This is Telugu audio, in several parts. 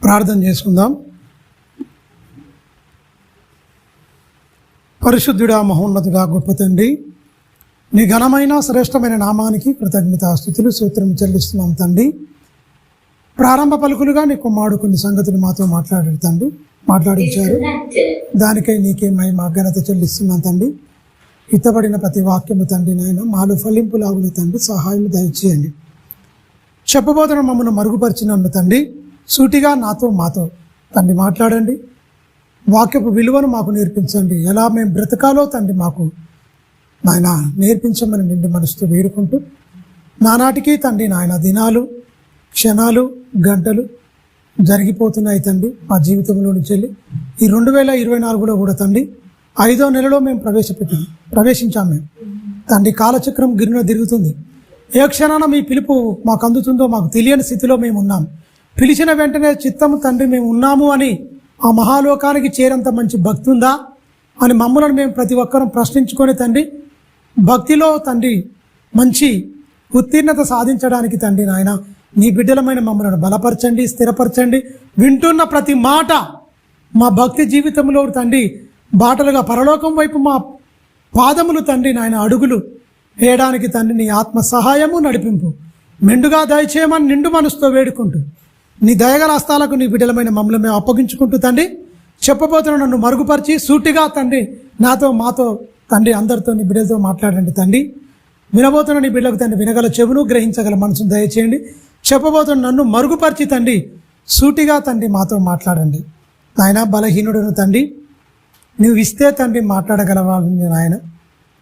ప్రార్థన చేసుకుందాం. పరిశుద్ధుడా, మహోన్నతుడా, గొప్ప తండ్రి, నీ ఘనమైన శ్రేష్టమైన నామానికి కృతజ్ఞతాస్తుతులు స్తోత్రం చెల్లిస్తున్నాం తండ్రి. ప్రారంభ పలుకులుగా నీ కుమారుడు కొన్ని సంగతులు మాతో మాట్లాడించారు. దానికై నీకే మహిమ ఘనత చెల్లిస్తున్నాం తండ్రి. హితబడిన ప్రతి వాక్యము తండ్రి నాయన మాలో ఫలింపులాగున తండ్రి సహాయం దయచేయండి. చెప్పబోతున్న మమ్మల్ని మరుగుపరిచినన్ను తండ్రి, సూటిగా మాతో తండ్రి మాట్లాడండి. వాక్యపు విలువను మాకు నేర్పించండి. ఎలా మేము బ్రతకాలో తండ్రి మాకు నాయన నేర్పించమని నిండి మనసుతో వేడుకుంటూ, నానాటికి తండ్రి నాయన దినాలు, క్షణాలు, గంటలు జరిగిపోతున్నాయి తండ్రి మా జీవితంలో నుంచి వెళ్ళి. ఈ 2024లో కూడా తండ్రి 5వ నెలలో మేము ప్రవేశించాము. మేము తండ్రి కాలచక్రం గిరిన తిరుగుతుంది. ఏ క్షణాన మీ పిలుపు మాకు అందుతుందో మాకు తెలియని స్థితిలో మేము ఉన్నాం. పిలిచిన వెంటనే చిత్తము తండ్రి మేము ఉన్నాము అని ఆ మహాలోకానికి చేరేంత మంచి భక్తి ఉందా అని మమ్మల్ని మేము ప్రతి ఒక్కరూ ప్రశ్నించుకొని తండ్రి భక్తిలో తండ్రి మంచి ఉత్తీర్ణత సాధించడానికి తండ్రి నాయన నీ బిడ్డలమైన మమ్మల్ని బలపరచండి, స్థిరపరచండి. వింటున్న ప్రతి మాట మా భక్తి జీవితంలో తండ్రి బాటలుగా పరలోకం వైపు మా పాదములు తండ్రి నాయన అడుగులు వేయడానికి తండ్రి నీ ఆత్మ సహాయము నడిపింపు మెండుగా దయచేయమని నిండు మనసుతో వేడుకుంటూ నీ దయగల హస్తాలకు నీ బిడ్డలమైన మమ్మల్ని మేము అప్పగించుకుంటూ తండ్రి చెప్పబోతున్న నన్ను మరుగుపరిచి సూటిగా తండ్రి మాతో తండ్రి అందరితో నీ బిడ్డలతో మాట్లాడండి తండ్రి. వినబోతున్న నీ బిడ్డలకు తండ్రి వినగల చెవును, గ్రహించగల మనసును దయచేయండి. చెప్పబోతున్న నన్ను మరుగుపరిచి తండ్రి సూటిగా తండ్రి మాతో మాట్లాడండి. నాయన బలహీనుడును తండ్రి, నువ్వు ఇస్తే తండ్రి మాట్లాడగలవాడిని నాయన.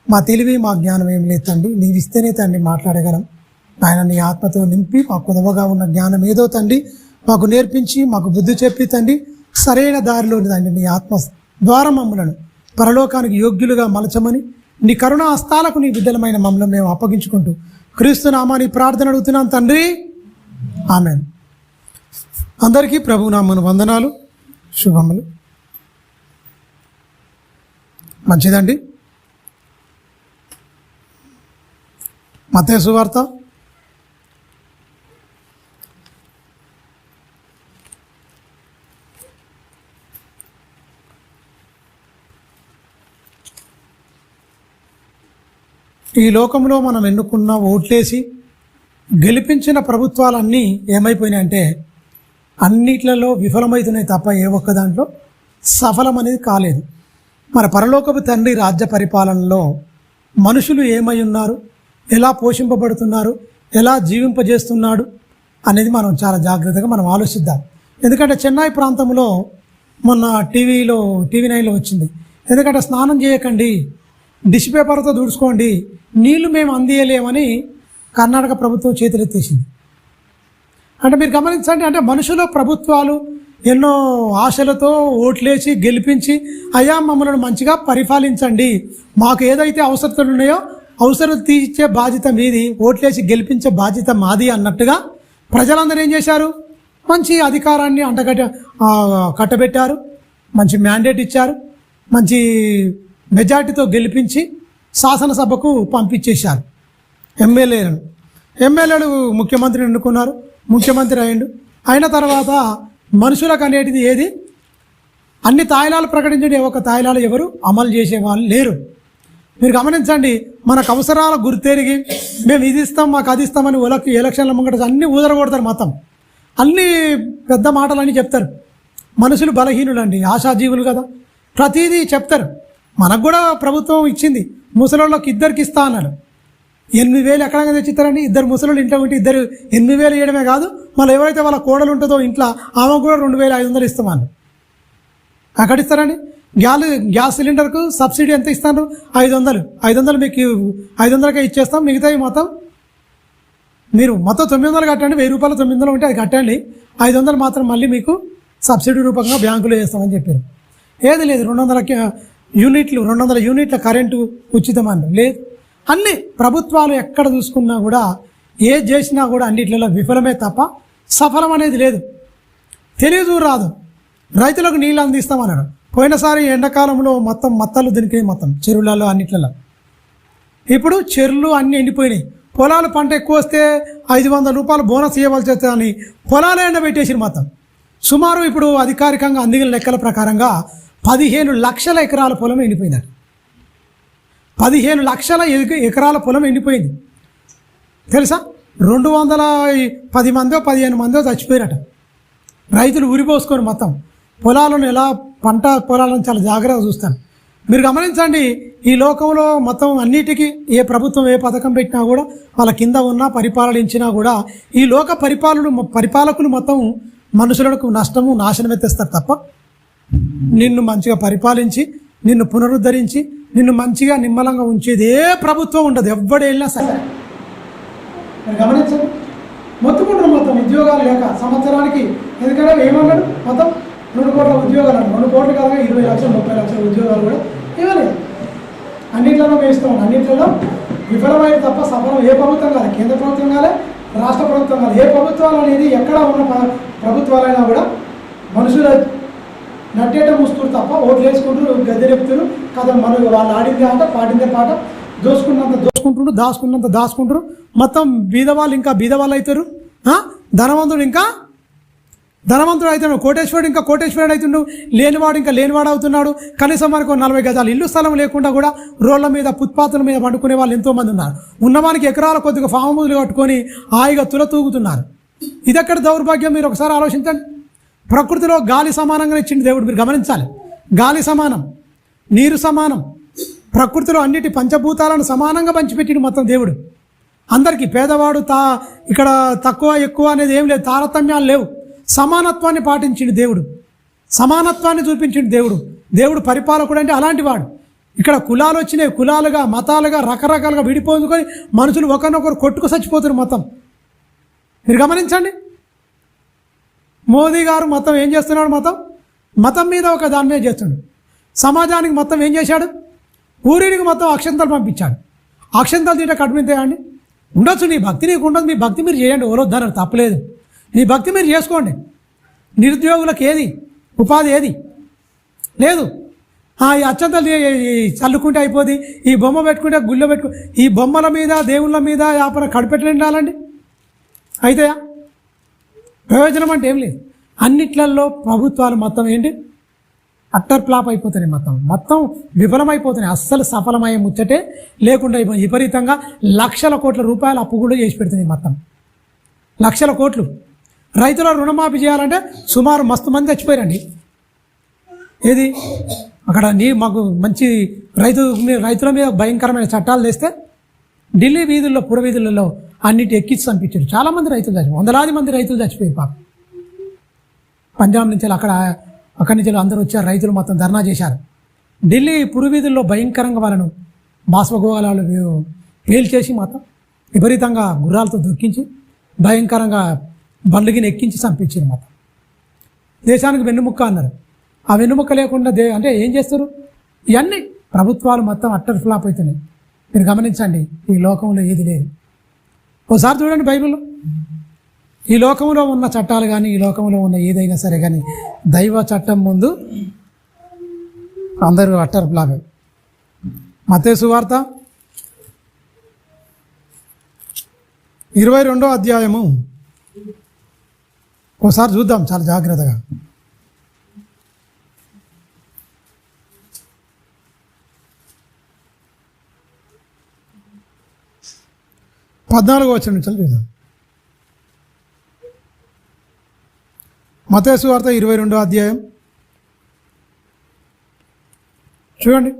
మా తెలివి మా జ్ఞానం ఏం లేదు తండ్రి, నీవు ఇస్తేనే తండ్రి మాట్లాడగలం. నాయన నీ ఆత్మతో నింపి మాకు కొదవగా ఉన్న జ్ఞానం ఏదో తండ్రి మాకు నేర్పించి మాకు బుద్ధి చెప్పి తండ్రి సరైన దారిలో తండ్రి నీ ఆత్మ ద్వారా మమ్మలను పరలోకానికి యోగ్యులుగా మలచమని నీ కరుణ హస్తాలకు నీ బిడ్డలమైన మమ్మల్ని మేము అప్పగించుకుంటూ క్రీస్తు నామాని ప్రార్థన అడుగుతున్నాం తండ్రి, ఆమేన్. అందరికీ ప్రభు నామమున వందనాలు, శుభములు. మంచిదండి. మత్తయి సువార్త 'ఈ లోకంలో మనం ఎన్నుకున్న ఓట్లేసి గెలిపించిన ప్రభుత్వాలన్నీ ఏమైపోయినాయంటే అన్నిట్లలో విఫలమవుతున్నాయి తప్ప ఏ ఒక్క దాంట్లో సఫలం అనేది కాలేదు. మన పరలోకపు తండ్రి రాజ్య పరిపాలనలో మనుషులు ఏమై ఉన్నారు, ఎలా పోషింపబడుతున్నారు, ఎలా జీవింపజేస్తున్నాడు అనేది మనం చాలా జాగ్రత్తగా మనం ఆలోచిద్దాం. ఎందుకంటే చెన్నై ప్రాంతంలో మొన్న టీవీ 9లో వచ్చింది. ఎందుకంటే స్నానం చేయకండి, డిష్ పేపర్తో తుడుచుకోండి, నీళ్లు మేము అందియలేమని కర్ణాటక ప్రభుత్వం చేతులెత్తేసింది. అంటే మీరు గమనించండి, అంటే మనుషుల ప్రభుత్వాలు ఎన్నో ఆశలతో ఓట్లేసి గెలిపించి అయ్యా మమ్మల్ని మంచిగా పరిపాలించండి, మాకు ఏదైతే అవసరతలు ఉన్నాయో అవసరం తీర్చే బాధ్యత మీది, ఓట్లేసి గెలిపించే బాధ్యత మాది అన్నట్టుగా ప్రజలందరూ ఏం చేశారు, మంచి అధికారాన్ని కట్టబెట్టారు, మంచి మ్యాండేట్ ఇచ్చారు, మంచి మెజార్టీతో గెలిపించి శాసనసభకు పంపించేశారు. ఎమ్మెల్యేలు ముఖ్యమంత్రిని ఎన్నుకున్నారు, ముఖ్యమంత్రి అయ్యిండు. అయిన తర్వాత మనుషులకు అనేటిది ఏది, అన్ని తాయిలాలు ప్రకటించే ఒక తాయిలాలు ఎవరు అమలు చేసే వాళ్ళు లేరు. మీరు గమనించండి, మనకు అవసరాల గుర్తెరిగి మేము ఇది ఇస్తాం మాకు అది ఇస్తామని ఎలక్షన్ల ముంగట అన్నీ ఊదరగొడతారు. మొత్తం అన్ని పెద్ద మాటలన్నీ చెప్తారు. మనుషులు బలహీనులండి, ఆశాజీవులు కదా, ప్రతిదీ చెప్తారు. మనకు కూడా ప్రభుత్వం ఇచ్చింది, ముసలోళ్ళకి 2కి ఇస్తా అన్నాడు. 8,000 ఎక్కడ తెచ్చిస్తారండి? 2 ముసలోళ్ళు ఇంట్లో ఉంటే 8,000 ఇవ్వడమే కాదు, మళ్ళీ ఎవరైతే వాళ్ళ కోడలు ఉంటుందో ఇంట్లో ఆమెకు కూడా 2,500 ఇస్తామని. అక్కడ ఇస్తారండి. గ్యాస్ సిలిండర్కు సబ్సిడీ ఎంత ఇస్తారు? 500 మీకు 500కే ఇచ్చేస్తాం, మిగతాయి మొత్తం మీరు మొత్తం 900 కట్టండి. 1000 రూపాయలు 900 ఉంటే అది కట్టండి, 500 మాత్రం మళ్ళీ మీకు సబ్సిడీ రూపంగా బ్యాంకులో వేస్తామని చెప్పారు. ఏది లేదు, 200 యూనిట్ల కరెంటు ఉచితం అని లేదు. అన్ని ప్రభుత్వాలు ఎక్కడ చూసుకున్నా కూడా ఏది చేసినా కూడా అన్నిట్లలో విఫలమే తప్ప సఫలం అనేది లేదు. తెలియదు రాదు. రైతులకు నీళ్ళు అందిస్తామన్నాడు. పోయినసారి ఎండాకాలంలో మొత్తం మత్తలు దినికినాయి, మొత్తం చెరువులలో అన్నిట్లలో. ఇప్పుడు చెరువులు అన్నీ ఎండిపోయినాయి. పొలాలు పంట ఎక్కువ వస్తే 500 రూపాయలు బోనస్ ఇవ్వాల్సి వస్తే అని పొలాలే ఎండబెట్టేసి మొత్తం సుమారు ఇప్పుడు అధికారికంగా అందిన లెక్కల ప్రకారంగా 15 లక్షల ఎకరాల పొలం ఎండిపోయిందండి. 15 లక్షల ఎకరాల పొలం ఎండిపోయింది. తెలుసా? 210 మందో 15 మందో చచ్చిపోయారట. రైతులు ఉరిపోసుకొని మొత్తం పొలాలను ఎలా పంట పొలాలను చాలా జాగ్రత్తగా చూస్తాను. మీరు గమనించండి, ఈ లోకంలో మొత్తం అన్నిటికీ ఏ ప్రభుత్వం ఏ పథకం పెట్టినా కూడా వాళ్ళ కింద ఉన్నా పరిపాలించినా కూడా ఈ లోక పరిపాలకులు మొత్తం మనుషులకు నష్టము నాశనం ఎత్తేస్తారు తప్ప నిన్ను మంచిగా పరిపాలించి నిన్ను పునరుద్ధరించి నిన్ను మంచిగా నిమ్మలంగా ఉంచేది ఏ ప్రభుత్వం ఉండదు. ఎవ్వడు వెళ్ళినా సరే గమనించండి, మొత్తుకుంటారు మొత్తం ఉద్యోగాలు లేక సంవత్సరానికి. ఎందుకంటే ఏమన్నాడు, మొత్తం 2 కోట్ల ఉద్యోగాలు అన్నాడు. 2 కోట్లు కాగా 20 లక్షలు 30 లక్షల ఉద్యోగాలు కూడా ఇవ్వలేదు. అన్నింటిలో వేస్తాం, అన్నింటిలో విఫలమైన తప్ప సఫలం ఏ ప్రభుత్వం కాదు, కేంద్ర ప్రభుత్వం కాలే, రాష్ట్ర ప్రభుత్వం కాదు, ఏ ప్రభుత్వాలు అనేది ఎక్కడ ఉన్న ప్రభుత్వాలైనా కూడా మనుషుల నట్టేట ముస్తురు తప్ప ఓట్లు వేసుకుంటారు, గద్దెరెప్తురు కదా. మన వాళ్ళు ఆడిందే ఆట పాడిందే పాట, దోసుకుంటుండ్రు దాచుకున్నంత దాచుకుంటారు. మొత్తం బీదవాళ్ళు ఇంకా బీదవాళ్ళు అవుతారు, ధనవంతుడు ఇంకా ధనవంతుడు అవుతున్నాడు, కోటేశ్వరుడు ఇంకా కోటేశ్వరుడు అవుతుండు, లేనివాడు ఇంకా లేనివాడు అవుతున్నాడు. కనీసం మనకు 40 గజాలు ఇల్లు స్థలం లేకుండా కూడా రోడ్ల మీద ఫుట్పాత్ల మీద పండుకునే వాళ్ళు ఎంతోమంది ఉన్నారు. ఉన్నవానికి ఎకరాల కొద్దిగా ఫామ్ హౌస్లు కట్టుకొని హాయిగా తూగుతున్నారు. ఇదెక్కడ దౌర్భాగ్యం? మీరు ఒకసారి ఆలోచించండి. ప్రకృతిలో గాలి సమానంగా ఇచ్చింది దేవుడు. మీరు గమనించాలి, గాలి సమానం, నీరు సమానం, ప్రకృతిలో అన్నిటి పంచభూతాలను సమానంగా పంచిపెట్టిండు మొత్తం దేవుడు. అందరికీ పేదవాడు ఇక్కడ తక్కువ ఎక్కువ అనేది ఏం లేదు, తారతమ్యాలు లేవు. సమానత్వాన్ని పాటించిండు దేవుడు, సమానత్వాన్ని చూపించిండు దేవుడు. దేవుడు పరిపాలకుడు అంటే అలాంటి వాడు. ఇక్కడ కులాలు వచ్చినాయి, కులాలుగా మతాలుగా రకరకాలుగా విడిపోదుకొని మనుషులు ఒకరినొకరు కొట్టుకు చచ్చిపోతారు మొత్తం. మీరు గమనించండి, మోదీ గారు మొత్తం ఏం చేస్తున్నాడు, మతం మీద ఒక దాని మీద చేస్తున్నాడు. సమాజానికి మొత్తం ఏం చేశాడు, ఊరికి మొత్తం అక్షంతలు పంపించాడు. అక్షంతలు తింటే కడుపుతాయండి? ఉండొచ్చు, నీ భక్తి నీకు ఉండదు, మీ భక్తి మీరు చేయండి, ఓలొద్దన్నారు, తప్పలేదు. మీ భక్తి మీరు చేసుకోండి. నిరుద్యోగులకు ఏది ఉపాధి ఏది లేదు. ఈ అక్షంతలు చల్లుకుంటే అయిపోద్ది, ఈ బొమ్మ పెట్టుకుంటే గుళ్ళో ఈ బొమ్మల మీద దేవుళ్ళ మీద వ్యాపారం కడిపెట్టలు ఉండాలండి. అయితే ప్రయోజనం అంటే ఏం లేదు. అన్నిట్లలో ప్రభుత్వాలు మొత్తం ఏంటి, అట్టర్ ఫ్లాప్ అయిపోతున్నాయి, మొత్తం విఫలమైపోతున్నాయి. అస్సలు సఫలమయ్యే ముచ్చటే లేకుండా విపరీతంగా లక్షల కోట్ల రూపాయలు అప్పు కూడా చేసి పెడుతున్నాయి. మొత్తం లక్షల కోట్లు. రైతుల రుణమాఫీ చేయాలంటే సుమారు మస్తు మంది చచ్చిపోయారండి. ఏది అక్కడ మాకు మంచి రైతుల మీద భయంకరమైన చట్టాలు తెస్తే ఢిల్లీ వీధుల్లో పుర వీధులలో అన్నిటి ఎక్కించి చంపించారు. చాలామంది రైతులు చచ్చిపోయారు, వందలాది మంది రైతులు చచ్చిపోయారు పాపం. పంజాబ్ నుంచి అక్కడి నుంచి అందరూ వచ్చారు, రైతులు మొత్తం ధర్నా చేశారు. ఢిల్లీ పురవీధుల్లో భయంకరంగా వాళ్ళను బాష్పగోళాలు పేల్చేసి మొత్తం విపరీతంగా గుర్రాలతో దొక్కించి భయంకరంగా బండ్లగిని ఎక్కించి చంపించారు. మొత్తం దేశానికి వెన్నుముక్క అన్నారు. ఆ వెన్నుముక్క లేకుండా అంటే ఏం చేస్తారు? ఇవన్నీ ప్రభుత్వాలు మొత్తం అట్టర్ ఫ్లాప్ అవుతున్నాయి. మీరు గమనించండి, ఈ లోకంలో ఏది లేదు. ఒకసారి చూడండి బైబిల్లో, ఈ లోకంలో ఉన్న చట్టాలు కానీ ఈ లోకంలో ఉన్న ఏదైనా సరే కానీ దైవ చట్టం ముందు అందరూ అట్టర్ ఫ్లాప్. మత్తయి సువార్త 22వ అధ్యాయము ఒకసారి చూద్దాం చాలా జాగ్రత్తగా. వచనం నుంచి చూద్దాం. మత్తయి సువార్త 22వ అధ్యాయం చూడండి.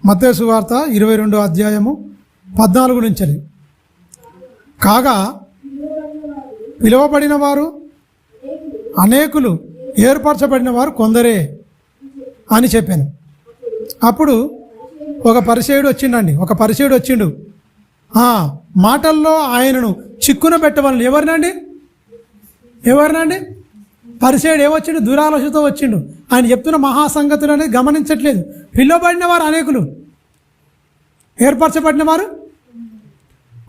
మత్తయి సువార్త 22వ అధ్యాయము 14 నుంచి. కాగా పిలువబడిన వారు అనేకులు, ఏర్పరచబడిన వారు కొందరే అని చెప్పాను. అప్పుడు ఒక పరిచయుడు వచ్చిండు. మాటల్లో ఆయనను చిక్కున పెట్టవాలని. ఎవరినండి? పరిచయుడు ఏమొచ్చిండు? దురాలోచనతో వచ్చిండు. ఆయన చెప్తున్న మహాసంగతులు అనేది గమనించట్లేదు. పిలువబడిన వారు అనేకులు, ఏర్పరచబడిన వారు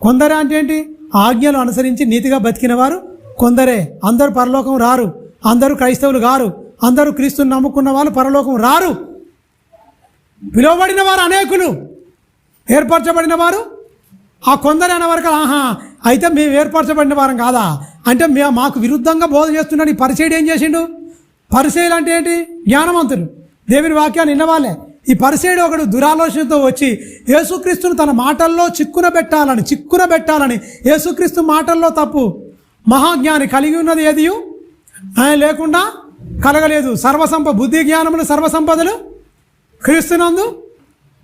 కొందరే. అంటే ఏంటి? ఆజ్ఞలు అనుసరించి నీతిగా బతికిన వారు కొందరే. అందరూ పరలోకం రారు, అందరూ క్రైస్తవులు గారు, అందరూ క్రీస్తుని నమ్ముకున్న వాళ్ళు పరలోకం రారు. పిలువబడిన వారు అనేకులు, ఏర్పరచబడిన వారు ఆ కొందరు అనే వరకు అయితే మేము ఏర్పరచబడిన వారం కాదా అంటే మాకు విరుద్ధంగా బోధ చేస్తున్నాడు. ఈ పరిచయుడు ఏం చేసిండు? పరిచయులు అంటే ఏంటి? జ్ఞానవంతులు, దేవుని వాక్యాన్ని విన్నవాళ్ళే. ఈ పరిచయుడు ఒకడు దురాలోచనతో వచ్చి యేసుక్రీస్తును తన మాటల్లో చిక్కున పెట్టాలని యేసుక్రీస్తు మాటల్లో తప్పు. మహాజ్ఞాని కలిగి ఉన్నది ఏది ఆయన లేకుండా కలగలేదు. బుద్ధి జ్ఞానములు సర్వసంపదలు క్రీస్తునందు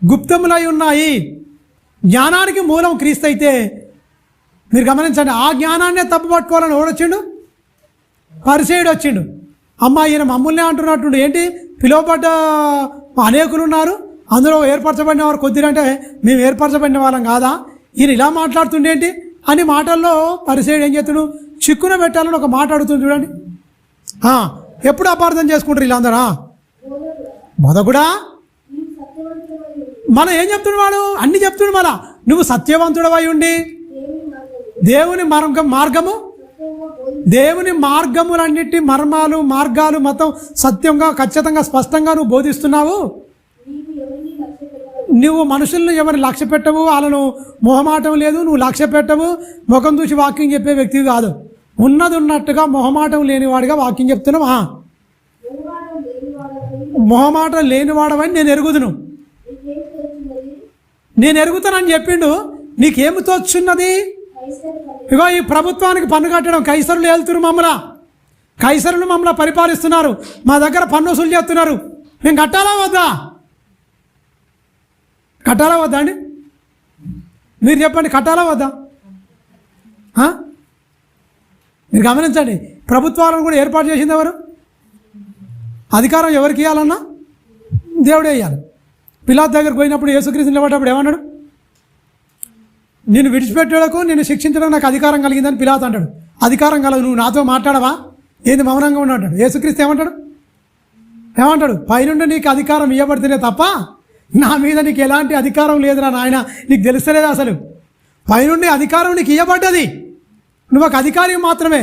గుప్తములై ఉన్నాయి. జ్ఞానానికి మూలం క్రీస్తు అయితే మీరు గమనించండి, ఆ జ్ఞానాన్నే తప్పు పట్టుకోవాలని ఎవడొచ్చిండు? పరిచయుడు వచ్చిండు. ఈయన మమ్మల్ని అంటున్నట్టు ఏంటి? పిలువబడ్డ అనేకులు ఉన్నారు, అందులో ఏర్పరచబడిన వారు కొద్దిరంటే మేము ఏర్పరచబడిన వాళ్ళం కాదా? ఈయన ఇలా మాట్లాడుతుండేంటి అని మాటల్లో పరిచయుడు ఏం చేస్తాడు? చిక్కున పెట్టాలని ఒక మాట అడుగుతుంది చూడండి. ఎప్పుడు అపార్థం చేసుకుంటారు వీళ్ళందరూ? బోధకుడా మనం ఏం చెప్తున్నాడు? వాడు అన్ని చెప్తున్నాడు. మళ్ళా నువ్వు సత్యవంతుడవై ఉండి దేవుని మార్గములన్నిటి మార్గాలు మొత్తం సత్యంగా ఖచ్చితంగా స్పష్టంగా నువ్వు బోధిస్తున్నావు. నువ్వు మనుషులను ఎవరిని లక్ష్య పెట్టవు, వాళ్ళను మొహమాటం లేదు, నువ్వు లక్ష్య పెట్టవు, ముఖం చూసి వాక్యం చెప్పే వ్యక్తివి కాదు. ఉన్నది ఉన్నట్టుగా మొహమాటం లేనివాడిగా వాక్యం చెప్తున్నావు. మొహమాటం లేనివాడవని నేను ఎరుగుతానని చెప్పిండు. నీకేమి తోచున్నది? ఇగో ఈ ప్రభుత్వానికి పన్ను కట్టడం, కైసరులు వెళ్తున్నారు, కైసరులు మమ్మల్ని పరిపాలిస్తున్నారు, మా దగ్గర పన్ను వసూలు చేస్తున్నారు. మేము కట్టాలా వద్దా అండి? మీరు చెప్పండి, కట్టాలా వద్దా? మీరు గమనించండి, ప్రభుత్వాలను కూడా ఏర్పాటు చేసింది ఎవరు? అధికారం ఎవరికి ఇవ్వాలన్నా దేవుడే ఇవ్వాలి. పిలాతు దగ్గరకు పోయినప్పుడు యేసుక్రీస్తు నిలబడ్డప్పుడు ఏమన్నాడు? నేను విడిచిపెట్టేలకు, నేను శిక్షించడం నాకు అధికారం కలిగిందని పిలాతు అంటాడు. అధికారం కలదు, నువ్వు నాతో మాట్లాడవా? ఏంది మౌనంగా ఉన్నాడు? యేసుక్రీస్తు ఏమంటాడు? పైనుండి నీకు అధికారం ఇవ్వబడితేనే తప్ప నా మీద నీకు ఎలాంటి అధికారం లేదురా నాయన, నీకు తెలుస్తలేదు అసలు. పైనుండి అధికారం నీకు ఇవ్వబడ్డది, నువ్వు ఒక అధికారి మాత్రమే.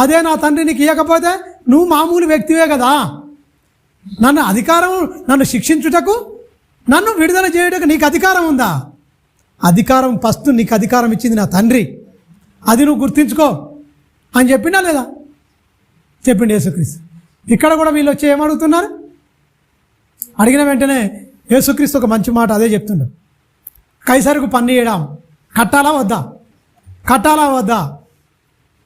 అదే నా తండ్రి నీకు ఇవ్వకపోతే నువ్వు మామూలు వ్యక్తివే కదా. నన్ను శిక్షించుటకు, నన్ను విడుదల చేయుటకు నీకు అధికారం ఉందా? అధికారం ఫస్ట్ నీకు అధికారం ఇచ్చింది నా తండ్రి, అది నువ్వు గుర్తించుకో అని చెప్పిండా లేదా? చెప్పిండు యేసుక్రీస్తు. ఇక్కడ కూడా వీళ్ళు వచ్చి ఏమడుగుతున్నారు? అడిగిన వెంటనే యేసుక్రీస్తు ఒక మంచి మాట అదే చెప్తుండ్రు. కైసరుకు పన్ను ఇవ్వడం కట్టాలా వద్దా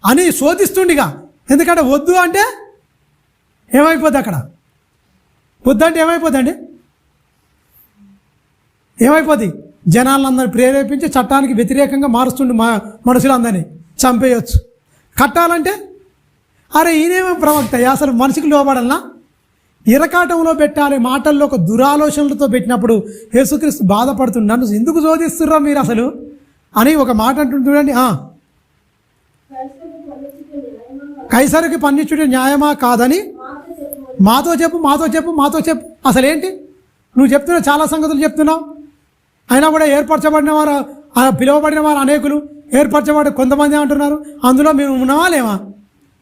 అని శోధిస్తుండిగా. ఎందుకంటే వద్దు అంటే ఏమైపోద్ది? అక్కడ వద్దు అంటే ఏమైపోద్దండి? ఏమైపోద్ది? జనాలందరూ ప్రేరేపించి చట్టానికి వ్యతిరేకంగా మారుస్తుండే మనుషులందరినీ చంపేయచ్చు. కట్టాలంటే అరే ఈయనేమో ప్రవక్త, అసలు మనిషికి లోబడాలన్నా? ఇరకాటంలో పెట్టాలి, మాటల్లో ఒక దురాలోచనలతో పెట్టినప్పుడు యేసుక్రీస్తు బాధపడుతుంది. నన్ను ఎందుకు శోధిస్తుర్రా మీరు అసలు అని ఒక మాట అంటుంది చూడండి. కైసరుకి పన్నిచ్చుట న్యాయమా కాదని మాతో చెప్పు. అసలేంటి నువ్వు చెప్తున్నావు? చాలా సంగతులు చెప్తున్నావు. అయినా కూడా ఏర్పరచబడిన వారు, పిలువబడిన వారు అనేకులు, ఏర్పరచబడి కొంతమంది అంటున్నారు. అందులో మేము ఉన్నావా లేవా?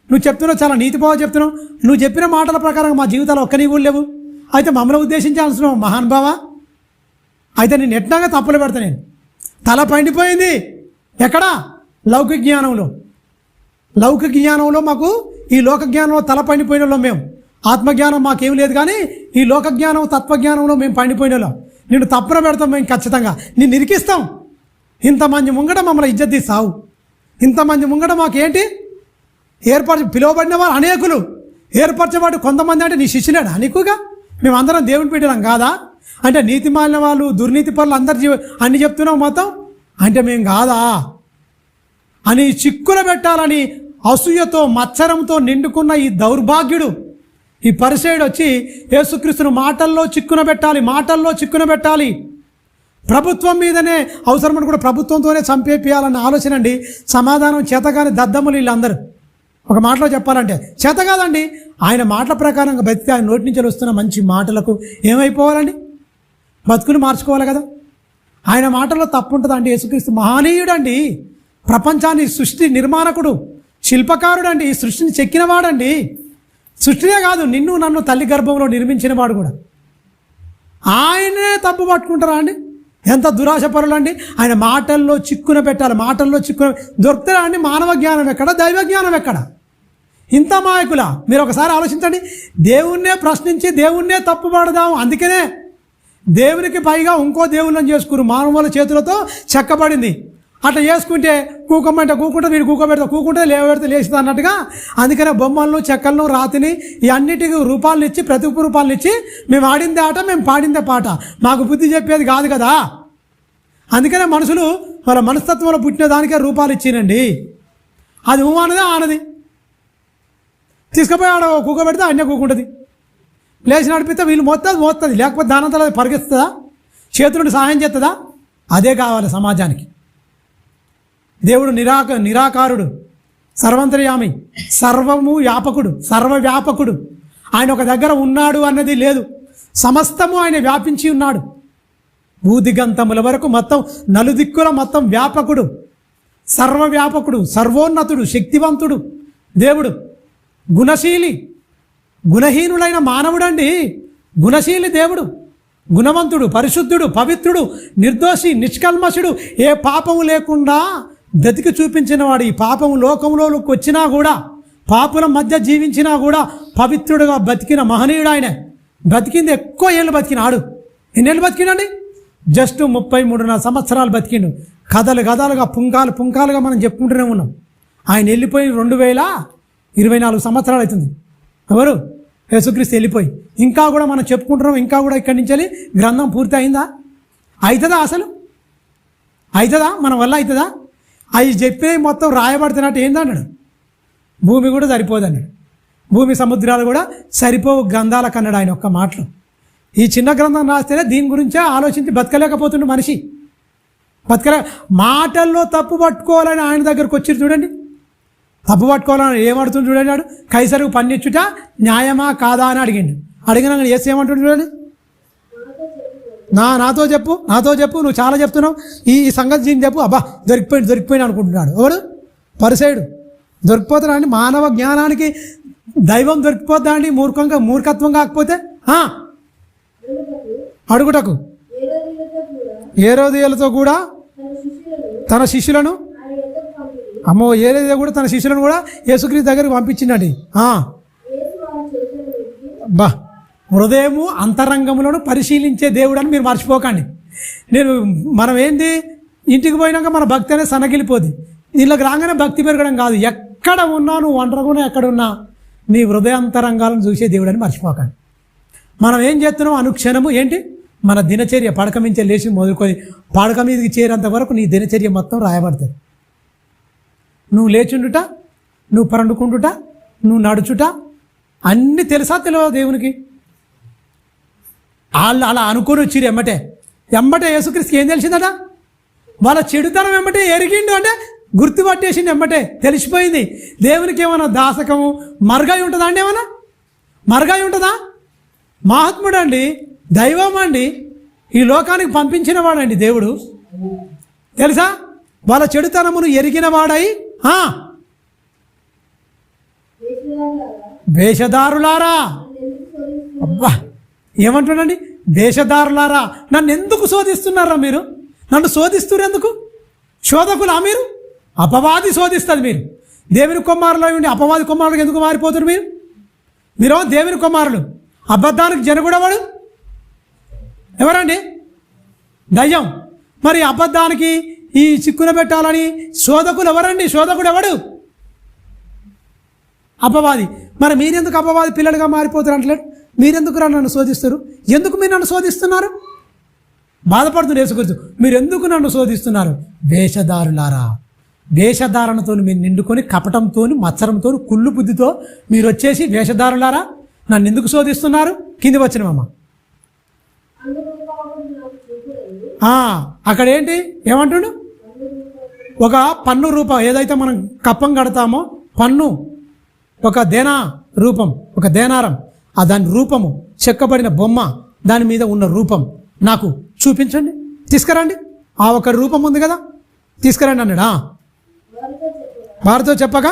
నువ్వు చెప్తున్నావు, చాలా నీతిభావం చెప్తున్నావు. నువ్వు చెప్పిన మాటల ప్రకారం మా జీవితాలు ఒక్క నీవు లేవు. అయితే మమ్మల్ని ఉద్దేశించాల్సిన మహానుభావా, అయితే నేను ఎట్లాగా తప్పులు పెడతా. నేను తల పండిపోయింది. ఎక్కడా? లౌకిక జ్ఞానంలో మాకు, ఈ లోక జ్ఞానంలో తల పండిపోయిన వాళ్ళం మేము. ఆత్మజ్ఞానం మాకేం లేదు, కానీ ఈ లోక జ్ఞానం, తత్వజ్ఞానంలో మేము పండిపోయిన వాళ్ళం. నిన్ను తప్పున పెడతాం మేము, ఖచ్చితంగా నిన్ను ఇరికిస్తాం. ఇంతమంది ముంగట మమ్మల్ని ఇజ్జత్ తీస్తావు. ఇంతమంది ముంగట మాకేంటి? పిలువబడిన వారు అనేకులు, ఏర్పరచబడి కొంతమంది అంటే నీ శిష్యులేడా నీకుగా? మేమందరం దేవుని పెట్టడం కాదా? అంటే నీతి మాలిన వాళ్ళు, దుర్నీతి పనులు అందరు అన్ని చెప్తున్నావు మొత్తం అంటే మేము కాదా అని చిక్కున పెట్టాలని అసూయతో, మత్సరంతో నిండుకున్న ఈ దౌర్భాగ్యుడు, ఈ పరిసయుడు వచ్చి యేసుక్రీస్తును మాటల్లో చిక్కున పెట్టాలి. ప్రభుత్వం మీదనే అవసరమని కూడా ప్రభుత్వంతోనే చంపేపియాలన్న ఆలోచన అండి. సమాధానం చేతగాని దద్దములు వీళ్ళందరూ. ఒక మాటలో చెప్పాలంటే చేత కాదండి. ఆయన మాటల ప్రకారంగా బతికి ఆయన నోటి నుంచి వస్తున్న మంచి మాటలకు ఏమైపోవాలండి? బతుకుని మార్చుకోవాలి కదా. ఆయన మాటల్లో తప్పు ఉంటుందండి. యేసుక్రీస్తు మహనీయుడండి, ప్రపంచాన్ని సృష్టి నిర్మాణకుడు, శిల్పకారుడు అండి, ఈ సృష్టిని చెక్కినవాడండి. సృష్టినే కాదు, నిన్ను నన్ను తల్లి గర్భంలో నిర్మించిన వాడు కూడా. ఆయనే తప్పు పట్టుకుంటారా అండి? ఎంత దురాశపరులు అండి. ఆయన మాటల్లో చిక్కున పెట్టాలి, మాటల్లో చిక్కున దొరుకుతారా అండి? మానవ జ్ఞానం ఎక్కడ, దైవ జ్ఞానం ఎక్కడ? ఇంత మాయకులా? మీరు ఒకసారి ఆలోచించండి. దేవుణ్ణే ప్రశ్నించి దేవుణ్ణే తప్పుపడదాం. అందుకనే దేవునికి పైగా ఇంకో దేవుళ్ళని చేసుకురు, మానవుల చేతులతో చెక్కబడింది. అట్లా చేసుకుంటే కూకమంటే కూకుంటే, వీడు కూకోబెడతా కూకుంటే లేవబెడితే లేచుతా అన్నట్టుగా. అందుకనే బొమ్మలను, చెక్కలను, రాతిని ఈ అన్నిటికీ రూపాలను ఇచ్చి, ప్రతి రూపాలను ఇచ్చి, మేము ఆడిందే ఆట, మేము పాడిందే పాట, మాకు బుద్ధి చెప్పేది కాదు కదా. అందుకనే మనుషులు వాళ్ళ మనస్తత్వంలో పుట్టిన దానికే రూపాలు ఇచ్చినండి. అది ఊహనదే ఆనది. తీసుకుపోయి ఆడ కూకోబెడితే అన్నే కూకుంటుంది, లేచి నడిపిస్తే వీళ్ళు మోస్తుంది, లేకపోతే దానంతలో పరిగెత్తుందా, చేతులను సహాయం చేస్తుందా? అదే కావాలి సమాజానికి. దేవుడు నిరాకారుడు, సర్వంతర్యామి, సర్వము వ్యాపకుడు, సర్వవ్యాపకుడు. ఆయన ఒక దగ్గర ఉన్నాడు అన్నది లేదు, సమస్తము ఆయన వ్యాపించి ఉన్నాడు. భూదిగంతముల వరకు మొత్తం నలుదిక్కుల మొత్తం వ్యాపకుడు, సర్వవ్యాపకుడు, సర్వోన్నతుడు, శక్తివంతుడు దేవుడు. గుణశీలి, గుణహీనుడైన మానవుడండి గుణశీలి దేవుడు. గుణవంతుడు, పరిశుద్ధుడు, పవిత్రుడు, నిర్దోషి, నిష్కల్మషుడు, ఏ పాపము లేకుండా బ్రతికి చూపించినవాడు. ఈ పాపం లోకంలోకి వచ్చినా కూడా, పాపుల మధ్య జీవించినా కూడా పవిత్రుడుగా బతికిన మహనీయుడు ఆయన. బ్రతికింది ఎక్కువ ఏళ్ళు బతికినాడు. ఎన్నేళ్ళు బతికినండి? జస్ట్ 33.5 సంవత్సరాలు బతికిండు. కథలుగా పుంకాలుగా మనం చెప్పుకుంటూనే ఉన్నాం. ఆయన వెళ్ళిపోయి 2024 సంవత్సరాలు అవుతుంది. ఎవరు? యేసుక్రీస్తు వెళ్ళిపోయి. ఇంకా కూడా మనం చెప్పుకుంటున్నాం. ఇంకా కూడా ఇక్కడి నుంచి వెళ్ళి గ్రంథం పూర్తి అయిందా? అవుతుందా? అసలు అవుతుందా? మన వల్ల అవుతుందా? అవి చెప్పే మొత్తం రాయబడుతున్నట్టు ఏందన్నాడు? భూమి కూడా సరిపోదన్నాడు. భూమి సముద్రాలు కూడా సరిపోవు గ్రంథాలకు అన్నాడు ఆయన ఒక్క మాటలో. ఈ చిన్న గ్రంథం రాస్తేనే దీని గురించే ఆలోచించి బతకలేకపోతుండే మనిషి. మాటల్లో తప్పు పట్టుకోవాలని ఆయన దగ్గరకు వచ్చి చూడండి. తప్పు పట్టుకోవాలని ఏమడుతుంది చూడండి. నాడు కైసరుకు పన్నిచ్చుట న్యాయమా కాదా అని అడిగినా ఏసు ఏమంటుంది చూడండి. నాతో చెప్పు నువ్వు చాలా చెప్తున్నావు, ఈ సంగతి దీన్ని చెప్పు. అబ్బా దొరికిపోయిన అనుకుంటున్నాడు. ఎవడు? పరిసయుడు. దొరికిపోతాడా అండి? మానవ జ్ఞానానికి దైవం దొరికిపోద్దా అండి? మూర్ఖత్వం కాకపోతే అడుగుటకు హేరోదియలతో కూడా తన శిష్యులను ఏదో కూడా తన శిష్యులను కూడా యేసుక్రీస్తు దగ్గరికి పంపించిందండి. బా హృదయము అంతరంగములను పరిశీలించే దేవుడు అని మీరు మర్చిపోకండి. మనం ఏంది, ఇంటికి పోయినాక మన భక్తి అనేది సన్నగిలిపోద్ది. దీనిలోకి రాగానే భక్తి పెరగడం కాదు. ఎక్కడ ఉన్నా, నువ్వు ఒంటరిగా ఎక్కడున్నా నీ హృదయాంతరంగాలను చూసే దేవుడు అని మర్చిపోకండి. మనం ఏం చేస్తున్నాం అనుక్షణము ఏంటి? మన దినచర్య పడక మించే లేచి మొదలుకొని పడక మీదకి చేరేంత వరకు నీ దినచర్య మొత్తం రాయబడుతుంది. నువ్వు లేచుండుట, నువ్వు పండుకుండుట, నువ్వు నడుచుట అన్నీ తెలుసా తెలియదు దేవునికి? వాళ్ళు అలా అనుకొని వచ్చిరు. ఎమ్మటే యేసుక్రీస్తుకి ఏం తెలిసిందట? వాళ్ళ చెడుతనం ఎమ్మటే ఎరిగిండు, అంటే గుర్తుపట్టేసింది. ఎమ్మటే తెలిసిపోయింది. దేవునికి ఏమైనా దాసకము మరుగాయి ఉంటుందా అండి? ఏమన్నా మరుగాయి ఉంటుందా? మహాత్ముడు అండి, దైవం అండి, ఈ లోకానికి పంపించిన వాడండి దేవుడు. తెలుసా? వాళ్ళ చెడుతనమును ఎరిగిన వాడై వేషధారులారా, అబ్బా ఏమంటున్నాండి? వేషధారులారా, నన్ను ఎందుకు శోధిస్తున్నారా మీరు? నన్ను శోధిస్తున్నారు ఎందుకు? శోధకులా మీరు? అపవాది శోధిస్తుంది. మీరు దేవుని కుమారులు ఉండి అపవాది కుమారులకు ఎందుకు మారిపోతున్నారు మీరు? దేవుని కుమారులు. అబద్ధానికి జనగూడవాడు ఎవరండి? దయ్యం. మరి అబద్ధానికి ఈ చిక్కున పెట్టాలని శోధకులు ఎవరండి? శోధకుడు ఎవడు? అపవాది. మరి మీరెందుకు అపవాది పిల్లలుగా మారిపోతారు అంటలేడు? మీరెందుకు నన్ను శోధిస్తారు? ఎందుకు మీరు నన్ను శోధిస్తున్నారు? బాధపడుతున్నారు యేసుక్రీస్తు. మీరు ఎందుకు నన్ను శోధిస్తున్నారు? వేషధారులారా. వేషధారణతో మీరు నిండుకొని కపటంతో, మత్సరంతో, కుళ్ళు బుద్ధితో మీరు వచ్చేసి వేషధారులారా నన్ను ఎందుకు శోధిస్తున్నారు? కింది వచ్చినమ్మ. అక్కడ ఏంటి ఏమంటుండు? ఒక పన్ను రూపం, ఏదైతే మనం కప్పం కడతామో పన్ను, ఒక దేనా రూపం, ఒక దేనారం, దాని రూపము, చెక్కబడిన బొమ్మ, దాని మీద ఉన్న రూపం నాకు చూపించండి, తీసుకురండి. ఒక రూపం ఉంది కదా, తీసుకురండి అన్నాడా. వారితో చెప్పగా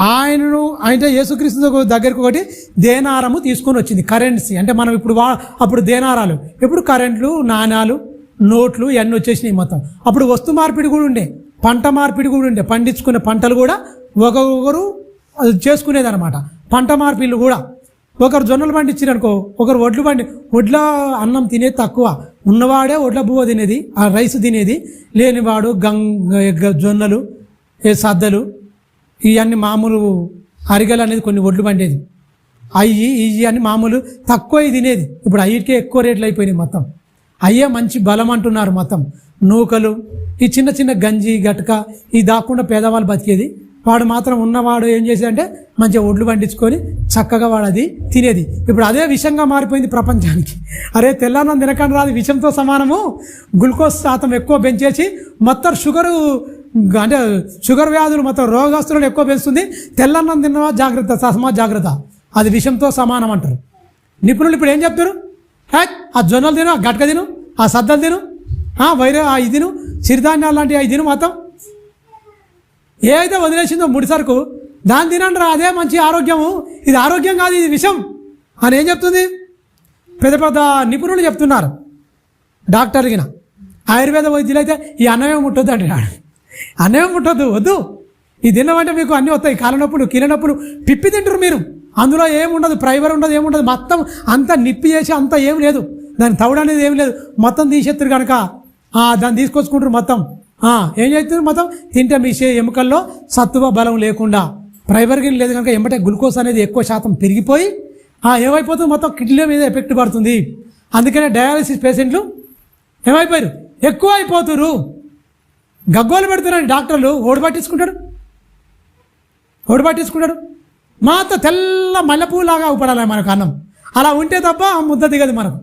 ఆయనను అంటే యేసుక్రీస్తు దగ్గరికి ఒకటి దేనారము తీసుకొని వచ్చింది, కరెన్సీ. అంటే మనం ఇప్పుడు అప్పుడు దేనారాలు, ఇప్పుడు కరెంట్లు, నాణ్యాలు, నోట్లు ఇవన్నీ వచ్చేసినాయి మొత్తం. అప్పుడు వస్తు మార్పిడి కూడా ఉండే, పంట మార్పిడి కూడా ఉండే, పండించుకునే పంటలు కూడా ఒకరు చేసుకునేది అనమాట. పంట మార్పిళ్ళు కూడా ఒకరు జొన్నలు పండించారు అనుకో, ఒకరు వడ్ల అన్నం తినేది తక్కువ, ఉన్నవాడే వడ్ల బువ్వ తినేది, ఆ రైస్ తినేది, లేనివాడు జొన్నలు, సద్దలు, ఇవన్నీ మామూలు అరిగలు అనేది కొన్ని వడ్లు పండేది, ఇవి అని మామూలు తక్కువ తినేది. ఇప్పుడు అయ్యికే ఎక్కువ రేట్లు అయిపోయినాయి మొత్తం. అయ్యే మంచి బలం అంటున్నారు మొత్తం. నూకలు, ఈ చిన్న చిన్న గంజి గటక ఇది దాక్కుండా పేదవాళ్ళు బతికేది. వాడు మాత్రం ఉన్నవాడు ఏం చేసేదంటే మంచిగా ఒడ్లు పండించుకొని చక్కగా వాడు అది తినేది. ఇప్పుడు అదే విషంగా మారిపోయింది ప్రపంచానికి. అరే తెల్లన్నం తినకండి రాదు, విషంతో సమానము. గ్లూకోజ్ శాతం ఎక్కువ పెంచేసి మొత్తం అంటే షుగర్ వ్యాధులు మొత్తం రోగస్తులను ఎక్కువ పెంచుతుంది. తెల్లన్నం తిన్నవా జాగ్రత్త, తస్మాత్ జాగ్రత్త, అది విషంతో సమానం అంటారు నిపుణులు. ఇప్పుడు ఏం చెప్తారు? ఆ జొన్నలు తిను, ఆ గట్క తిను, ఆ సద్దలు తిను, ఇది తిను, సిరిధాన్యాలు లాంటివి అవి తిను, మొత్తం ఏదైతే వదిలేసిందో ముడి సరుకు దాన్ని తినండి రా, అదే మంచి ఆరోగ్యము. ఇది ఆరోగ్యం కాదు, ఇది విషం అని ఏం చెప్తుంది? పెద్ద పెద్ద నిపుణులు చెప్తున్నారు. డాక్టర్ గిన ఆయుర్వేద వైద్యులు అయితే ఈ అన్నమే ముట్టొద్దు అంటున్నాడు. అన్నమే ముట్టొద్దు, వద్దు. ఈ తినమంటే మీకు అన్నీ వస్తాయి, కాలనొప్పులు, కీలనొప్పులు, పిప్పి తింటారు మీరు. అందులో ఏముండదు, ప్రైవర్ ఉండదు, ఏముండదు, మొత్తం అంతా నిప్పి చేసి అంతా ఏం లేదు, దాని తవుడు అనేది ఏం లేదు, మొత్తం తీసేస్తారు కనుక దాన్ని తీసుకొచ్చుకుంటారు మొత్తం. ఏం చేస్తారు? మొత్తం తింటే మీ ఎముకల్లో సత్తువ బలం లేకుండా ప్రైవర్ గిన్ లేదు కనుక ఎంబటే గ్లూకోజ్ అనేది ఎక్కువ శాతం పెరిగిపోయి ఏమైపోతుంది, మొత్తం కిడ్నీ మీద ఎఫెక్ట్ పడుతుంది. అందుకనే డయాలసిస్ పేషెంట్లు ఏమైపోయారు, ఎక్కువ అయిపోతున్నారు. గగ్గోలు పెడుతున్నాడు డాక్టర్లు. ఓడి పట్టించుకుంటాడు మాత్రం తెల్ల మల్లెపూలాగా ఉపడాలి మనకు అన్నం. అలా ఉంటే తప్ప ముద్ద దిగదు మనకు.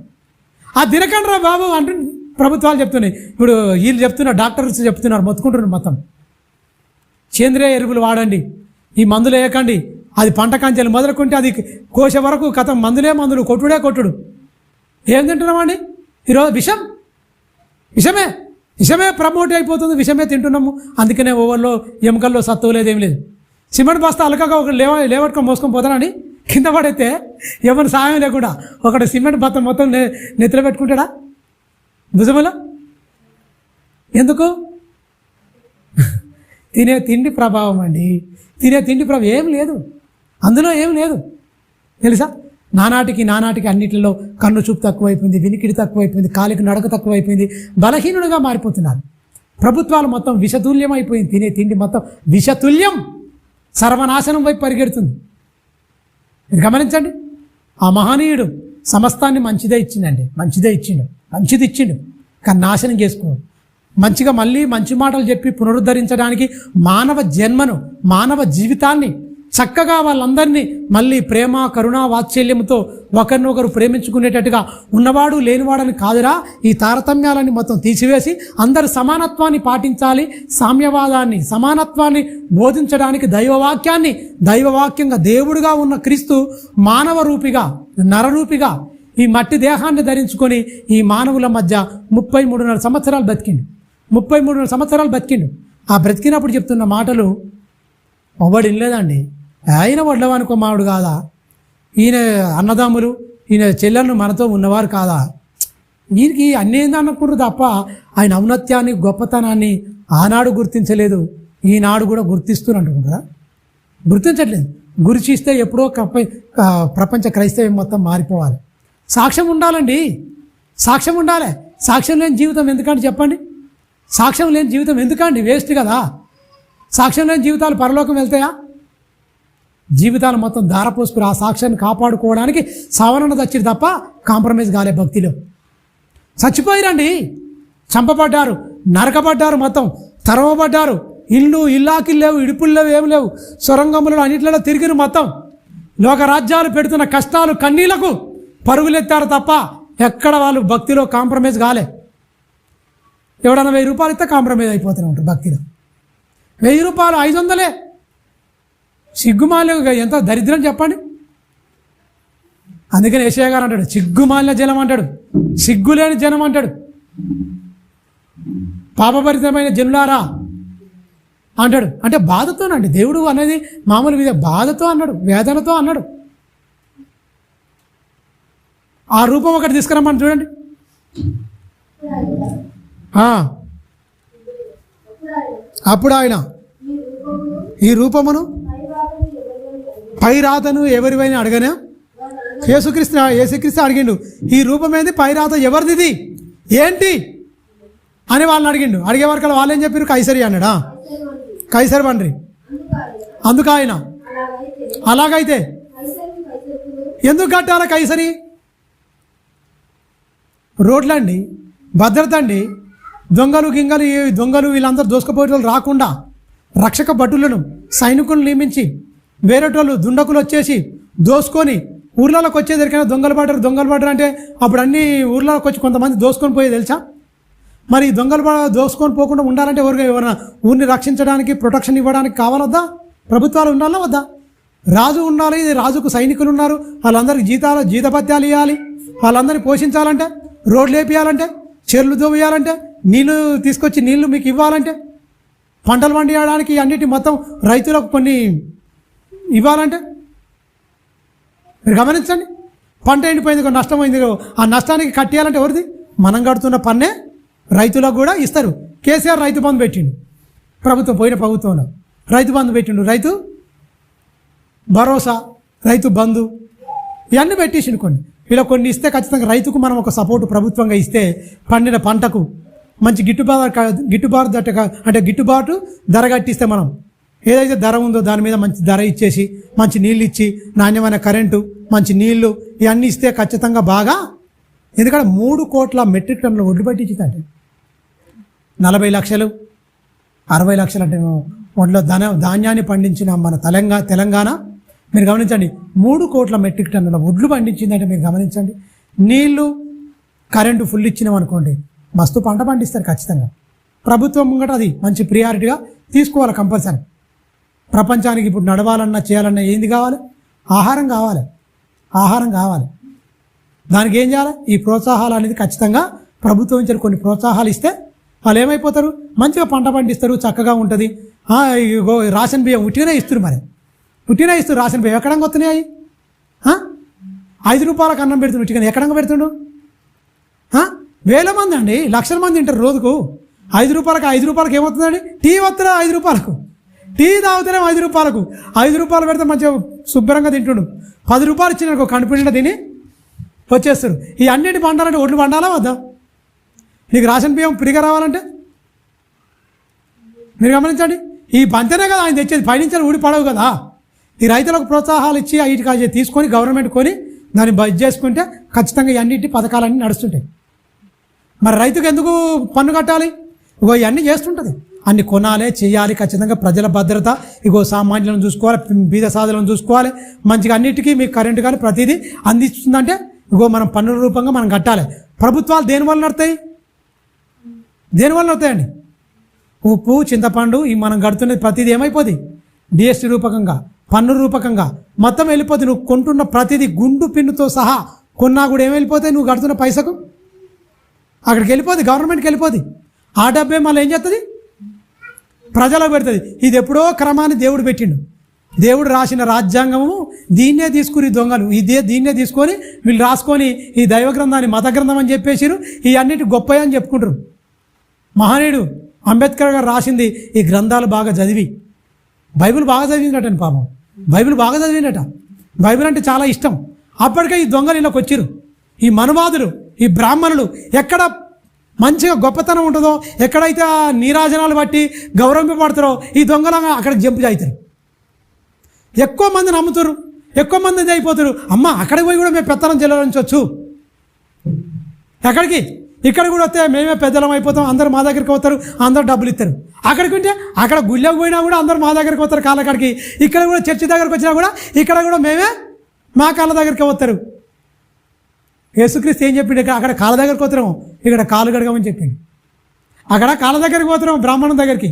ఆ తినకండి రా బాబు అంటూ ప్రభుత్వాలు చెప్తున్నాయి. ఇప్పుడు వీళ్ళు చెప్తున్నారు, డాక్టర్స్ చెప్తున్నారు, మొత్తుకుంటున్నారు మొత్తం. సేంద్రియ ఎరువులు వాడండి, ఈ మందులు వేయకండి, అది పంట కంచెలు మొదలుకుంటే అది కోశ వరకు కథం మందులు, కొట్టుడు. ఏం తింటున్నామండి ఈరోజు? విషమే ప్రమోట్ అయిపోతుంది, విషమే తింటున్నాము. అందుకనే ఓవర్లో ఎముకల్లో సత్తువు లేదు, ఏం లేదు. సిమెంట్ బస్తా అలకగా ఒక లేవట్టుకొని మోసుకొని పోతానండి, కింద పడైతే ఎవరి సాయం లేకుండా ఒకటి సిమెంట్ బస్తా మొత్తం నెత్తిలో పెట్టుకుంటాడా భుజములో? ఎందుకు? తినే తిండి ప్రభావం అండి. తినే తిండి ప్రభావం ఏం లేదు, అందులో ఏం లేదు తెలుసా. నానాటికి అన్నిటిలో కన్ను చూపు తక్కువైపోయింది, వినికిడి తక్కువైపోయింది, కాలికి నడక తక్కువైపోయింది, బలహీనుడుగా మారిపోతున్నారు. ప్రభుత్వాలు మొత్తం విషతుల్యం అయిపోయింది. తినే తిండి మొత్తం విషతుల్యం, సర్వనాశనం వైపు పరిగెడుతుంది. మీరు గమనించండి. ఆ మహనీయుడు సమస్తాన్ని మంచిదే ఇచ్చిండు, కానీ నాశనం చేసుకోడు. మంచిగా మళ్ళీ మంచి మాటలు చెప్పి పునరుద్ధరించడానికి మానవ జీవితాన్ని చక్కగా వాళ్ళందరినీ మళ్ళీ ప్రేమ, కరుణ, వాత్సల్యంతో ఒకరినొకరు ప్రేమించుకునేటట్టుగా ఉన్నవాడు లేనివాడని కాదురా, ఈ తారతమ్యాలని మొత్తం తీసివేసి అందరు సమానత్వాన్ని పాటించాలి. సామ్యవాదాన్ని, సమానత్వాన్ని బోధించడానికి దైవవాక్యంగా దేవుడుగా ఉన్న క్రీస్తు మానవ రూపిగా, నరరూపిగా ఈ మట్టి దేహాన్ని ధరించుకొని ఈ మానవుల మధ్య 33.5 సంవత్సరాలు బతికిండు. 33 సంవత్సరాలు బతికిండు. ఆ బ్రతికినప్పుడు చెప్తున్న మాటలు ఒవ్వడు వినలేదండి. ఆయన వడ్లవానుకో మావిడు కాదా, ఈయన అన్నదమ్ములు, ఈయన చెల్లెళ్ళు మనతో ఉన్నవారు కాదా, వీరికి అన్నీ అనుకుంటారు తప్ప ఆయన ఔన్నత్యాన్ని, గొప్పతనాన్ని ఆనాడు గుర్తించలేదు, ఈనాడు కూడా గుర్తిస్తున్నట్టుకుంటారా? గుర్తించట్లేదు. గురిచిస్తే ఎప్పుడో ప్రపంచ క్రైస్తవం మొత్తం మారిపోవాలి. సాక్ష్యం ఉండాలండి, సాక్ష్యం ఉండాలి. సాక్ష్యం లేని జీవితం ఎందుకండి చెప్పండి? సాక్ష్యం లేని జీవితం ఎందుకండి? వేస్ట్ కదా. సాక్ష్యం లేని జీవితాలు పరలోకం వెళ్తాయా? జీవితాలు మొత్తం ధారపోసుకుని ఆ సాక్ష్యాన్ని కాపాడుకోవడానికి సవరణ తెచ్చిరు తప్ప కాంప్రమైజ్ కాలే. భక్తిలో చచ్చిపోయిరండి, చంపబడ్డారు, నరకబడ్డారు, మొత్తం తరవబడ్డారు. ఇల్లాకిలు లేవు, ఇడుపులు లేవు, ఏమి లేవు, సొరంగములు అన్నింటిలో తిరిగిరు. మొత్తం లోకరాజ్యాలు పెడుతున్న కష్టాలు, కన్నీళ్లకు పరుగులెత్తారు తప్ప ఎక్కడ వాళ్ళు భక్తిలో కాంప్రమైజ్ కాలే. ఎవడన్నా 1000 రూపాయలు ఇస్తే కాంప్రమైజ్ అయిపోతూనే ఉంటారు భక్తిలో. 1000 రూపాయలు 500 సిగ్గుమాల్య, ఎంత దరిద్రం చెప్పండి. అందుకని యెషయా గారు అంటాడు, సిగ్గుమాలిన జనం అంటాడు, సిగ్గులేని జనం అంటాడు. పాపభరితమైన జనులారా, అంటాడు. అంటే బాధతోనండి. దేవుడు అనేది మామూలు మీద బాధతో అన్నాడు, వేదనతో అన్నాడు. ఆ రూపం ఒకటి తీసుకురమ్మని చూడండి. అప్పుడు ఆయన ఈ రూపమును పై రాతను ఎవరివైనా అడగనా? యేసుక్రీస్తు అడిగిండు, ఈ రూపం ఏంది, పై రాత ఎవరిది ఏంటి అని వాళ్ళని అడిగిండు. అడిగే వరకు వాళ్ళు ఏం చెప్పారు? కైసరి అన్నాడా? కైసరి బండ్రి. అందుకు ఆయన అలాగైతే ఎందుకు కట్టాలా కైసరి? రోడ్లండి, భద్రత అండి, దొంగలు వీళ్ళందరూ దోసుకుపోయేటోళ్ళు రాకుండా రక్షక భటులను సైనికులను నియమించి వేరేటోళ్ళు దుండకులు వచ్చేసి దోసుకొని ఊర్లలోకి వచ్చేదరికైనా దొంగలు పడ్డారు అంటే అప్పుడు అన్ని ఊర్లలోకి వచ్చి కొంతమంది దోసుకొని పోయేది తెలుసా? మరి దొంగలు దోసుకొని పోకుండా ఉండాలంటే ఎవరైనా ఊరిని రక్షించడానికి ప్రొటెక్షన్ ఇవ్వడానికి కావాలొద్దా? ప్రభుత్వాలు ఉండాలా వద్దా? రాజు ఉండాలి. రాజుకు సైనికులు ఉన్నారు, వాళ్ళందరికీ జీతభత్యాలు ఇవ్వాలి, వాళ్ళందరినీ పోషించాలంటే, రోడ్లు వేపియాలంటే, చెర్లు దోవేయాలంటే, నీళ్లు తీసుకొచ్చి నీళ్లు మీకు ఇవ్వాలంటే, పంటలు పండించడానికి అన్నిటి మొత్తం రైతులకు కొన్ని ఇవ్వాలంటే మీరు గమనించండి. పంట ఎండిపోయింది, నష్టమైంది, ఆ నష్టానికి కట్టేయాలంటే ఎవరిది? మనం కడుతున్న పన్నే రైతులకు కూడా ఇస్తారు. కేసీఆర్ రైతు బంధు పెట్టిండు, పోయిన ప్రభుత్వంలో రైతు బంధు పెట్టిండు, రైతు భరోసా, రైతు బంధు ఇవన్నీ పెట్టేసిండు. ఇలా కొన్ని ఇస్తే ఖచ్చితంగా రైతుకు మనం ఒక సపోర్టు ప్రభుత్వంగా ఇస్తే పండిన పంటకు మంచి గిట్టుబాటు ధర కట్టిస్తే, మనం ఏదైతే ధర ఉందో దాని మీద మంచి ధర ఇచ్చేసి మంచి నీళ్ళు ఇచ్చి నాణ్యమైన కరెంటు, మంచి నీళ్లు ఇవన్నీ ఇస్తే ఖచ్చితంగా బాగా. ఎందుకంటే 3 కోట్ల మెట్రిక్ టన్నుల ఒడ్లు పట్టించిందంటే 40 లక్షలు 60 లక్షలు అంటే ఒడ్లో ధాన్యాన్ని పండించిన మన తెలంగాణ మీరు గమనించండి. 3 కోట్ల మెట్రిక్ టన్నుల ఒడ్లు పండించిందంటే మీరు గమనించండి. నీళ్లు కరెంటు ఫుల్ ఇచ్చినాం అనుకోండి, మస్తు పంట పండిస్తారు ఖచ్చితంగా. ప్రభుత్వం ముంగట అది మంచి ప్రియారిటీగా తీసుకోవాలి కంపల్సరీ. ప్రపంచానికి ఇప్పుడు నడవాలన్నా చేయాలన్నా ఏంది కావాలి? ఆహారం కావాలి. దానికి ఏం చేయాలి? ఈ ప్రోత్సాహాలు అనేది ఖచ్చితంగా ప్రభుత్వం నుంచి కొన్ని ప్రోత్సాహాలు ఇస్తే వాళ్ళు ఏమైపోతారు? మంచిగా పంట పండిస్తారు, చక్కగా ఉంటుంది. రేషన్ బియ్యం ఉట్టిగానే ఇస్తారు, మరి ఉట్టిగానే ఇస్తారు రేషన్ బియ్యం. ఎక్కడంగా వస్తున్నాయి? 5 రూపాయలకు అన్నం పెడుతుండు, ఉట్టిగానే ఎక్కడంగా పెడుతుండు? వేల మంది అండి, లక్షల మంది తింటారు రోజుకు. 5 రూపాయలకు ఏమవుతుందండి? టీ వస్తుందా? 5 రూపాయలకు టీ తాగుతానే 5 రూపాయలకు. 5 రూపాయలు పెడితే మంచిగా శుభ్రంగా తింటుండు. 10 రూపాయలు ఇచ్చిన కడుపునిండా తిని వచ్చేస్తారు. ఈ అన్నిటి పండాలంటే ఒడ్లు పండాలా వద్దా? నీకు రేషన్ బియ్యం ఫ్రీగా రావాలంటే మీరు గమనించండి. ఈ బంతనే కదా ఆయన తెచ్చేది, పైనుంచి ఊడి పడవు కదా. ఈ రైతులకు ప్రోత్సాహాలు ఇచ్చి వీటికి తీసుకొని గవర్నమెంట్ కొని దాన్ని బడ్జెట్ చేసుకుంటే ఖచ్చితంగా ఈ అన్నిటి పథకాలన్నీ నడుస్తుంటాయి. మరి రైతుకు ఎందుకు పన్ను కట్టాలి? ఇవన్నీ చేస్తుంటుంది. అన్ని కొనాలి, చేయాలి. ఖచ్చితంగా ప్రజల భద్రత, సామాన్యులను చూసుకోవాలి, బీద సాధులను చూసుకోవాలి. మంచిగా అన్నిటికీ మీకు కరెంటు కానీ ప్రతిదీ అందిస్తుందంటే మనం పన్నుల రూపంగా మనం కట్టాలి. ప్రభుత్వాలు దేనివల్ల నడతాయండి? ఉప్పు, చింతపండు ఈ మనం కడుతున్నది ప్రతిదీ ఏమైపోద్ది? డిఎస్టీ రూపకంగా, పన్ను రూపకంగా మొత్తం వెళ్ళిపోతుంది. నువ్వు కొంటున్న ప్రతిదీ గుండు పిన్నుతో సహా కొన్నా కూడా ఏమైపోతాయి? నువ్వు కడుతున్న పైసకు అక్కడికి వెళ్ళిపోద్ది, గవర్నమెంట్కి వెళ్ళిపోద్ది. ఆ డబ్బే మళ్ళీ ఏం చేస్తుంది? ప్రజలకు పెడుతుంది. ఇది ఎప్పుడో క్రమాన్ని దేవుడు పెట్టిండు. దేవుడు రాసిన రాజ్యాంగము దీన్నే తీసుకుని దొంగలు దీన్నే తీసుకొని వీళ్ళు రాసుకొని ఈ దైవ గ్రంథాన్ని మత గ్రంథం అని చెప్పేసిరు. ఈ అన్నిటి గొప్ప అని చెప్పుకుంటారు. మహనీయుడు అంబేద్కర్ గారు రాసింది ఈ గ్రంథాలు బాగా చదివి, బైబిల్ బాగా చదివినట్టండి పాపం. బైబిల్ బాగా చదివినట. బైబిల్ అంటే చాలా ఇష్టం. అప్పటికే ఈ దొంగలు ఇళ్ళకి వచ్చిరు. ఈ మనువాదులు, ఈ బ్రాహ్మణులు ఎక్కడ మంచిగా గొప్పతనం ఉంటుందో, ఎక్కడైతే ఆ నీరాజనాలు బట్టి గౌరవింపబడతారో ఈ దొంగలు అక్కడికి జంపు అవుతారు. ఎక్కువ మంది నమ్ముతారు, ఎక్కువ మంది అయిపోతారు. అమ్మ అక్కడికి పోయి కూడా మేము పెత్తనం చెల్లించవచ్చు. ఎక్కడికి? ఇక్కడ కూడా వస్తే మేమే పెద్దలం అయిపోతాం, అందరూ మా దగ్గరికి వస్తారు, అందరూ డబ్బులు ఇస్తారు. అక్కడికి ఉంటే అక్కడ గుళ్ళకి పోయినా కూడా అందరూ మా దగ్గరికి వస్తారు కాళ్ళకాడికి. ఇక్కడ కూడా చర్చి దగ్గరికి వచ్చినా కూడా ఇక్కడ కూడా మేమే మా కాళ్ళ దగ్గరికి వస్తారు. యేసుక్రీస్తు ఏం చెప్పిండు? అక్కడ కాళ్ళ దగ్గరికి పోతారేమో, ఇక్కడ కాలు గడగమని చెప్పిండు. అక్కడ కాళ్ళ దగ్గరికి పోతారేమో బ్రాహ్మణుని దగ్గరికి.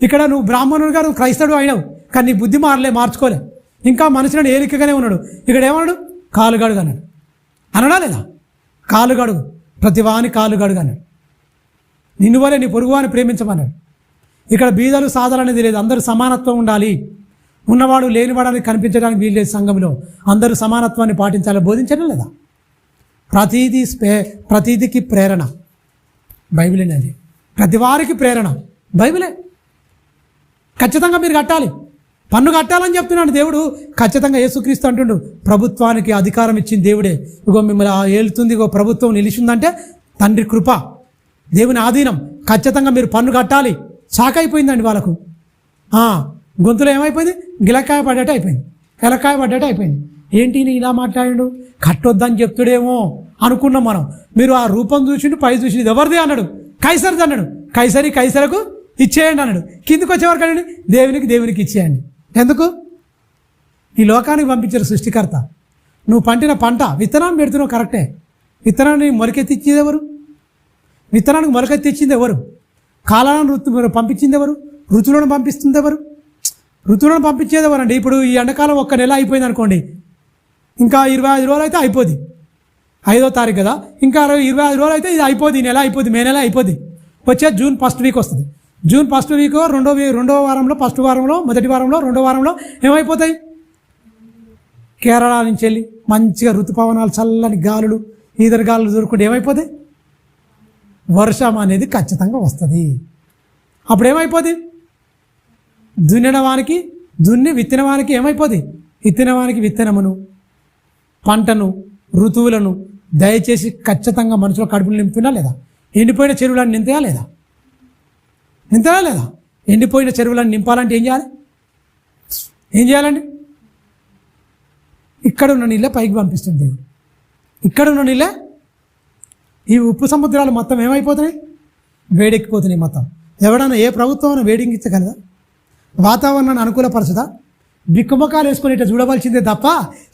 ఇక్కడ నువ్వు బ్రాహ్మణుడుగా నువ్వు క్రైస్తవుడు అయినావు, కానీ నీ బుద్ధి మార్చుకోలే, ఇంకా మనుషులను ఏలికగానే ఉన్నాడు. ఇక్కడ ఏమన్నాడు? కాలు గడుగు అన్నాడు. అనడా లేదా? కాలు గడుగు, ప్రతివాని కాలు గడుగు అన్నాడు. నిన్ను వలే నీ పొరుగువాని ప్రేమించమన్నాడు. ఇక్కడ బీదలు సాదలు అనేది లేదు. అందరూ సమానత్వం ఉండాలి. ఉన్నవాడు లేనివాడని కనిపించడానికి వీల్లేదు. సంఘంలో అందరూ సమానత్వాన్ని పాటించాలని బోధించడం లేదా? ప్రతీదికి ప్రేరణ బైబిలేనండి. ప్రతి వారికి ప్రేరణ బైబిలే. ఖచ్చితంగా మీరు కట్టాలి, పన్ను కట్టాలని చెప్తున్నాడు దేవుడు. ఖచ్చితంగా యేసుక్రీస్తు అంటుండు, ప్రభుత్వానికి అధికారం ఇచ్చింది దేవుడే. ఇగో మిమ్మల్ని ఏలుతుంది, ఇగో ప్రభుత్వం నిలిచిందంటే తండ్రి కృప, దేవుని ఆధీనం. ఖచ్చితంగా మీరు పన్ను కట్టాలి. సాకైపోయిందండి వాళ్ళకు. గొంతులో ఏమైపోయింది? గిలక్కాయ పడ్డట్టు అయిపోయింది, ఎలక్కాయ పడ్డట్టు అయిపోయింది. ఏంటి ఇలా మాట్లాడాడు, కట్టొద్దని చెప్తుడేమో అనుకున్నాం మనం. మీరు ఆ రూపం చూసిండు, పై చూసిండు, ఎవరిది అన్నాడు? కైసరిది అన్నాడు. కైసరకు ఇచ్చేయండి అన్నాడు. కిందికి వచ్చేవారు కదండి, దేవునికి ఇచ్చేయండి. ఎందుకు? ఈ లోకానికి పంపించారు సృష్టికర్త. నువ్వు పంటిన పంట విత్తనాన్ని పెడుతున్నావు కరెక్టే. విత్తనాన్ని మొలకెత్తిచ్చేది ఎవరు? విత్తనానికి మొలకెత్తిచ్చింది ఎవరు? కాలాలను పంపించింది ఎవరు? ఋతువులను పంపిస్తుంది ఎవరు? ఋతువులను పంపించేది ఎవరండి? ఇప్పుడు ఈ ఎండాకాలం 1 నెల అయిపోయింది అనుకోండి, ఇంకా 25 రోజులు అయితే అయిపోద్ది. 5వ తారీఖు కదా, ఇంకా 25 రోజులు అయితే ఇది అయిపోద్ది. ఈ నెల అయిపోద్ది, మే నెల అయిపోద్ది. వచ్చే జూన్ 1st వీక్ వస్తుంది. జూన్ 1st వీక్ రెండో వారంలో, 1st వారంలో, మొదటి వారంలో, 2వ వారంలో ఏమైపోతాయి? కేరళ నుంచి వెళ్ళి మంచిగా ఋతుపవనాలు, చల్లని గాలులు, ఈదరు గాలులు దొరుకుంటే ఏమైపోతాయి? వర్షం అనేది ఖచ్చితంగా వస్తుంది. అప్పుడు ఏమైపోద్ది? విత్తనవానికి ఏమైపోద్ది? విత్తనవానికి విత్తనమును, పంటను, ఋతువులను దయచేసి ఖచ్చితంగా మనుషుల కడుపులు నింపుతున్నా లేదా? ఎండిపోయిన చెరువులను నింపుతా లేదా? ఎండిపోయిన చెరువులను నింపాలంటే ఏం చేయాలండి? ఇక్కడ ఉన్న నీళ్ళే పైకి పంపిస్తుంది దేవుడు. ఇక్కడ ఉన్న నీళ్ళే ఈ ఉప్పు సముద్రాలు మొత్తం ఏమైపోతున్నాయి? వేడెక్కిపోతున్నాయి మొత్తం. ఎవడన్నా ఏ ప్రభుత్వం వేడెక్కించగలదా? వాతావరణాన్ని అనుకూలపరచదా? బిక్కుమొకాలు వేసుకొని ఇట్లా చూడవలసిందే తప్ప,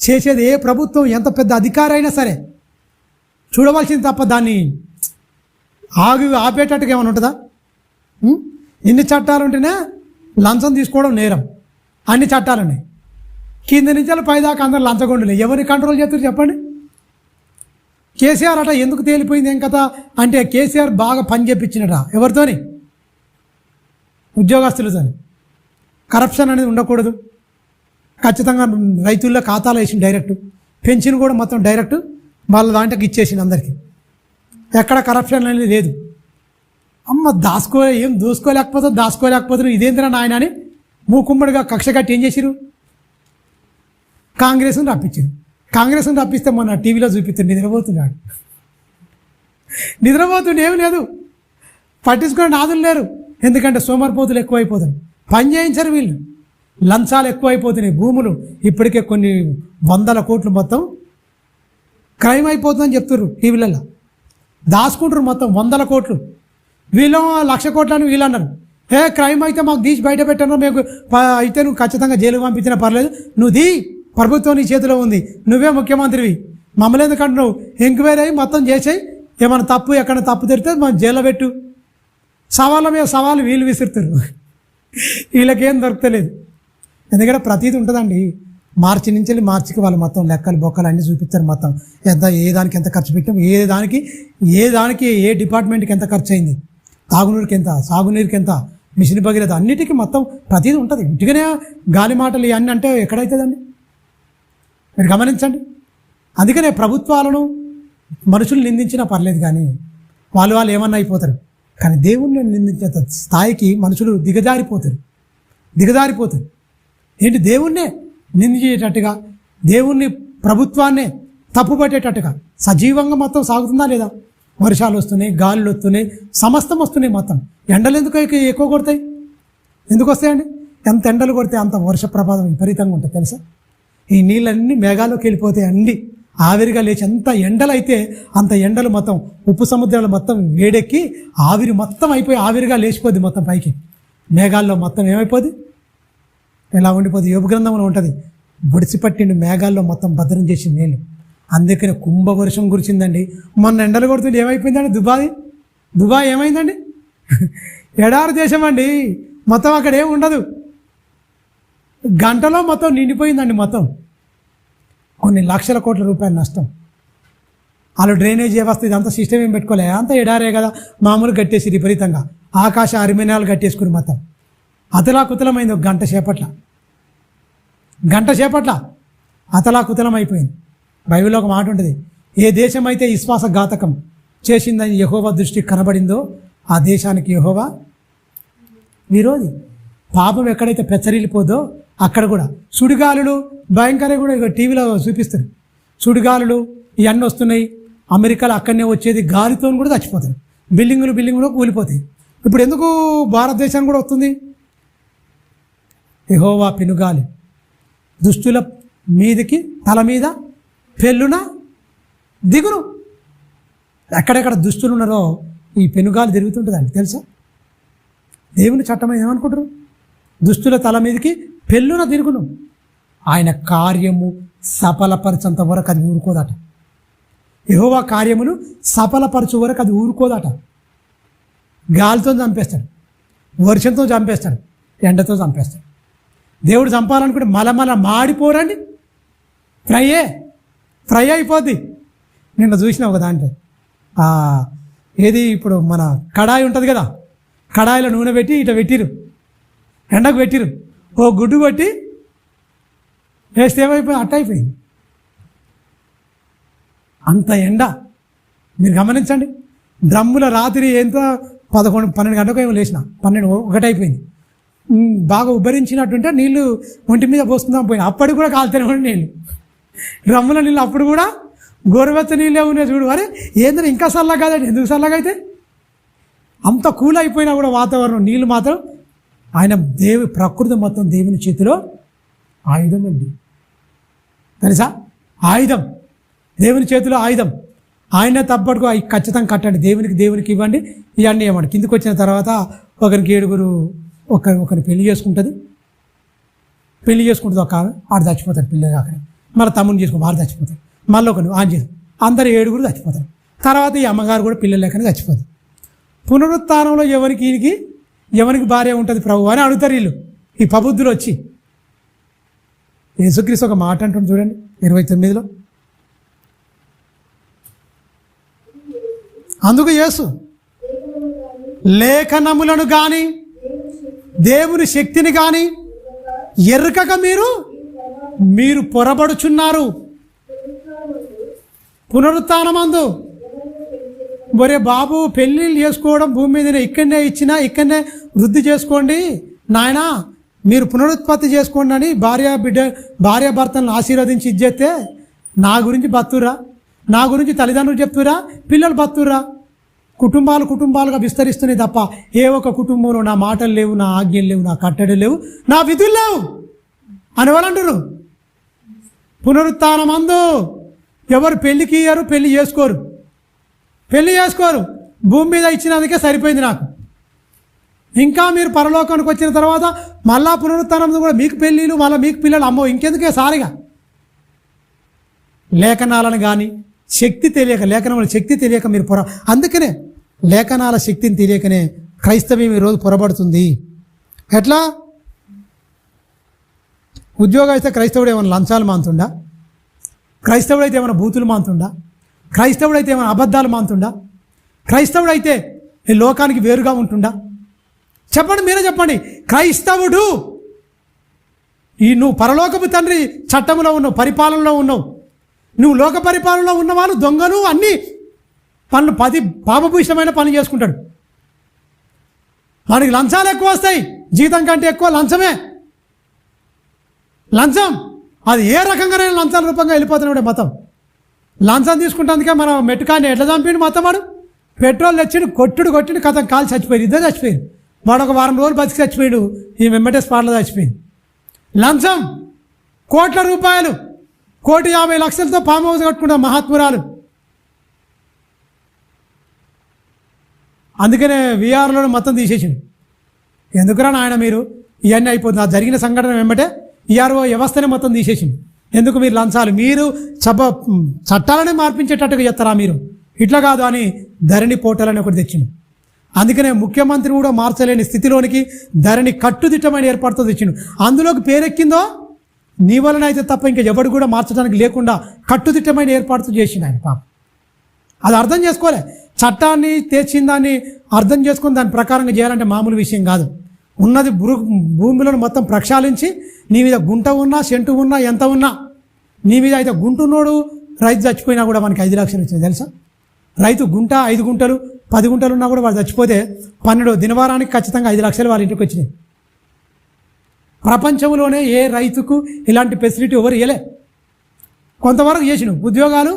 చేసేది ఏ ప్రభుత్వం ఎంత పెద్ద అధికారి అయినా సరే చూడవలసింది తప్ప దాన్ని ఆపేటట్టుగా ఏమైనా ఉంటుందా? ఇన్ని చట్టాలు ఉంటేనే లంచం తీసుకోవడం నేరం. అన్ని చట్టాలున్నాయి. కింద నుంచి పైదాకా అందరూ లంచగొండులే. ఎవరిని కంట్రోల్ చేస్తారు చెప్పండి? కేసీఆర్ అట ఎందుకు తేలిపోయింది ఏం కథ అంటే, కేసీఆర్ బాగా పని చేపించినట. ఎవరితోని? ఉద్యోగస్తులతోని. కరప్షన్ అనేది ఉండకూడదు. ఖచ్చితంగా రైతుల్లో ఖాతాలో వేసింది డైరెక్ట్. పెన్షన్ కూడా మొత్తం డైరెక్ట్ వాళ్ళ దాంట్లోకి ఇచ్చేసింది అందరికీ. ఎక్కడ కరప్షన్ అనేది లేదు. ఏం దోసుకోలేకపోతే ఇదేంద్రా నాయన అని మూకుమ్మడిగా కక్ష కట్టి ఏం చేసిరు? కాంగ్రెస్ని రప్పిస్తే మొన్న టీవీలో చూపిస్తుంది. నిద్రపోతుండే ఏమి లేదు, పట్టించుకునే నాదులు లేరు. ఎందుకంటే సోమరిపోతులు ఎక్కువైపోతుంది. పని చేయించరు వీళ్ళు. లంచాలు ఎక్కువైపోతున్నాయి. భూములు ఇప్పటికే కొన్ని 100 కోట్లు మొత్తం క్రైమ్ అయిపోతుందని చెప్తున్నారు టీవీలలో. దాచుకుంటారు మొత్తం 100 కోట్లు. వీళ్ళు 1,00,000 కోట్లు అని వీళ్ళు అన్నారు. క్రైమ్ అయితే మాకు తీసి బయట పెట్టాను, మేము అయితే నువ్వు ఖచ్చితంగా జైలుకు పంపించినా పర్లేదు, నువ్వు ప్రభుత్వం నీ చేతిలో ఉంది, నువ్వే ముఖ్యమంత్రివి, మమ్మల్ని ఎందుకంటున్నావు? ఎంక్వైరీ అయ్యి మొత్తం చేసేయి, ఏమైనా తప్పు ఎక్కడ తప్పు తిరిగితే మనం జైల్లో పెట్టు. సవాళ్ళ మీద సవాళ్ళు వీళ్ళు విసురుతారు. వీళ్ళకేం దొరకలేదు. ఎందుకంటే ప్రతీది ఉంటుందండి. మార్చి నుంచి వెళ్ళి మార్చికి వాళ్ళు మొత్తం లెక్కలు బొక్కలు అన్నీ చూపిస్తారు. మొత్తం ఏ దానికి ఎంత ఖర్చు పెట్టాం, ఏ దానికి ఏ డిపార్ట్మెంట్కి ఎంత ఖర్చు అయింది, తాగునీరుకి ఎంత, సాగునీరుకి ఎంత, మిషన్ భగీరథ, అన్నిటికీ మొత్తం ప్రతీది ఉంటుంది. ఇంటికనే గాలి మాటలు ఇవన్నీ అంటే ఎక్కడైతుందండి? మీరు గమనించండి. అందుకనే ప్రభుత్వాలను మనుషులు నిందించినా పర్లేదు, కానీ వాళ్ళు ఏమన్నా అయిపోతారు. కానీ దేవుణ్ణి నిందించే స్థాయికి మనుషులు దిగజారిపోతారు. ఏంటి? దేవుణ్ణే నిందించేటట్టుగా, దేవుణ్ణి ప్రభుత్వాన్నే తప్పుపట్టేటట్టుగా సజీవంగా మొత్తం సాగుతుందా లేదా? వర్షాలు వస్తున్నాయి, గాలులు వస్తున్నాయి, సమస్తం వస్తున్నాయి. మొత్తం ఎండలు ఎందుకు ఎక్కువ కొడతాయి? ఎందుకు వస్తాయండి? ఎంత ఎండలు కొడితే అంత వర్ష ప్రభావం విపరీతంగా ఉంటుంది తెలుసా? ఈ నీళ్ళన్నీ మేఘాల్లోకి వెళ్ళిపోతాయి. అన్నీ ఆవిరిగా లేచి ఎంత ఎండలు అయితే అంత ఎండలు మొత్తం ఉప్పు సముద్రాలు మొత్తం వేడెక్కి ఆవిరి మొత్తం అయిపోయి ఆవిరిగా లేచిపోద్ది మొత్తం పైకి. మేఘాల్లో మొత్తం ఏమైపోద్ది? ఎలా ఉండిపోద్ది? యోబు గ్రంథంలో ఉంటుంది, బొడిసిపట్టిండు మేఘాల్లో మొత్తం భద్రం చేసి నీళ్ళు. అందుకనే కుంభవర్షం కురిచిందండి. మొన్న ఎండలు కొడుతుంటే ఏమైపోయిందండి? దుబాయ్ ఏమైందండి? ఎడారి దేశం అండి. మొత్తం అక్కడ ఏమి ఉండదు. గంటలో మొత్తం నిండిపోయిందండి. మొత్తం కొన్ని లక్షల కోట్ల రూపాయల నష్టం. వాళ్ళు డ్రైనేజ్ వ్యవస్థ ఇదంతా సిస్టమ్ ఏం పెట్టుకోలే, అంతా ఎడారే కదా, మామూలు కట్టేసి విపరీతంగా ఆకాశ అరిమినాలు కట్టేసుకుని మొత్తం అతలాకుతలమైంది. ఒక గంట సేపట్ల అతలాకుతలం అయిపోయింది. బైబిల్లో ఒక మాట ఉంటుంది, ఏ దేశం అయితే విశ్వాసఘాతకం చేసిందని యెహోవా దృష్టికి కనబడిందో ఆ దేశానికి యెహోవా విరోధి. పాపం ఎక్కడైతే పెచ్చరిల్లిపోదో అక్కడ కూడా సుడిగాలులు భయంకరంగా కూడా ఇక టీవీలో చూపిస్తారు. సుడిగాలులు ఇవన్నీ వస్తున్నాయి. అమెరికాలో అక్కడనే వచ్చేది గాలితో కూడా చచ్చిపోతాయి. బిల్డింగులు కూలిపోతాయి. ఇప్పుడు ఎందుకు భారతదేశం కూడా వస్తుంది? యెహోవా పెనుగాలి దుష్టుల మీదకి తల మీద పెళ్ళున దిగును. ఎక్కడెక్కడ దుష్టులు ఉన్నారో ఈ పెనుగాలి తిరుగుతుంటుందండి, తెలుసా? దేవుని చట్టం ఏమనుకుంటారు? దుష్టుల తల మీదకి పెళ్ళున దిగును. ఆయన కార్యము సఫలపరచంత వరకు అది ఊరుకోదట. యెహోవా కార్యములు సఫలపరచు వరకు అది ఊరుకోదట. గాలితో చంపేస్తాడు, వర్షంతో చంపేస్తాడు, ఎండతో చంపేస్తాడు. దేవుడు చంపాలనుకుంటే మలమల మాడిపోరండి, ఫ్రై అయిపోద్ది. నిన్న చూసిన ఒక దాంట్లో ఏది ఇప్పుడు మన కడాయి ఉంటుంది కదా, కడాయిలో నూనె పెట్టి ఇట్లా పెట్టిరు, ఎండకు పెట్టిరు, ఓ గుడ్డు కొట్టి వేస్తే ఏమైపోయింది, అట్ట అయిపోయింది. అంత ఎండ మీరు గమనించండి. డ్రమ్ముల రాత్రి ఎంత 11-12 గంటలకు ఏమో లేచిన, 12-1 అయిపోయింది. బాగా ఉబ్బరించినట్టుంటే నీళ్ళు ఒంటి మీద పోసుకుందాం పోయినా, అప్పటికి కూడా కాలుతూనే ఉండి నీళ్ళు, డ్రమ్ముల నీళ్ళు అప్పుడు కూడా గోరువెచ్చ నీళ్ళే ఉన్నాయి. చూడు, అరే ఏంటంటే ఇంకా చల్లగా కాదండి, ఎందుకు చల్లగా అయితే? అంత కూల్ అయిపోయినా కూడా వాతావరణం, నీళ్ళు మాత్రం ఆయన ప్రకృతి మొత్తం దేవుని చేతిలో ఆయుధం అండి, తెలుసా? ఆయుధం, దేవుని చేతిలో ఆయుధం. ఆయన తప్పట్టుకు అవి ఖచ్చితంగా కట్టండి, దేవునికి ఇవ్వండి, ఇవన్నీ ఇవ్వండి. కిందికి వచ్చిన తర్వాత ఒకరికి 7 ఒకరిని పెళ్లి చేసుకుంటుంది ఒక ఆమె, ఆడు చచ్చిపోతాడు పిల్లలు అక్కడ. మళ్ళీ తమ్ముని చేసుకుని వాడు చచ్చిపోతాడు, మళ్ళీ ఒకరు ఆన్ చేసి అందరు 7 చచ్చిపోతారు. తర్వాత ఈ అమ్మగారు కూడా పిల్లలు లేకనే చచ్చిపోతుంది. పునరుత్థానంలో ఎవరికి భార్య ఉంటుంది ప్రభు అని అడుగుతారు వీళ్ళు, ఈ ప్రబుద్ధులు వచ్చి. యేసుక్రీస్తు ఒక మాట అంటుంది చూడండి 29లో. అందుకు యేసు, లేఖనములను కానీ దేవుని శక్తిని కానీ ఎరుకక మీరు పొరబడుచున్నారు. పునరుత్థానమందు ఒరే బాబు, పెళ్ళిళ్ళు చేసుకోవడం భూమి మీదనే ఇక్కడనే ఇచ్చినా ఇక్కడనే వృద్ధి చేసుకోండి నాయనా, మీరు పునరుత్పత్తి చేసుకోండి అని భార్యాభర్తలను ఆశీర్వదించి ఇచ్చేస్తే నా గురించి బతురా, నా గురించి తల్లిదండ్రులు చెప్తురా, పిల్లలు బతురా. కుటుంబాలుగా విస్తరిస్తున్నాయి తప్ప ఏ ఒక్క కుటుంబంలో నా మాటలు లేవు, నా ఆజ్ఞలు లేవు, నా కట్టడలు లేవు, నా విధులు లేవు అని వాళ్ళంటారు. పునరుత్థానమందు ఎవరు పెళ్ళికి ఇయ్యరు, పెళ్లి చేసుకోరు. భూమి మీద ఇచ్చినందుకే సరిపోయింది నాకు. ఇంకా మీరు పరలోకానికి వచ్చిన తర్వాత మళ్ళా పునరుత్థానం కూడా మీకు పెళ్ళిళ్ళు, మళ్ళీ మీకు పిల్లలు, అమ్మో ఇంకెందుకే సారిగా. లేఖనాలను కానీ లేఖనముల శక్తి తెలియక మీరు అందుకనే లేఖనాల శక్తిని తెలియకనే క్రైస్తవ్యం ఈరోజు పొరబడుతుంది. ఎట్లా? ఉద్యోగం అయితే క్రైస్తవుడు ఏమైనా లంచాలు మానుతుండా? క్రైస్తవుడైతే ఏమైనా బూతులు మానుతుండా? క్రైస్తవుడైతే ఏమైనా అబద్ధాలు మానుతుండా? క్రైస్తవుడైతే ఈ లోకానికి వేరుగా ఉంటుండా? చెప్పండి, మీరే చెప్పండి. క్రైస్తవుడు నువ్వు పరలోకపు తండ్రి చట్టంలో ఉన్నావు, పరిపాలనలో ఉన్నావు. నువ్వు లోక పరిపాలనలో ఉన్నవాళ్ళు దొంగలు, అన్ని పనులు 10 పాపభూషమైన పనులు చేసుకుంటాడు. వాడికి లంచాలు ఎక్కువ వస్తాయి, జీతం కంటే ఎక్కువ లంచమే. లంచం అది ఏ రకంగానైనా లంచాల రూపంగా వెళ్ళిపోతున్నాడు మతం. లంచం తీసుకుంటానికే మన మెట్టుకాన్ని ఎట్లా చంపిండు మతం వాడు. పెట్రోల్ తెచ్చిండు, కొట్టిండు, కథం కాలు చచ్చిపోయారు, ఇద్దరు చచ్చిపోయారు. వాడు ఒక వారం రోజులు బతికి చచ్చిపోయాడు, ఈ వెంబటే స్పాట్లో చచ్చిపోయింది. లంచం కోట్ల రూపాయలు, 1,50,00,000తో ఫామ్ హౌస్ కట్టుకున్న మహాత్మురాలు. అందుకనే వీఆర్లో మొత్తం తీసేసిండు. ఎందుకురా నాయన మీరు ఇవన్నీ అయిపోతుంది. ఆ జరిగిన సంఘటన వెంబటే ఈఆర్ఓ వ్యవస్థనే మొత్తం తీసేసింది. ఎందుకు మీరు లంచాలు, మీరు చట్టాలనే మార్పించేటట్టుగా చేస్తారా మీరు? ఇట్లా కాదు అని ధరణి పోర్టల్ అని ఒకటి తెచ్చిండు. అందుకనే ముఖ్యమంత్రి కూడా మార్చలేని స్థితిలోనికి ధరణి కట్టుదిట్టమైన ఏర్పాటుతో తెచ్చిండు. అందులోకి పేరెక్కిందో నీ వలన అయితే తప్ప ఇంకా ఎవడు కూడా మార్చడానికి లేకుండా కట్టుదిట్టమైన ఏర్పాటుతో చేసిండు ఆయన. పాపం అది అర్థం చేసుకోలే. చట్టాన్ని తెచ్చిన దాన్ని అర్థం చేసుకొని దాని ప్రకారంగా చేయాలంటే మామూలు విషయం కాదు. ఉన్నది భూమిలో మొత్తం ప్రక్షాళించి నీ మీద గుంట ఉన్నా సెంటు ఉన్నా ఎంత ఉన్నా నీ మీద అయితే గుంటున్నోడు రైతు చచ్చిపోయినా కూడా మనకి 5 లక్షలు వచ్చింది తెలుసా. రైతు గుంట 5 గుంటలు 10 గుంటలు ఉన్నా కూడా వాడు చచ్చిపోతే 12 దినవారానికి ఖచ్చితంగా 5 లక్షలు వాళ్ళ ఇంటికి వచ్చినాయి. ప్రపంచంలోనే ఏ రైతుకు ఇలాంటి ఫెసిలిటీ ఎవరు ఇవ్వలే. కొంతవరకు చేసిండు, ఉద్యోగాలు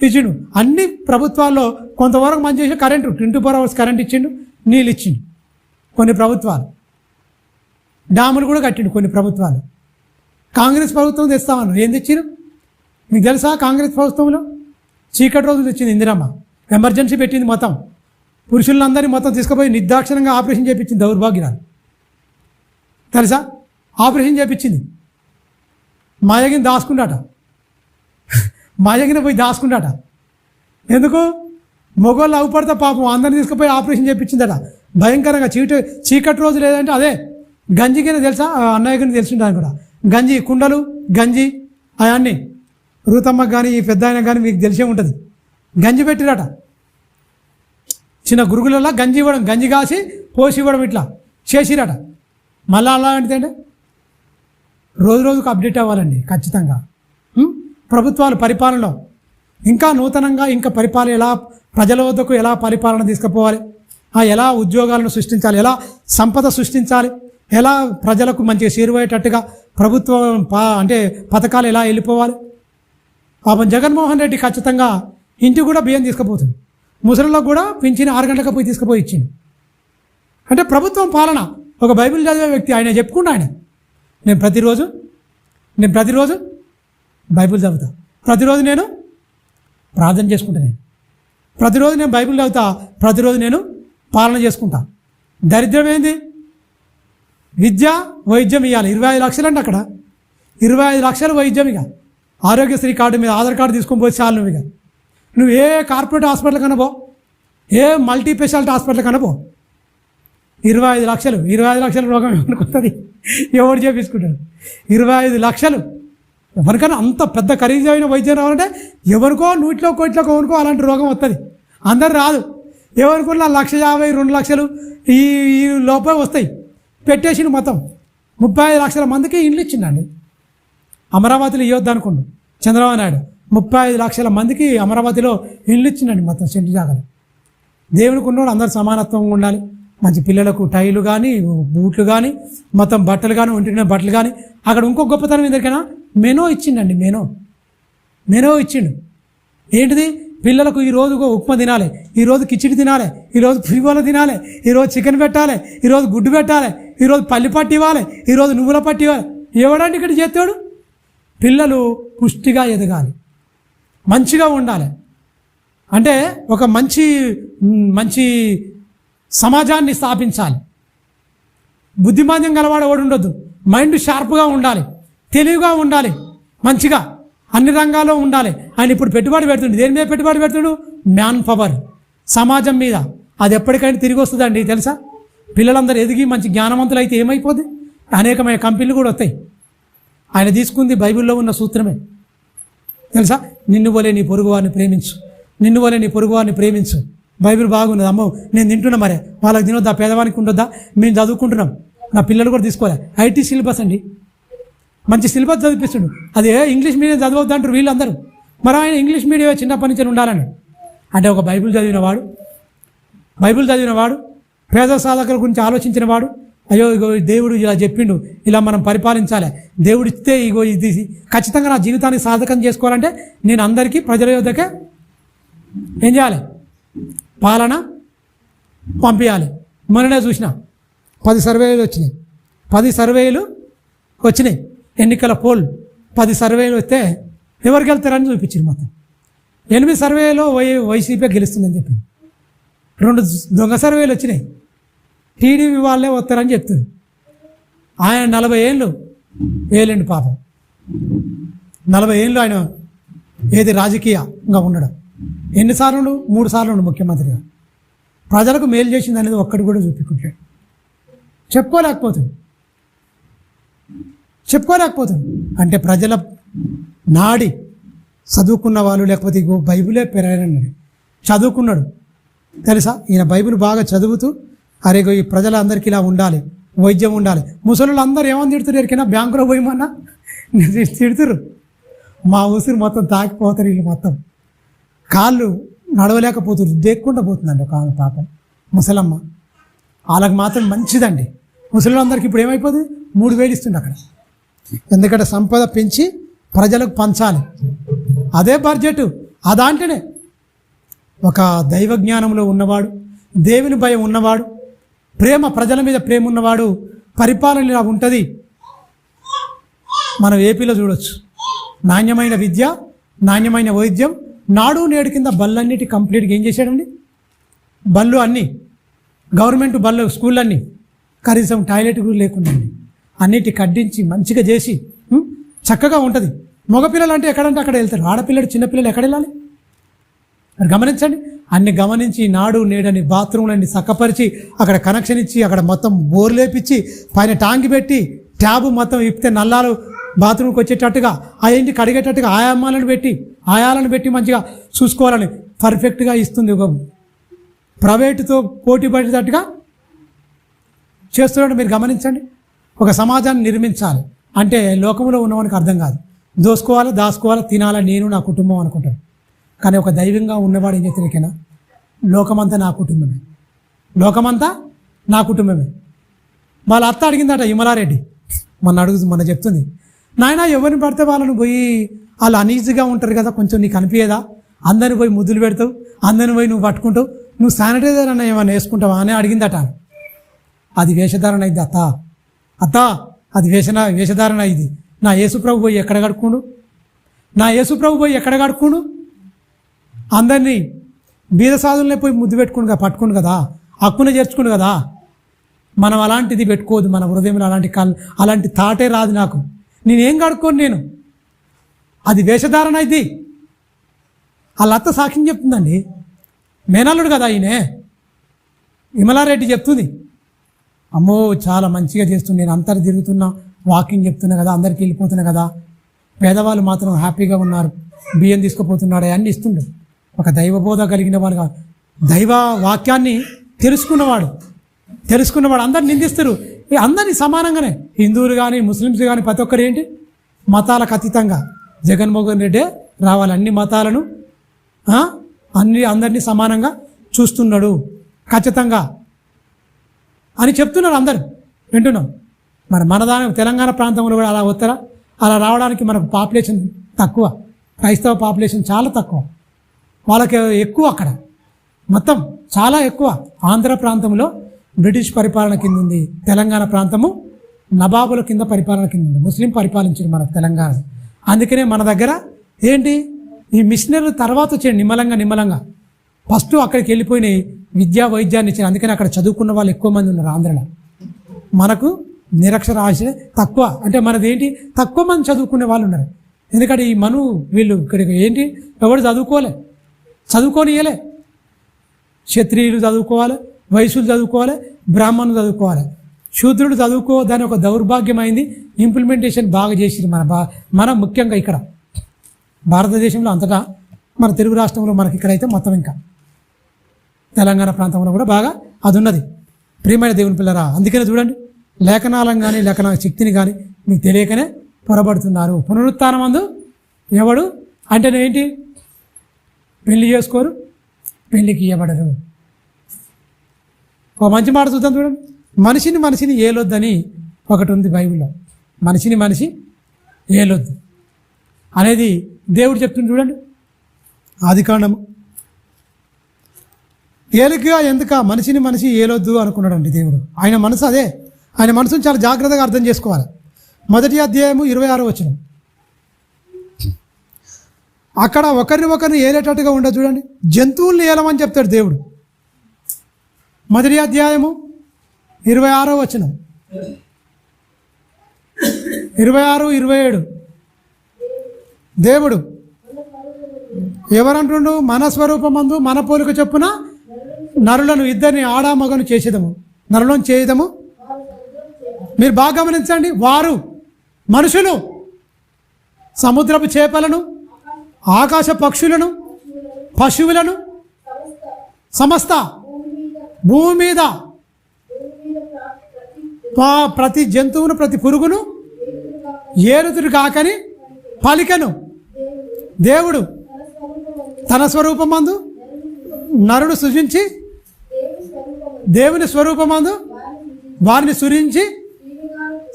ఇచ్చిండు, అన్ని ప్రభుత్వాల్లో కొంతవరకు మంచి చేసి కరెంటు 24 hours కరెంట్ ఇచ్చిండు, నీళ్ళు ఇచ్చిండు కొన్ని ప్రభుత్వాలు. డ్యాములు కూడా కట్టిండు కొన్ని ప్రభుత్వాలు. కాంగ్రెస్ ప్రభుత్వం తెస్తామన్నారు, ఏం తెచ్చారు మీకు తెలుసా? కాంగ్రెస్ ప్రభుత్వంలో చీకటి రోజులు తెచ్చింది ఇందిరమ్మ, ఎమర్జెన్సీ పెట్టింది, మొత్తం పురుషులందరినీ మొత్తం తీసుకుపోయి నిర్దాక్షిణంగా ఆపరేషన్ చేయించింది. దౌర్భాగ్యాలు తెలుసా? ఆపరేషన్ చేయించింది. మాయగిని దాచుకుంటాట, మాయగిన పోయి దాచుకుంటాట. ఎందుకు? మొగోళ్ళు అవుపడితే పాపం అందరిని తీసుకుపోయి ఆపరేషన్ చేయించిందట భయంకరంగా. చీకటి రోజు లేదంటే అదే గంజికినే తెలుసా? అన్నయ్యకి తెలిసింటాను కూడా. గంజి కుండలు, గంజి అవన్నీ రూతమ్మకి కానీ ఈ పెద్ద ఆయన కానీ మీకు తెలిసే ఉంటుంది. గంజి పెట్టిరట, చిన్న గురుగులలో గంజి ఇవ్వడం, గంజి కాసి పోసి ఇవ్వడం, ఇట్లా చేసిరట. మళ్ళీ అలాంటిది అంటే రోజు రోజుకు అప్డేట్ అవ్వాలండి ఖచ్చితంగా. ప్రభుత్వాలు పరిపాలనలో ఇంకా నూతనంగా ఇంకా పరిపాలన ఎలా ప్రజల వద్దకు ఎలా పరిపాలన తీసుకుపోవాలి, ఎలా ఉద్యోగాలను సృష్టించాలి, ఎలా సంపద సృష్టించాలి, ఎలా ప్రజలకు మంచిగా చేరువయ్యేటట్టుగా ప్రభుత్వం అంటే పథకాలు ఎలా వెళ్ళిపోవాలి. పాపం జగన్మోహన్ రెడ్డి ఖచ్చితంగా ఇంటికి కూడా బియ్యం తీసుకుపోతుంది, ముసలిలో కూడా పింఛన్ 6 గంటలకు పోయి తీసుకుపోయి ఇచ్చింది. అంటే ప్రభుత్వం పాలన. ఒక బైబిల్ చదివే వ్యక్తి ఆయన చెప్పుకుంటా, నేను ప్రతిరోజు బైబిల్ చదువుతా, ప్రతిరోజు నేను ప్రార్థన చేసుకుంటా, ప్రతిరోజు నేను బైబిల్ చదువుతా, ప్రతిరోజు నేను పాలన చేసుకుంటా. దరిద్రం ఏంది? విద్య వైద్యం ఇవ్వాలి 25 లక్షలు అంటే అక్కడ 25 లక్షలు వైద్యం. ఇక ఆరోగ్యశ్రీ కార్డు మీద ఆధార్ కార్డు తీసుకొని పోయి చాలు. నువ్వు ఏ కార్పొరేట్ హాస్పిటల్ కన్నా పో, ఏ మల్టీ స్పెషాలిటీ హాస్పిటల్ కన్నా పో, 25 లక్షలు. 25 లక్షల రోగం ఏమనుకుంటుంది? ఎవరు చేపించుకుంటాడు? 25 లక్షలు. ఎవరికైనా అంత పెద్ద ఖరీదైన వైద్యం రావాలంటే ఎవరికో 100 కోట్లకో ఎవరికో అలాంటి రోగం వస్తుంది, అందరు రాదు. ఎవరికన్నా 1,50,000 2 లక్షలు ఈ లోపే వస్తాయి. పెట్టేసిన మొత్తం 35 లక్షల మందికి ఇండ్లు ఇచ్చిందండి. అమరావతిలో ఇవ్వద్దు అనుకోండి చంద్రబాబు నాయుడు, 35 లక్షల మందికి అమరావతిలో ఇల్లు ఇచ్చిందండి మొత్తం సెంటు జాగాలు. దేవునికి ఉన్నోడు అందరు సమానత్వంగా ఉండాలి. మంచి పిల్లలకు టైలు కానీ బూట్లు కానీ మొత్తం బట్టలు కానీ ఒంటిన బట్టలు కానీ. అక్కడ ఇంకో గొప్పతనం ఎందుకైనా మెనో ఇచ్చిండండి, మెనో ఇచ్చిండు. ఏంటిది? పిల్లలకు ఈరోజు ఉప్మా తినాలి, ఈరోజు కిచిడి తినాలి, ఈరోజు పులిగోల తినాలి, ఈరోజు చికెన్ పెట్టాలి, ఈరోజు గుడ్డు పెట్టాలి, ఈరోజు పల్లి పట్టి ఇవ్వాలి, ఈరోజు నువ్వుల పట్టి ఇవ్వాలి. ఎవడండి ఇక్కడ చేస్తాడు? పిల్లలు పుష్టిగా ఎదగాలి, మంచిగా ఉండాలి. అంటే ఒక మంచి సమాజాన్ని స్థాపించాలి. బుద్ధిమాంద్యం గలవాడు ఎవడు ఉండొద్దు, మైండ్ షార్ప్గా ఉండాలి, తెలివిగా ఉండాలి, మంచిగా అన్ని రంగాల్లో ఉండాలి. ఆయన ఇప్పుడు పెట్టుబడి పెడుతుండు. దేని మీద పెట్టుబడి పెడుతుండు? మ్యాన్ పవర్, సమాజం మీద. అది ఎప్పటికైనా తిరిగి వస్తుందండి తెలుసా? పిల్లలందరూ ఎదిగి మంచి జ్ఞానవంతులు అయితే ఏమైపోద్ది? అనేకమైన కంపెనీలు కూడా వస్తాయి. ఆయన తీసుకుంది బైబిల్లో ఉన్న సూత్రమే తెలుసా? నిన్ను వలే నీ పొరుగువారిని ప్రేమించు, నిన్ను వలే నీ పొరుగువారిని ప్రేమించు. బైబిల్ బాగున్నది. అమ్మో నేను తింటున్నా, మరే వాళ్ళకి తినొద్దా? పేదవానికి ఉండొద్దా? మేము చదువుకుంటున్నాం, నా పిల్లలు కూడా తీసుకోవాలి. ఐటీ సిలబస్ అండి, మంచి సిలబస్ చదివిపిస్తుండు. అదే ఇంగ్లీష్ మీడియం చదవద్దు అంటారు వీళ్ళందరూ. మరి ఆయన ఇంగ్లీష్ మీడియం చిన్నప్పటి నుంచి ఉండాలని. అంటే ఒక బైబిల్ చదివినవాడు పేద సాధకుల గురించి ఆలోచించిన వాడు, అయ్యో ఇగో దేవుడు ఇలా చెప్పిండు, ఇలా మనం పరిపాలించాలి, దేవుడు ఇస్తే ఇగో ఇది ఖచ్చితంగా నా జీవితాన్ని సాధకం చేసుకోవాలంటే నేను అందరికీ ప్రజల యొద్దకే ఏం చేయాలి? పాలన పంపించాలి. మొన్ననే చూసిన 10 సర్వేలు వచ్చినాయి. 10 సర్వేలు వచ్చినాయి, ఎన్నికల పోల్ 10 సర్వేలు వస్తే ఎవరికి వెళ్తారని చూపించింది. మొత్తం 8 సర్వేలో వైసీపీ గెలుస్తుందని చెప్పి 2 దొంగ సర్వేలు వచ్చినాయి, టీడీపీ వాళ్ళే వస్తారని చెప్తుంది. ఆయన 40 ఏళ్ళు వేలండి పాపం, 40 ఏళ్ళు ఆయన ఏది రాజకీయంగా ఉండడం. ఎన్నిసార్లు? 3 సార్లు ముఖ్యమంత్రిగా. ప్రజలకు మేలు చేసింది అనేది ఒక్కటి కూడా చూపించుకుంటాడు. చెప్పుకోలేకపోతుంది. అంటే ప్రజల నాడి చదువుకున్న వాళ్ళు, లేకపోతే ఇగో బైబిలే పెరగనన్నాడు, చదువుకున్నాడు, తెలుసా? ఈయన బైబిల్ బాగా చదువుతూ అరే ఈ ప్రజలందరికీ ఇలా ఉండాలి, వైద్యం ఉండాలి. ముసలు అందరూ ఏమని తిడుతున్నారు ఎరికైనా బ్యాంకులో పోయమన్నా తిడుతురు. మా ఉసిరు మొత్తం తాకిపోతారు, వీళ్ళు మొత్తం కాళ్ళు నడవలేకపోతున్నారు, దేక్కుండా పోతుందండి ఒక ఆమె పాపం ముసలమ్మ. వాళ్ళకి మాత్రం మంచిదండి. ముసలిళ్ళందరికీ ఇప్పుడు ఏమైపోతుంది, 3,000 ఇస్తుంది అక్కడ. ఎందుకంటే సంపద పెంచి ప్రజలకు పంచాలి, అదే బడ్జెట్. అదాంటేనే ఒక దైవ జ్ఞానంలో ఉన్నవాడు, దేవుని భయం ఉన్నవాడు, ప్రేమ, ప్రజల మీద ప్రేమ ఉన్నవాడు పరిపాలన ఇలా ఉంటుంది. మనం ఏపీలో చూడొచ్చు, నాణ్యమైన విద్య, నాణ్యమైన వైద్యం, నాడు నేడు కింద బళ్ళన్నిటి కంప్లీట్గా ఏం చేశాడండి, బళ్ళు అన్నీ గవర్నమెంట్ బళ్ళు, స్కూళ్ళన్నీ కనీసం టాయిలెట్ కూడా లేకుండా అన్నిటి కడ్డించి మంచిగా చేసి చక్కగా ఉంటుంది. మగపిల్లలు అంటే ఎక్కడంటే అక్కడ వెళ్తారు, ఆడపిల్లలు చిన్నపిల్లలు ఎక్కడ వెళ్ళాలి మరి గమనించండి. అన్ని గమనించి నాడు నేడని బాత్రూమ్లన్నీ చక్కపరిచి అక్కడ కనెక్షన్ ఇచ్చి అక్కడ మొత్తం బోర్ లేపించి పైన ట్యాంక్ పెట్టి ట్యాబ్ మొత్తం ఇప్పితే నల్లాలు బాత్రూమ్కి వచ్చేటట్టుగా ఆ ఇంటికి కడిగేటట్టుగా ఆయాలను పెట్టి మంచిగా చూసుకోవాలని పర్ఫెక్ట్గా ఇస్తుంది. ఒక ప్రైవేటుతో పోటీ పడేటట్టుగా చేస్తున్నాడు. మీరు గమనించండి. ఒక సమాజాన్ని నిర్మించాలి అంటే లోకంలో ఉన్నవానికి అర్థం కాదు, దోసుకోవాలి, దాచుకోవాలి, తినాలి, నేను నా కుటుంబం అనుకుంటాడు. కానీ ఒక దైవంగా ఉన్నవాడు ఏం చెప్తానికైనా లోకమంతా నా కుటుంబమే, లోకమంతా నా కుటుంబమే. వాళ్ళ అత్త అడిగిందట విమలారెడ్డి, మొన్న చెప్తుంది, నాయన ఎవరిని పడితే వాళ్ళని పోయి వాళ్ళు అనీజీగా ఉంటారు కదా, కొంచెం నీకు అనిపించదా, అందరిని పోయి ముద్దులు పెడతావు, అందరిని పోయి నువ్వు పట్టుకుంటావు, నువ్వు శానిటైజర్ అన్న ఏమైనా వేసుకుంటావా అని అడిగిందట. అది వేషధారణ అయింది అత్త అది వేషధారణ ఇది. నా యేసుప్రభు పోయి ఎక్కడ కడుక్కుండు, అందరినీ బీద సాధులనే పోయి ముద్దు పట్టుకుని కదా, హక్కున చేర్చుకుని కదా. మనం అలాంటిది పెట్టుకోదు మన హృదయంలో, అలాంటి తాటే రాదు నాకు. నేనేం కడుక్కోను, అది వేషధారణ ఇది. వాళ్ళ అత్త సాక్ష్యం చెప్తుందండి, మేనల్లుడు కదా ఈయనే, విమలారెడ్డి చెప్తుంది, అమ్మో చాలా మంచిగా చేస్తుంది, నేను అంతరు తిరుగుతున్నా, వాకింగ్ చెప్తున్నా కదా, అందరికి వెళ్ళిపోతున్నా కదా, పేదవాళ్ళు మాత్రం హ్యాపీగా ఉన్నారు, బియ్యం తీసుకుపోతున్నాడు, అన్నీ ఇస్తుండే. ఒక దైవబోధ కలిగిన వాడుగా, దైవ వాక్యాన్ని తెలుసుకున్నవాడు అందరు నిందిస్తారు. అందరినీ సమానంగానే, హిందువులు కానీ ముస్లిమ్స్ కానీ ప్రతి ఒక్కరు ఏంటి మతాలకు అతీతంగా జగన్మోహన్ రెడ్డి రావాలి, అన్ని మతాలను అందరినీ సమానంగా చూస్తున్నాడు ఖచ్చితంగా అని చెప్తున్నారు, అందరు వింటున్నాం. మరి మన తెలంగాణ ప్రాంతంలో కూడా అలా వస్తారా? అలా రావడానికి మనకు పాపులేషన్ తక్కువ, క్రైస్తవ పాపులేషన్ చాలా తక్కువ, వాళ్ళకి ఎక్కువ అక్కడ మొత్తం చాలా ఎక్కువ. ఆంధ్ర ప్రాంతంలో బ్రిటిష్ పరిపాలన కింద ఉంది, తెలంగాణ ప్రాంతము నవాబుల కింద పరిపాలన కింద ఉంది, ముస్లిం పరిపాలించింది మన తెలంగాణ. అందుకనే మన దగ్గర ఏంటి ఈ మిషనరీలు తర్వాత వచ్చే నిమ్మలంగా ఫస్ట్ అక్కడికి వెళ్ళిపోయినాయి, విద్యా వైద్యాన్ని ఇచ్చారు. అందుకని అక్కడ చదువుకున్న వాళ్ళు ఎక్కువ మంది ఉన్నారు ఆంధ్రలో. మనకు నిరక్షరాస్యత తక్కువ, అంటే మనది ఏంటి తక్కువ మంది చదువుకునే వాళ్ళు ఉన్నారు. ఎందుకంటే ఈ వీళ్ళు ఇక్కడికి ఏంటి ఎవరు చదువుకోనియలే. క్షత్రియులు చదువుకోవాలి, వైశ్యులు చదువుకోవాలి, బ్రాహ్మణులు చదువుకోవాలి, శూద్రుడు చదువుకోవద్దని ఒక దౌర్భాగ్యమైంది. ఇంప్లిమెంటేషన్ బాగా చేసింది మనం ముఖ్యంగా ఇక్కడ భారతదేశంలో అంతటా, మన తెలుగు రాష్ట్రంలో మనకి ఇక్కడైతే మొత్తం ఇంకా తెలంగాణ ప్రాంతంలో కూడా బాగా అది ఉన్నది. ప్రియమైన దేవుని పిల్లరా, అందుకనే చూడండి లేఖనాలను కానీ లేఖన శక్తిని కానీ మీకు తెలియకనే పొరబడుతున్నారు. పునరుత్థానమందు ఎవడు అంటే ఏంటి, పెళ్లి చేసుకోరు, పెళ్లికి ఇవ్వబడరు. ఒక మంచి మాట చూద్దాం చూడండి, మనిషిని ఏలొద్దని ఒకటి ఉంది బైబిల్లో. మనిషి ఏలొద్దు అనేది దేవుడు చెప్తుంది చూడండి. ఆదికాండము ఏలికగా ఎందుక మనిషి ఏలొద్దు అనుకున్నాడండి దేవుడు. ఆయన మనసు అదే, ఆయన మనసును చాలా జాగ్రత్తగా అర్థం చేసుకోవాలి. 1వ అధ్యాయము 26వ వచనం, అక్కడ ఒకరిని ఏలేటట్టుగా ఉండదు చూడండి. జంతువుల్ని ఏలమని చెప్తాడు దేవుడు. 1వ అధ్యాయము 26వ వచనం, 26, 27 దేవుడు ఎవరంటుండు, మన స్వరూపమందు మన పోలిక చొప్పున నరులను ఇద్దరిని ఆడామగను నరులను చేయదము. మీరు బాగా గమనించండి, వారు మనుషులు సముద్రపు చేపలను, ఆకాశ పక్షులను, పశువులను సమస్త భూమి మీద ప్రతి జంతువును ప్రతి పురుగును ఏలుతురు కాకని పలికెను. దేవుడు తన స్వరూపమందు నరుడు సృజించి దేవుని స్వరూపమందు వారిని సృజించి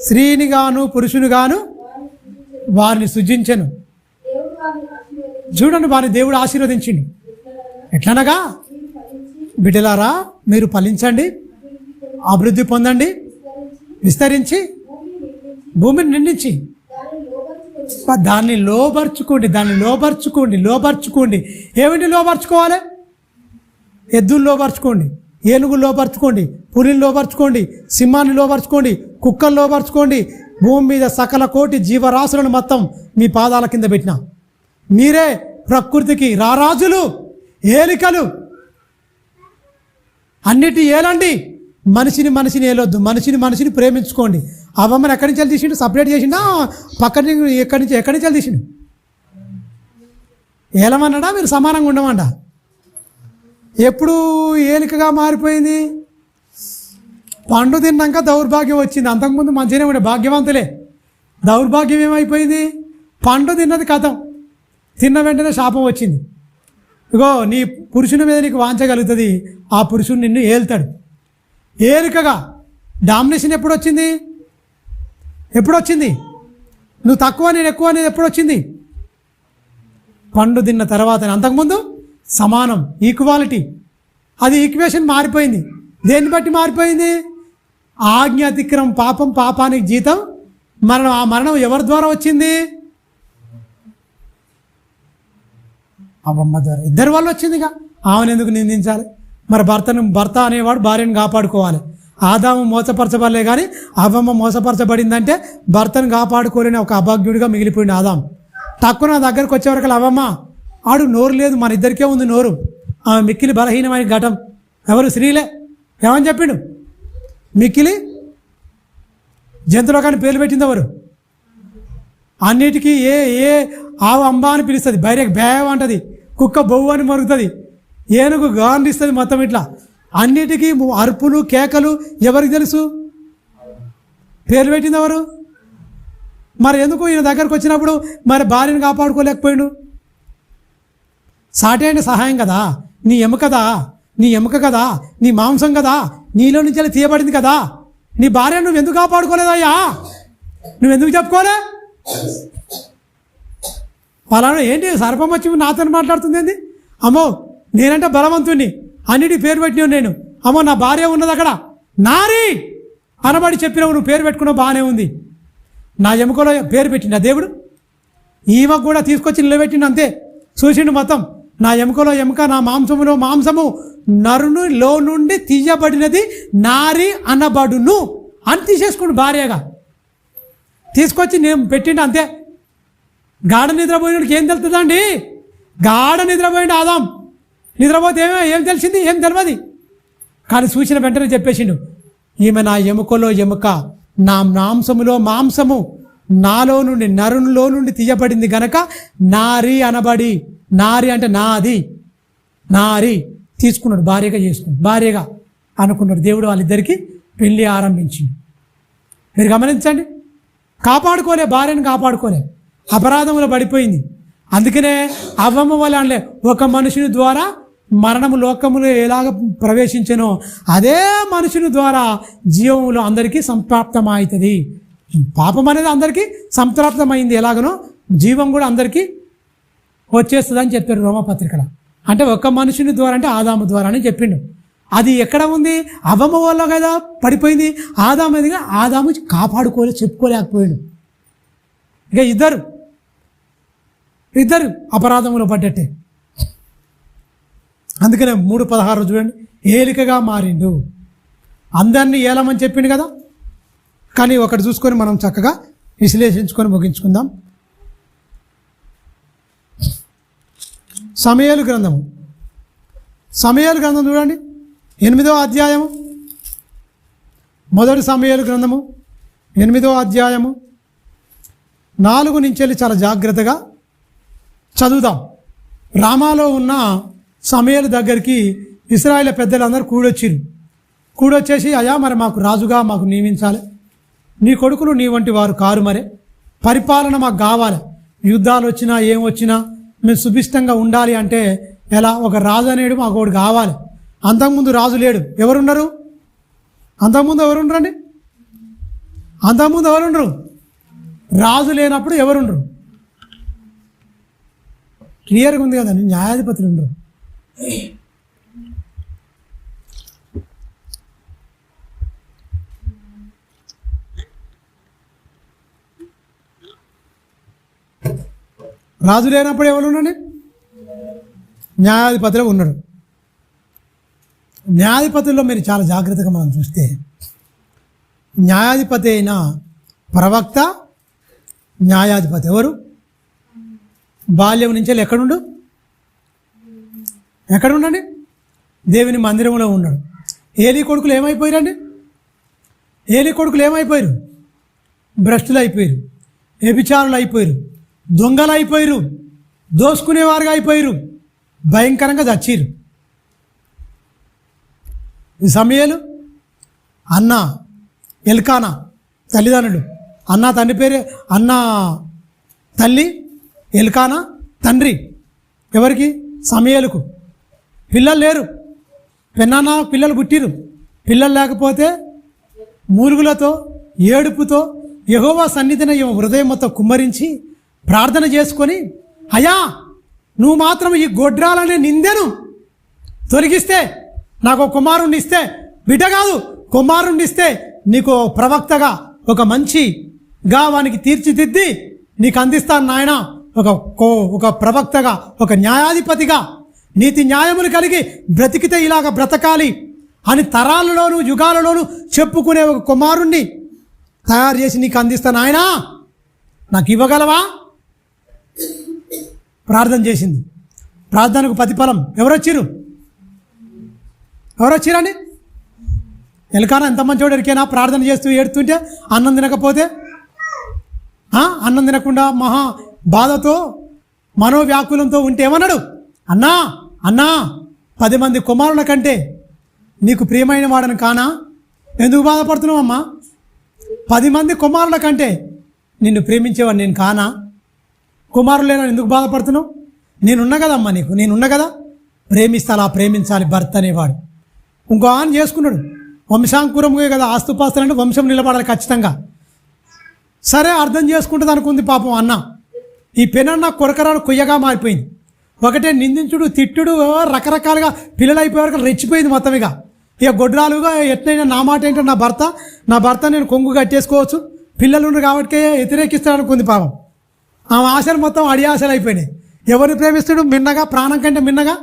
స్త్రీనిగాను పురుషునిగాను వారిని సృజించెను. చూడండి, వారిని దేవుడు ఆశీర్వదించిండు. ఎట్లనగా, బిడ్డలారా మీరు ఫలించండి, అభివృద్ధి పొందండి, విస్తరించి భూమిని నిండించి దాన్ని లోబర్చుకోండి. ఏమిటి లోబర్చుకోవాలి? ఎద్దులు లోబర్చుకోండి, ఏనుగులు లోబర్చుకోండి, పులిని లోబర్చుకోండి, సింహాన్ని లోబర్చుకోండి, కుక్కలు లోబర్చుకోండి. భూమి మీద సకల కోటి జీవరాశులను మొత్తం మీ పాదాల కింద పెట్టిన మీరే ప్రకృతికి రారాజులు, ఏలికలు. అన్నిటి ఏలండి. మనిషిని ఏలొద్దు. మనిషిని ప్రేమించుకోండి. అవ్వమ్మని ఎక్కడి నుంచి తీసిండు? సపరేట్ చేసిండా? పక్కన ఎక్కడి నుంచి తీసిండు? ఏలమన్నాడా? మీరు సమానంగా ఉండమండా? ఎప్పుడు ఏలికగా మారిపోయింది? పండు తిన్నాక దౌర్భాగ్యం వచ్చింది. అంతకుముందు మంచిగానే ఉండే, భాగ్యవంతులే. దౌర్భాగ్యం ఏమైపోయింది? పండు తిన్నది కథం, తిన్న వెంటనే శాపం వచ్చింది. ఇగో నీ పురుషుని మీద నీకు వాంచగలుగుతుంది, ఆ పురుషుడు నిన్ను ఏలుతాడు. ఏలికగా డామినేషన్ ఎప్పుడు వచ్చింది? నువ్వు తక్కువ నేను ఎక్కువ అనేది ఎప్పుడు వచ్చింది? పండు తిన్న తర్వాత. అంతకుముందు సమానం, ఈక్వాలిటీ. అది ఈక్వేషన్ మారిపోయింది. దేన్ని బట్టి మారిపోయింది? ఆజ్ఞ అతిక్రమం పాపం, పాపానికి జీతం మరణం. ఆ మరణం ఎవరి ద్వారా వచ్చింది? అవ్వమ్మ ద్వారా. ఇద్దరి వల్ల వచ్చిందిగా. ఆమెను ఎందుకు నిందించాలి? మరి భర్త అనేవాడు భార్యను కాపాడుకోవాలి. ఆదాము మోసపరచబడలే కానీ అవ్వమ్మ మోసపరచబడిందంటే భర్తను కాపాడుకోలేని ఒక అభాగ్యుడిగా మిగిలిపోయింది ఆదాము. తక్కువ నా దగ్గరకు వచ్చేవరకు అవ్వమ్మ ఆడు నోరు లేదు, మన ఇద్దరికే ఉంది నోరు. ఆమె మిక్కిలి బలహీనమైన ఘటం. ఎవరు? స్త్రీలే. ఏమని చెప్పిండు? మిక్కిలి జంతువులోకాన్ని పేర్లు పెట్టింది ఎవరు? అన్నిటికీ ఏ ఆవు అంబా అని పిలుస్తుంది, బైరెక్ బేవ్ అంటది, కుక్క బొవ్వు అని మరుగుతుంది, ఏనుగు గాండిస్తుంది. మొత్తం ఇట్లా అన్నిటికీ అరుపులు కేకలు ఎవరికి తెలుసు? పేర్లు పెట్టింది ఎవరు? మరి ఎందుకు ఈయన దగ్గరకు వచ్చినప్పుడు మరి భార్యను కాపాడుకోలేకపోయాడు? సాటి అయిన సహాయం కదా, నీ ఎముక కదా, నీ మాంసం కదా, నీలో నుంచి తీయబడింది కదా. నీ భార్య నువ్వు ఎందుకు కాపాడుకోలేదయ్యా? నువ్వెందుకు చెప్పుకోలే? పలానా ఏంటి సర్పం వచ్చి నాతో మాట్లాడుతుంది ఏంది? అమ్మో నేనంటే బలవంతుణ్ణి, అన్నిటికీ పేరు పెట్టినావు నేను. అమ్మో నా భార్య ఉన్నది అక్కడ, నారి అనబడి చెప్పినావు, నువ్వు పేరు పెట్టుకున్నావు, బాగానే ఉంది. నా ఎముకలో పేరు పెట్టిండు దేవుడు. ఈమెకు కూడా తీసుకొచ్చి నిలబెట్టిండు, అంతే. చూసిండు మొత్తం. నా ఎముకలో ఎముక, నా మాంసములో మాంసము, నరునిలో నుండి తీయబడినది నారి అనబడును అని తీసేసుకుండు భార్యగా. తీసుకొచ్చి నేను పెట్టిండు, అంతే. గాఢ నిద్రపోయినకి ఏం తెలుస్తుందండి? గాఢ నిద్రపోయిండు ఆదాం. నిద్రపోతే ఏం తెలిసింది? ఏం తెలియదు. కానీ చూసిన వెంటనే చెప్పేసిండు, ఈమె నా ఎముకలో ఎముక, నా మాంసములో మాంసము, నాలో నుండి నరునిలో నుండి తీయబడింది గనక నారి అనబడి. నారి అంటే నాది, నారి తీసుకున్నాడు, భార్యగా చేసుకున్నాడు, భార్యగా అనుకున్నాడు. దేవుడు వాళ్ళిద్దరికీ పెళ్ళి ఆరంభించింది. మీరు గమనించండి, భార్యను కాపాడుకోలే, అపరాధములో పడిపోయింది. అందుకనే అవ్వమ్మ వల్ల అనలే, ఒక మనుషుని ద్వారా మరణము లోకములో ఎలాగ ప్రవేశించనో అదే మనుషుని ద్వారా జీవములో అందరికీ సంప్రాప్తమవుతుంది. పాపం అనేది అందరికీ సంప్రాప్తమైంది, ఎలాగనో జీవం కూడా అందరికీ వచ్చేస్తుంది అని చెప్పారు రోమపత్రికలో. అంటే ఒక మనుషుని ద్వారా అంటే ఆదాము ద్వారా అని చెప్పిండు. అది ఎక్కడ ఉంది? అవ్వమ్మ వల్ల కదా పడిపోయింది. ఆదాము ఎదిగా ఆదాము చెప్పుకోలేకపోయాడు. ఇక ఇద్దరు అపరాధములో పడ్డట్టే. అందుకనే 3:16 చూడండి, ఏలికగా మారిండు. అందరినీ ఏలమని చెప్పిండు కదా. కానీ ఒకటి చూసుకొని మనం చక్కగా విశ్లేషించుకొని ముగించుకుందాం. సమూయేలు గ్రంథం చూడండి, 8వ అధ్యాయము. మొదటి సమూయేలు గ్రంథము 8వ అధ్యాయము 4 నుంచి వెళ్ళి చాలా జాగ్రత్తగా చదువుదాం. రామాలో ఉన్న సమూయేలు దగ్గరికి ఇశ్రాయేలు పెద్దలందరూ కూడొచ్చేసి అయ్యా మరి మాకు రాజుగా మాకు నియమించాలి, నీ కొడుకులు నీ వంటి వారు కారు, మరి పరిపాలన మాకు కావాలి, యుద్ధాలు వచ్చినా ఏం వచ్చినా మేము సుభిష్టంగా ఉండాలి అంటే ఎలా? ఒక రాజు అనేడు మాకు ఒకటి కావాలి. అంతకుముందు రాజు లేడు, ఎవరున్నారు? అంతకుముందు ఎవరుండరండి? అంతకుముందు ఎవరుండరు? రాజు లేనప్పుడు ఎవరుండరు? క్లియర్గా ఉంది కదండి, న్యాయాధిపతులు ఉండరు. రాజు లేనప్పుడు ఎవరు ఉండండి? న్యాయాధిపతులు ఉన్నాడు. న్యాయాధిపతుల్లో మీరు చాలా జాగ్రత్తగా మనం చూస్తే, న్యాయాధిపతి అయిన ప్రవక్త, న్యాయాధిపతి ఎవరు? బాల్యం నుంచి ఎక్కడుండండి? దేవుని మందిరంలో ఉన్నాడు. ఏలీ కొడుకులు ఏమైపోయారు? భ్రష్టులు అయిపోయారు, వ్యభిచారులు అయిపోయారు, దొంగలు అయిపోయారు, దోసుకునేవారుగా అయిపోయారు, భయంకరంగా చచ్చిరు. ఈ సమయాలు అన్న ఎల్కానా తల్లిదండ్రులు, అన్న తండ్రి పేరు అన్న, తల్లి ఎల్కానా, తండ్రి ఎవరికి? సమయలకు. పిల్లలు లేరు, పెన్నాన్న పిల్లలు పుట్టిరు. పిల్లలు లేకపోతే మూలుగులతో ఏడుపుతో యెహోవా సన్నిధిన హృదయం మొత్తం కుమ్మరించి ప్రార్థన చేసుకొని, అయ్యా నువ్వు మాత్రం ఈ గొడ్రాలనే నిందెను తొలగిస్తే, నాకు ఒక కుమారుణ్ణి ఇస్తే, బిడ్డ కాదు కుమారుణ్ణి ఇస్తే నీకు ప్రవక్తగా ఒక మంచిగా వానికి తీర్చిదిద్ది నీకు అందిస్తాను నాయన, ఒక ప్రవక్తగా, ఒక న్యాయాధిపతిగా, నీతి న్యాయములు కలిగి బ్రతికితే ఇలాగ బ్రతకాలి అని తరాలలోనూ యుగాలలోనూ చెప్పుకునే ఒక కుమారుణ్ణి తయారు చేసి నీకు అందిస్తాను ఆయన, నాకు ఇవ్వగలవా? ప్రార్థన చేసింది. ప్రార్థనకు ప్రతిఫలం ఎవరొచ్చిరండి? ఎల్కానా ఎంత మంచోడు ఎరికేనా? ప్రార్థన చేస్తూ ఏడుతుంటే అన్నం తినకపోతే, అన్నం తినకుండా మహా బాధతో మనోవ్యాకులంతో ఉంటే ఏమన్నాడు? అన్నా 10 మంది కుమారుల కంటే నీకు ప్రియమైన వాడని కానా? ఎందుకు బాధపడుతున్నావు అమ్మా? 10 మంది కుమారుల కంటే నిన్ను ప్రేమించేవాడు నేను కానా? కుమారులు లేనా ఎందుకు బాధపడుతున్నావు? నేనున్నా కదమ్మా, నేనున్నా కదా, ప్రేమించాలి భర్త అనేవాడు. ఇంకో ఆయన చేసుకున్నాడు, వంశాంకురముగా కదా, ఆస్తుపాస్తులు అంటే వంశం నిలబడాలి ఖచ్చితంగా. సరే అర్థం చేసుకుంటుంది అనుకుంది పాపం అన్న. ఈ పెనన్న కొరకరాలు కొయ్యగా మారిపోయింది. ఒకటే నిందించుడు, తిట్టుడు, రకరకాలుగా పిల్లలు అయిపోయే వరకు రెచ్చిపోయింది మొత్తం. ఇక గొడ్రాలుగా ఎట్లయినా నా మాట ఏంటో నా భర్త నేను కొంగు కట్టేసుకోవచ్చు, పిల్లలు ఉన్నారు కాబట్టి వ్యతిరేకిస్తాడు అనుకుంది పాపం. ఆ ఆశలు మొత్తం అడి ఆశలు అయిపోయినాయి. ఎవరిని ప్రేమిస్తాడు? మిన్నగా, ప్రాణం కంటే మిన్నగా.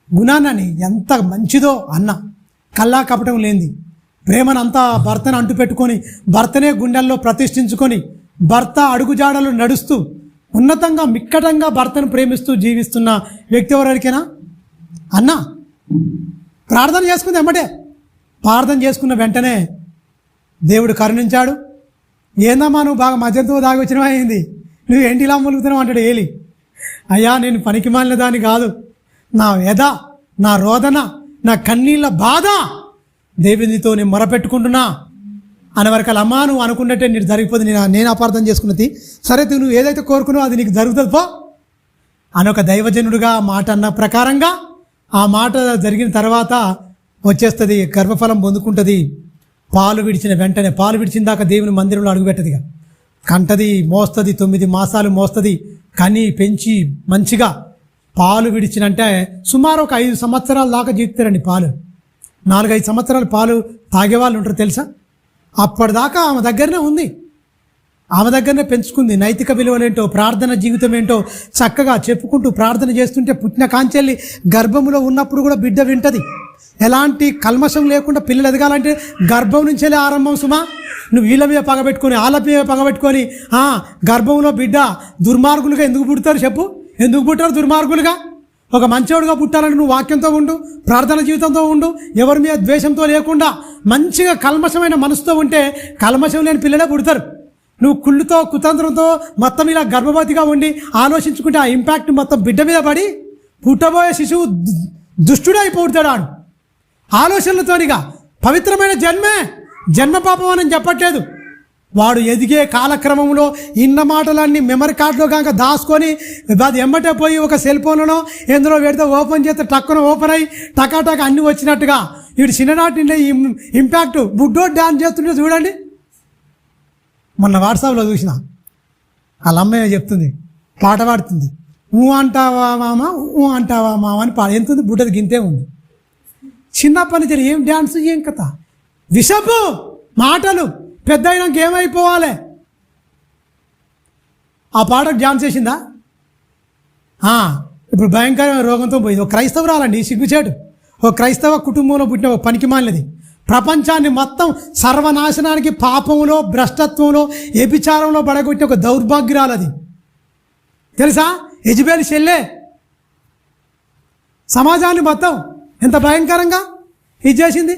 గుణాన్ని ఎంత మంచిదో అన్న, కల్లా కపటం లేనిది, ప్రేమను అంతా భర్తను అంటు పెట్టుకొని, భర్తనే గుండెల్లో ప్రతిష్ఠించుకొని, భర్త అడుగుజాడలు నడుస్తూ ఉన్నతంగా మిక్కటంగా భర్తను ప్రేమిస్తూ జీవిస్తున్న వ్యక్తి ఎవరికైనా అన్న ప్రార్థన చేసుకుంది. ప్రార్థన చేసుకున్న వెంటనే దేవుడు కరుణించాడు. ఏందమ్మా నువ్వు బాగా మధ్యతో దాగి వచ్చినవా అయింది, నువ్వు ఏంటి ఇలా ములుగుతున్నావు అంటాడు ఏలి. అయ్యా నేను పనికి మాలిన దాన్ని కాదు, నా వ్యధ, నా రోదన, నా కన్నీళ్ళ బాధ దేవునితో నేను మొరపెట్టుకుంటున్నా అని వరకు అమ్మా నువ్వు అనుకున్నట్టే నీకు జరిగిపోతే నేను అపార్థం చేసుకున్నది. సరే నువ్వు ఏదైతే కోరుకున్నావు అది నీకు జరుగుతుంది పో అని ఒక దైవజనుడుగా మాట అన్న ప్రకారంగా ఆ మాట జరిగిన తర్వాత వచ్చేస్తుంది, గర్భఫలం పొందుకుంటుంది. పాలు విడిచిన వెంటనే, పాలు విడిచిన దాకా దేవుని మందిరంలో అడుగుపెట్టదిగా, కంటది, మోస్తుంది, 9 మాసాలు మోస్తుంది, కని పెంచి మంచిగా పాలు విడిచినంటే సుమారు ఒక 5 సంవత్సరాల దాకా జీవితారండి. పాలు 4-5 సంవత్సరాలు పాలు తాగేవాళ్ళు ఉంటారు తెలుసా. అప్పటిదాకా ఆమె దగ్గరనే ఉంది, ఆమె దగ్గరనే పెంచుకుంది. నైతిక విలువలేంటో, ప్రార్థన జీవితం ఏంటో చక్కగా చెప్పుకుంటూ ప్రార్థన చేస్తుంటే పుట్టిన కాంచెల్లి గర్భంలో ఉన్నప్పుడు కూడా బిడ్డ వింటది. ఎలాంటి కల్మషం లేకుండా పిల్లలు ఎదగాలంటే గర్భం నుంచేలే ఆరంభం సుమా. నువ్వు వీళ్ళ మీద పగబెట్టుకొని వాళ్ళ మీద పగబెట్టుకొని గర్భంలో బిడ్డ దుర్మార్గులుగా ఎందుకు పుడతారు చెప్పు? ఎందుకు పుట్టారు దుర్మార్గులుగా? ఒక మంచోడుగా పుట్టాలని నువ్వు వాక్యంతో ఉండు, ప్రార్థన జీవితంతో ఉండు, ఎవరి మీద ద్వేషంతో లేకుండా మంచిగా కల్మషమైన మనసుతో ఉంటే కల్మషం లేని పిల్లలే పుడతారు. నువ్వు కుళ్ళుతో కుతంత్రంతో మొత్తం ఇలా గర్భవతిగా ఉండి ఆలోచించుకుంటే ఆ ఇంపాక్ట్ మొత్తం బిడ్డ మీద పడి పుట్టబోయే శిశువు దుష్టుడైపోతాడు. ఆడు ఆలోచనలతోనిగా పవిత్రమైన జన్మ పాపం అని చెప్పట్లేదు. వాడు ఎదిగే కాలక్రమంలో ఇన్న మాటలన్నీ మెమరీ కార్డులో కనుక దాచుకొని అది ఎమ్మటే పోయి ఒక సెల్ ఫోన్లో ఎందులో పెడితే ఓపెన్ చేస్తే టక్కున ఓపెన్ అయ్యి టకాటక అన్నీ వచ్చినట్టుగా వీడు చిన్ననాటి ఈ ఇంపాక్ట్ బుడ్డో డ్యాన్స్ చేస్తుంటే చూడండి. మొన్న వాట్సాప్లో చూసిన వాళ్ళ అమ్మాయి చెప్తుంది, పాట పాడుతుంది, ఊ అంటావా మామ ఊ అంటావా మామ అని ఎంతుంది బుడ్డది గింతే ఉంది. చిన్నప్పటి నుంచి ఏం డ్యాన్స్ ఏం కథ, విషపు మాటలు పెద్ద అయినాక ఏమైపోవాలి. ఆ పాటకు డ్యాన్స్ చేసిందా? ఇప్పుడు భయంకరమైన రోగంతో పోయింది. ఒక క్రైస్తవురాలండి, సిగ్గుచేటు. ఒక క్రైస్తవ కుటుంబంలో పుట్టిన ఒక పనికిమాలినది ప్రపంచాన్ని మొత్తం సర్వనాశనానికి, పాపంలో, భ్రష్టత్వంలో, వ్యభిచారంలో పడగొట్టిన ఒక దౌర్భాగ్యురాలది తెలుసా. యెజబెల్ చెల్లె సమాజాన్ని మొత్తం ఎంత భయంకరంగా ఇది చేసింది.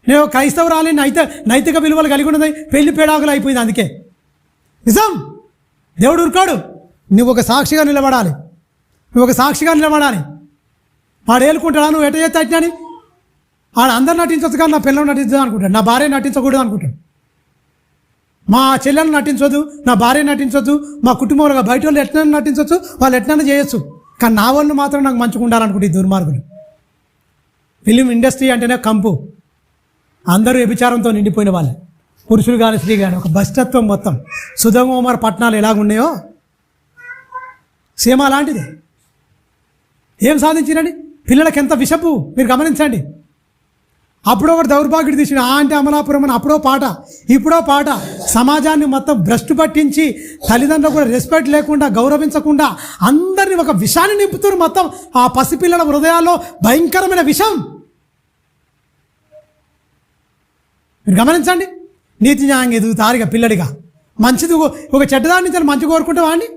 నేను క్రైస్తవురాలి నైతిక విలువలు కలిగి ఉన్నది, పెళ్లి పేడాకులు అయిపోయింది. అందుకే నిజం, దేవుడు ఉరుకోడు. నువ్వు ఒక సాక్షిగా నిలబడాలి, వాడు ఏలుకుంటాడా నువ్వు ఎట చేస్తే అట్లని. వాడు అందరు నటించవచ్చు కానీ నా పిల్లలు నటించదు అనుకుంటాడు, నా భార్య నటించకూడదు అనుకుంటాడు, మా చెల్లెలు నటించవద్దు, నా భార్య నటించవచ్చు, మా కుటుంబంలో బయట వాళ్ళు ఎట్లా నటించవచ్చు, వాళ్ళు ఎట్లైనా చేయొచ్చు, కానీ నా వాళ్ళు మాత్రం నాకు మంచిగా ఉండాలనుకుంటే ఈ దుర్మార్గులు. ఫిలిం ఇండస్ట్రీ అంటేనే కంపు, అందరూ వ్యభిచారంతో నిండిపోయిన వాళ్ళే, పురుషులు కానీ స్త్రీ కానీ. ఒక భ్రష్టత్వం మొత్తం. సుధమోమర్ పట్టణాలు ఎలాగున్నాయో సీమ లాంటిది. ఏం సాధించినండి పిల్లలకి ఎంత విషపు మీరు గమనించండి. అప్పుడో ఒకటి దౌర్భాగ్యుడు తీసిన అంటే అమలాపురం అని అప్పుడో పాట, ఇప్పుడో పాట. సమాజాన్ని మొత్తం భ్రష్టు పట్టించి తల్లిదండ్రులు కూడా రెస్పెక్ట్ లేకుండా, గౌరవించకుండా అందరినీ ఒక విషాన్ని నింపుతారు. మొత్తం ఆ పసిపిల్లల హృదయాల్లో భయంకరమైన విషం. మీరు గమనించండి. నీతి న్యాయంగా ఎదుగుతారుగా పిల్లడిగా. మంచిది ఒక చెడ్డదాని నుంచి మంచి కోరుకుంటావా అండి?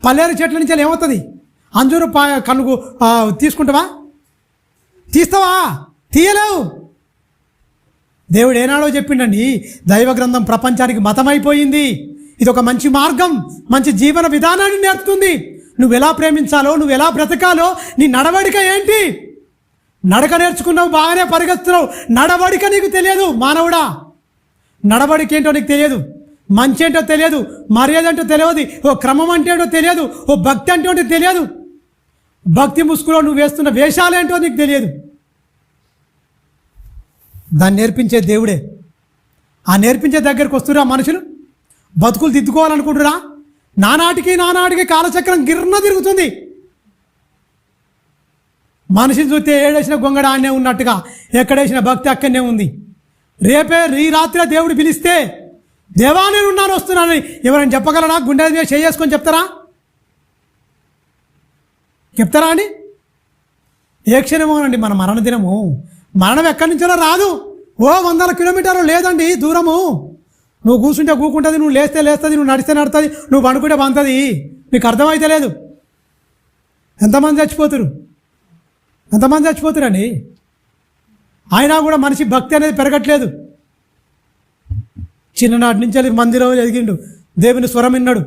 పల్లేరు చెట్ల నుంచి ఏమవుతుంది? అంజూరు కనుగు తీసుకుంటావా? తీస్తావా? తీయలేవు. దేవుడు ఏనాడో చెప్పిండండి, దైవ గ్రంథం ప్రపంచానికి మతమైపోయింది. ఇది ఒక మంచి మార్గం, మంచి జీవన విధానాన్ని నేర్పుతుంది. నువ్వు ఎలా ప్రేమించాలో, నువ్వు ఎలా బ్రతకాలో, నీ నడవడిక ఏంటి. నడక నేర్చుకున్నావు, బాగానే పరిగెత్తున్నావు, నడవడిక నీకు తెలియదు. మానవుడా, నడవడిక ఏంటో నీకు తెలియదు, మంచి ఏంటో తెలియదు, మర్యాద ఏంటో తెలియదు, ఓ క్రమం అంటే ఏంటో తెలియదు, ఓ భక్తి అంటే తెలియదు, భక్తి ముసుగులో నువ్వు వేస్తున్న వేషాలేంటో నీకు తెలియదు. దాన్ని నేర్పించే దేవుడే. ఆ నేర్పించే దగ్గరికి వస్తురా మనుషులు, బతుకులు దిద్దుకోవాలనుకుంటురా. నానాటికి కాలచక్రం గిర్న తిరుగుతుంది. మనిషిని చూస్తే ఏడేసిన గొంగడ ఆనే ఉన్నట్టుగా, ఎక్కడేసిన భక్తి అక్కడనే ఉంది. ఈ రాత్రి దేవుడు పిలిస్తే, దేవా నేను ఉన్నాను వస్తున్నానని ఎవరైనా చెప్పగలరా? గుండె మీద చేసుకొని చెప్తారా అండి? ఏ క్షణమోనండి మన మరణ దినము. మరణం ఎక్కడి నుంచో రాదు, 100 కిలోమీటర్లు లేదండి దూరము. నువ్వు కూర్చుంటే కూకుంటుంది, నువ్వు లేస్తే లేస్తుంది, నువ్వు నడిస్తే నడుతుంది, నువ్వు పండుకుంటే పంతుంది. నీకు అర్థమైతే లేదు. ఎంతమంది చచ్చిపోతురండి. అయినా కూడా మనిషి భక్తి అనేది పెరగట్లేదు. చిన్ననాటి నుంచి వెళ్ళి మందిరం ఎదిగిండు, దేవుని స్వరం విన్నాడు,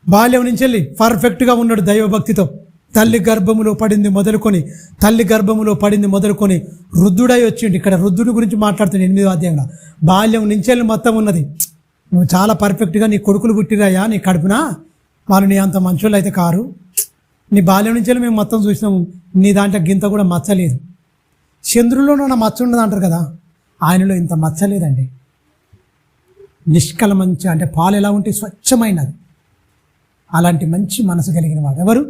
బాల్యం నుంచి వెళ్ళి పర్ఫెక్ట్గా ఉన్నాడు దైవభక్తితో. తల్లి గర్భములో పడింది మొదలుకొని వృద్ధుడై వచ్చిండు. ఇక్కడ వృద్ధుడి గురించి మాట్లాడుతుంది 8వ అధ్యాయంలో. బాల్యం నుంచి వెళ్ళి మొత్తం ఉన్నది. నువ్వు చాలా పర్ఫెక్ట్గా, నీ కొడుకులు పుట్టిరాయా నీ కడుపున, వాళ్ళు నీ అంత మంచోళ్ళు అయితే కారు. నీ బాల్యం నుంచి వెళ్ళి మేము మొత్తం చూసినాము, నీ దాంట్లో గింత కూడా మచ్చలేదు. చంద్రుల్లోనూ మచ్చ ఉండదు అంటారు కదా, ఆయనలో ఇంత మచ్చలేదండి. నిష్కలమంచి అంటే పాలు ఎలా ఉంటే స్వచ్ఛమైనది, అలాంటి మంచి మనసు కలిగిన వాడు ఎవరు?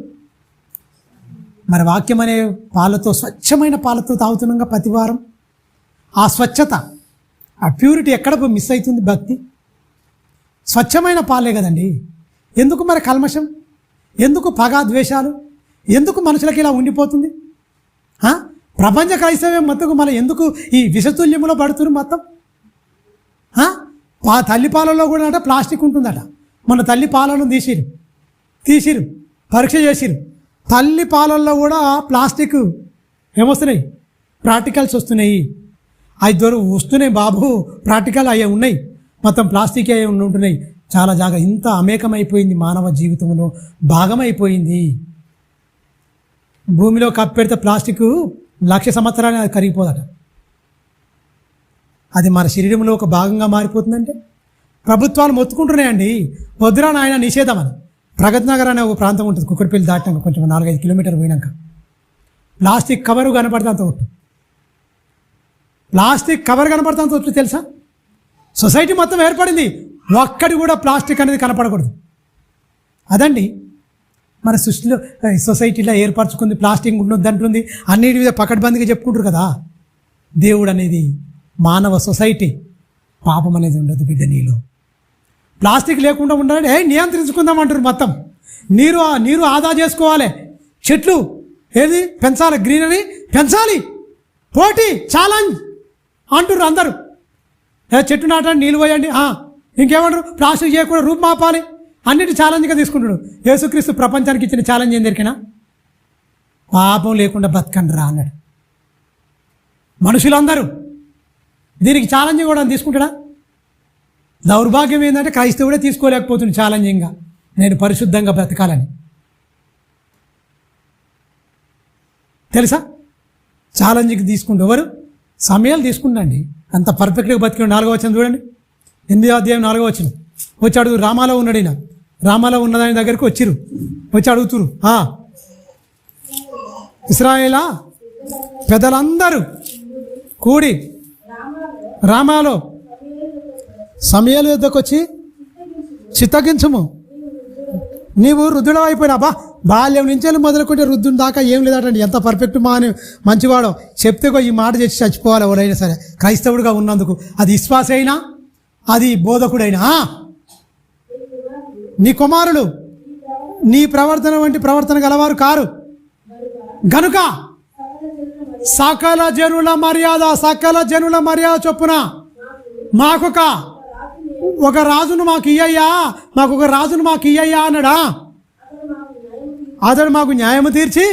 మరి వాక్యం అనే పాలతో, స్వచ్ఛమైన పాలతో తాగుతున్నాగా ప్రతి వారం. ఆ స్వచ్ఛత, ఆ ప్యూరిటీ ఎక్కడ మిస్ అవుతుంది? భక్తి స్వచ్ఛమైన పాలే కదండి. ఎందుకు మరి కల్మషం? ఎందుకు పగా ద్వేషాలు? ఎందుకు మనుషులకి ఇలా ఉండిపోతుంది? ప్రపంచ క్రైస్తవ్యం మొత్తం మన ఎందుకు ఈ విషతుల్యంలో పడుతున్నారు మొత్తం? తల్లి పాలలో కూడా అంటే ప్లాస్టిక్ ఉంటుందట. మన తల్లి పాలను తీసిరు పరీక్ష చేసిరు. తల్లి పాలల్లో కూడా ప్లాస్టిక్ ఏమొస్తున్నాయి? ప్రాక్టికల్స్ వస్తున్నాయి. అవి వస్తున్నాయి బాబు, ప్రాక్టికల్ అయ్యే ఉన్నాయి, మొత్తం ప్లాస్టిక్ అయ్యే ఉంటున్నాయి. చాలా ఇంత అమేకమైపోయింది, మానవ జీవితంలో భాగమైపోయింది. భూమిలో కప్పు పెడితే ప్లాస్టిక్ 1,00,000 సంవత్సరాలు అది కరిగిపోదట. అది మన శరీరంలో ఒక భాగంగా మారిపోతుందంటే ప్రభుత్వాలు మొత్తుకుంటున్నాయండి, వద్దురా నాయన నిషేధం అని. ప్రగతి నగర్ అనే ఒక ప్రాంతం ఉంటుంది, కుక్కటిపల్లి దాటినాక కొంచెం 4-5 కిలోమీటర్లు పోయినాక. ప్లాస్టిక్ కవరు కనపడుతుంత ఒట్టు, ప్లాస్టిక్ కవర్ కనపడుతుంత ఒట్టు తెలుసా? సొసైటీ మొత్తం ఏర్పడింది, ఒక్కడి కూడా ప్లాస్టిక్ అనేది కనపడకూడదు. అదండి మన సృష్టిలో సొసైటీలో ఏర్పరచుకుంది. ప్లాస్టిక్ ఉండొద్దంటుంది, అన్నిటి మీద పకడ్బందీగా చెప్పుకుంటారు కదా. దేవుడు అనేది మానవ సొసైటీ, పాపం అనేది ఉండదు బిడ్డ నీలో. ప్లాస్టిక్ లేకుండా ఉండాలంటే నియంత్రించుకుందాం అంటారు. మొత్తం నీరు ఆదా చేసుకోవాలి, చెట్లు ఏది పెంచాలి, గ్రీనరీ పెంచాలి, పోటీ ఛాలెంజ్ అంటుర్రు అందరూ. చెట్టు నాటండి, నీళ్ళు పోయండి, ఇంకేమంటారు ప్లాస్టిక్ చేయకుండా రూపుమాపాలి, అన్నిటి ఛాలెంజ్గా తీసుకుంటున్నాడు. యేసుక్రీస్తు ప్రపంచానికి ఇచ్చిన ఛాలెంజ్ ఏం దొరికినా పాపం లేకుండా బతకండి రా అన్నాడు. మనుషులందరూ దీనికి ఛాలెంజ్ కూడా తీసుకుంటాడా? దౌర్భాగ్యం ఏంటంటే క్రైస్తవుడే తీసుకోలేకపోతుంది ఛాలెంజింగ్గా, నేను పరిశుద్ధంగా బ్రతకాలని. తెలుసా? ఛాలెంజ్కి తీసుకుంటూ ఎవరు? సమయాలు తీసుకుంటండి, అంత పర్ఫెక్ట్గా బతికి. 4వ వచనం చూడండి, 8వ అధ్యాయం 4వ వచనం. వచ్చి అడుగు, రామాలో ఉన్నాడు ఈయన, రామాలో ఉన్నదాని దగ్గరికి వచ్చిరు, వచ్చి అడుగుతురు, ఇశ్రాయేలా పెద్దలందరూ కూడి రామాలో సమయాల యుద్ధకు వచ్చి చిత్తగించుము, నీవు వృద్ధుడు అయిపోయినా. బాల్యం నుంచి మొదలుకుంటే వృద్ధుని దాకా ఏం లేదటండి. ఎంత పర్ఫెక్ట్ అని మంచివాడో చెప్తే ఈ మాట చేసి చచ్చిపోవాలి ఎవరైనా సరే, క్రైస్తవుడిగా ఉన్నందుకు. అది విశ్వాస అయినా, అది బోధకుడైనా. నీ కుమారులు నీ ప్రవర్తన వంటి ప్రవర్తన గలవారు కారు గనుక సకల జనుల మర్యాద చొప్పున మాకొక రాజును మాకు ఇయ్యయ్యా, మాకొక రాజును మాకు ఇయ్యయ్యా అన్నాడా. అతడు మాకు న్యాయము తీర్చి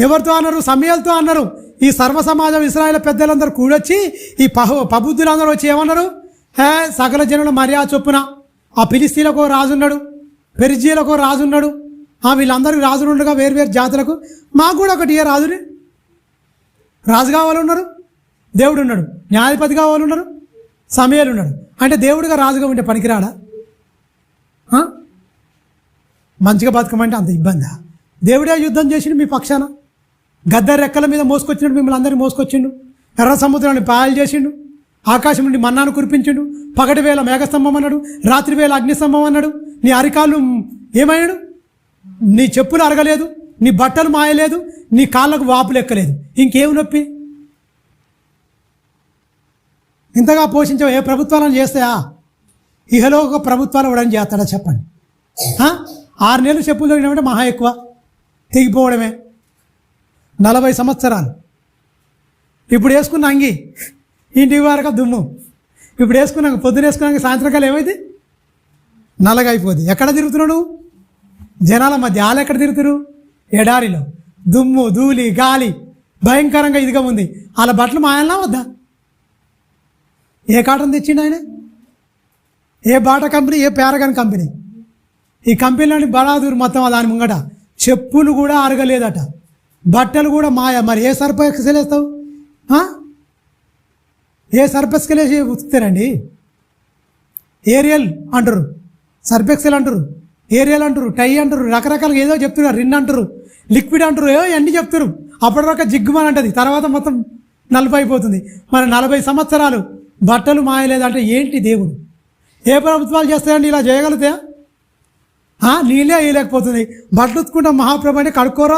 ఎవరితో అన్నారు? సమయాలతో అన్నారు. ఈ సర్వ సమాజం ఇశ్రాయేలు పెద్దలందరూ కూడొచ్చి ఈ పబుద్ధులందరూ వచ్చి ఏమన్నారు? సకల జనుల మర్యాద చొప్పున. ఆ ఫిలిస్తీన్లకు రాజున్నాడు, పెరిజీలకు రాజున్నాడు, వీళ్ళందరికీ రాజులు ఉండగా వేరు జాతులకు మాకు కూడా ఒకటి ఏ రాజుని, రాజు కావాలి ఉన్నారు, దేవుడు ఉన్నాడు, న్యాయాధిపతి కావాలి ఉన్నారు, సమయాలు ఉన్నాడు. అంటే దేవుడిగా రాజుగా ఉంటే పనికిరాడా? మంచిగా బతకమంటే అంత ఇబ్బందా? దేవుడే యుద్ధం చేసిండు మీ పక్షాన, గద్ద రెక్కల మీద మోసుకొచ్చినాడు, మిమ్మల్ని అందరినీ మోసుకొచ్చిండు, ఎర్ర సముద్రాన్ని పాయలు చేసిండు, ఆకాశం నుండి మన్నాను కురిపించిండు, పగటి వేళ మేఘస్తంభం అన్నాడు, రాత్రి వేళ అగ్నిస్తంభం అన్నాడు. నీ అరికాళ్ళు ఏమయ్యాడు? నీ చెప్పులు అరగలేదు, నీ బట్టలు మాయలేదు, నీ కాళ్ళకు వాపులు ఎక్కలేదు, ఇంకేం నొప్పి? ఇంతగా పోషించవు ఏ ప్రభుత్వాలను చేస్తాయా? ఇహలోక ప్రభుత్వాలు ఇవ్వడానికి చేస్తాడా చెప్పండి? 6 నెలలు చెప్పులు తగినమంటే మహా ఎక్కువ, తెగిపోవడమే. 40 సంవత్సరాలు ఇప్పుడు వేసుకున్న అంగి ఇంటికి వరకు దుమ్ము, ఇప్పుడు వేసుకున్నాక పొద్దున వేసుకున్నాక సాయంత్రకాలం ఏమైంది? నల్లగా అయిపోద్ది. ఎక్కడ తిరుగుతున్నాడు? జనాల మధ్య. వాళ్ళు ఎక్కడ తిరుగుతారు? ఎడారిలో దుమ్ము ధూళి గాలి భయంకరంగా ఇదిగా ఉంది. వాళ్ళ బట్టలు మాయాలనా వద్దా? ఏ కాటన్ తెచ్చిండు ఆయన? ఏ బాటా కంపెనీ, ఏ పారగాన్ కంపెనీ? ఈ కంపెనీలోని బడాదూరు మొత్తం దాని ముంగట చెప్పులు కూడా అరగలేదట, బట్టలు కూడా మాయ. మరి ఏ సర్ఫ్ ఎక్సెల్ వేస్తావు? ఏ సర్ఫ్ ఎక్సెల్ వేసి ఉతుకుతారండి? ఏరియల్ అంటారు, సర్ఫ్ ఎక్సెల్ అంటారు, ఏరియల్ అంటారు, టై అంటారు, రకరకాలుగా ఏదో చెప్తున్నారు, రిన్ అంటారు, లిక్విడ్ అంటారు, అన్నీ చెప్తారు. అప్పటిదాకా జిగ్గుమని అంటది, తర్వాత మొత్తం నలుపు అయిపోతుంది. మరి 40 సంవత్సరాలు బట్టలు మాయలేదంటే ఏంటి దేవుడు? ఏ ప్రభుత్వాలు చేస్తాయండి ఇలా చేయగలుగుతాయా? నీళ్ళే వేయలేకపోతుంది. బట్టలు ఉతుకుంటాం మహాప్రభు అంటే కడుక్కోరా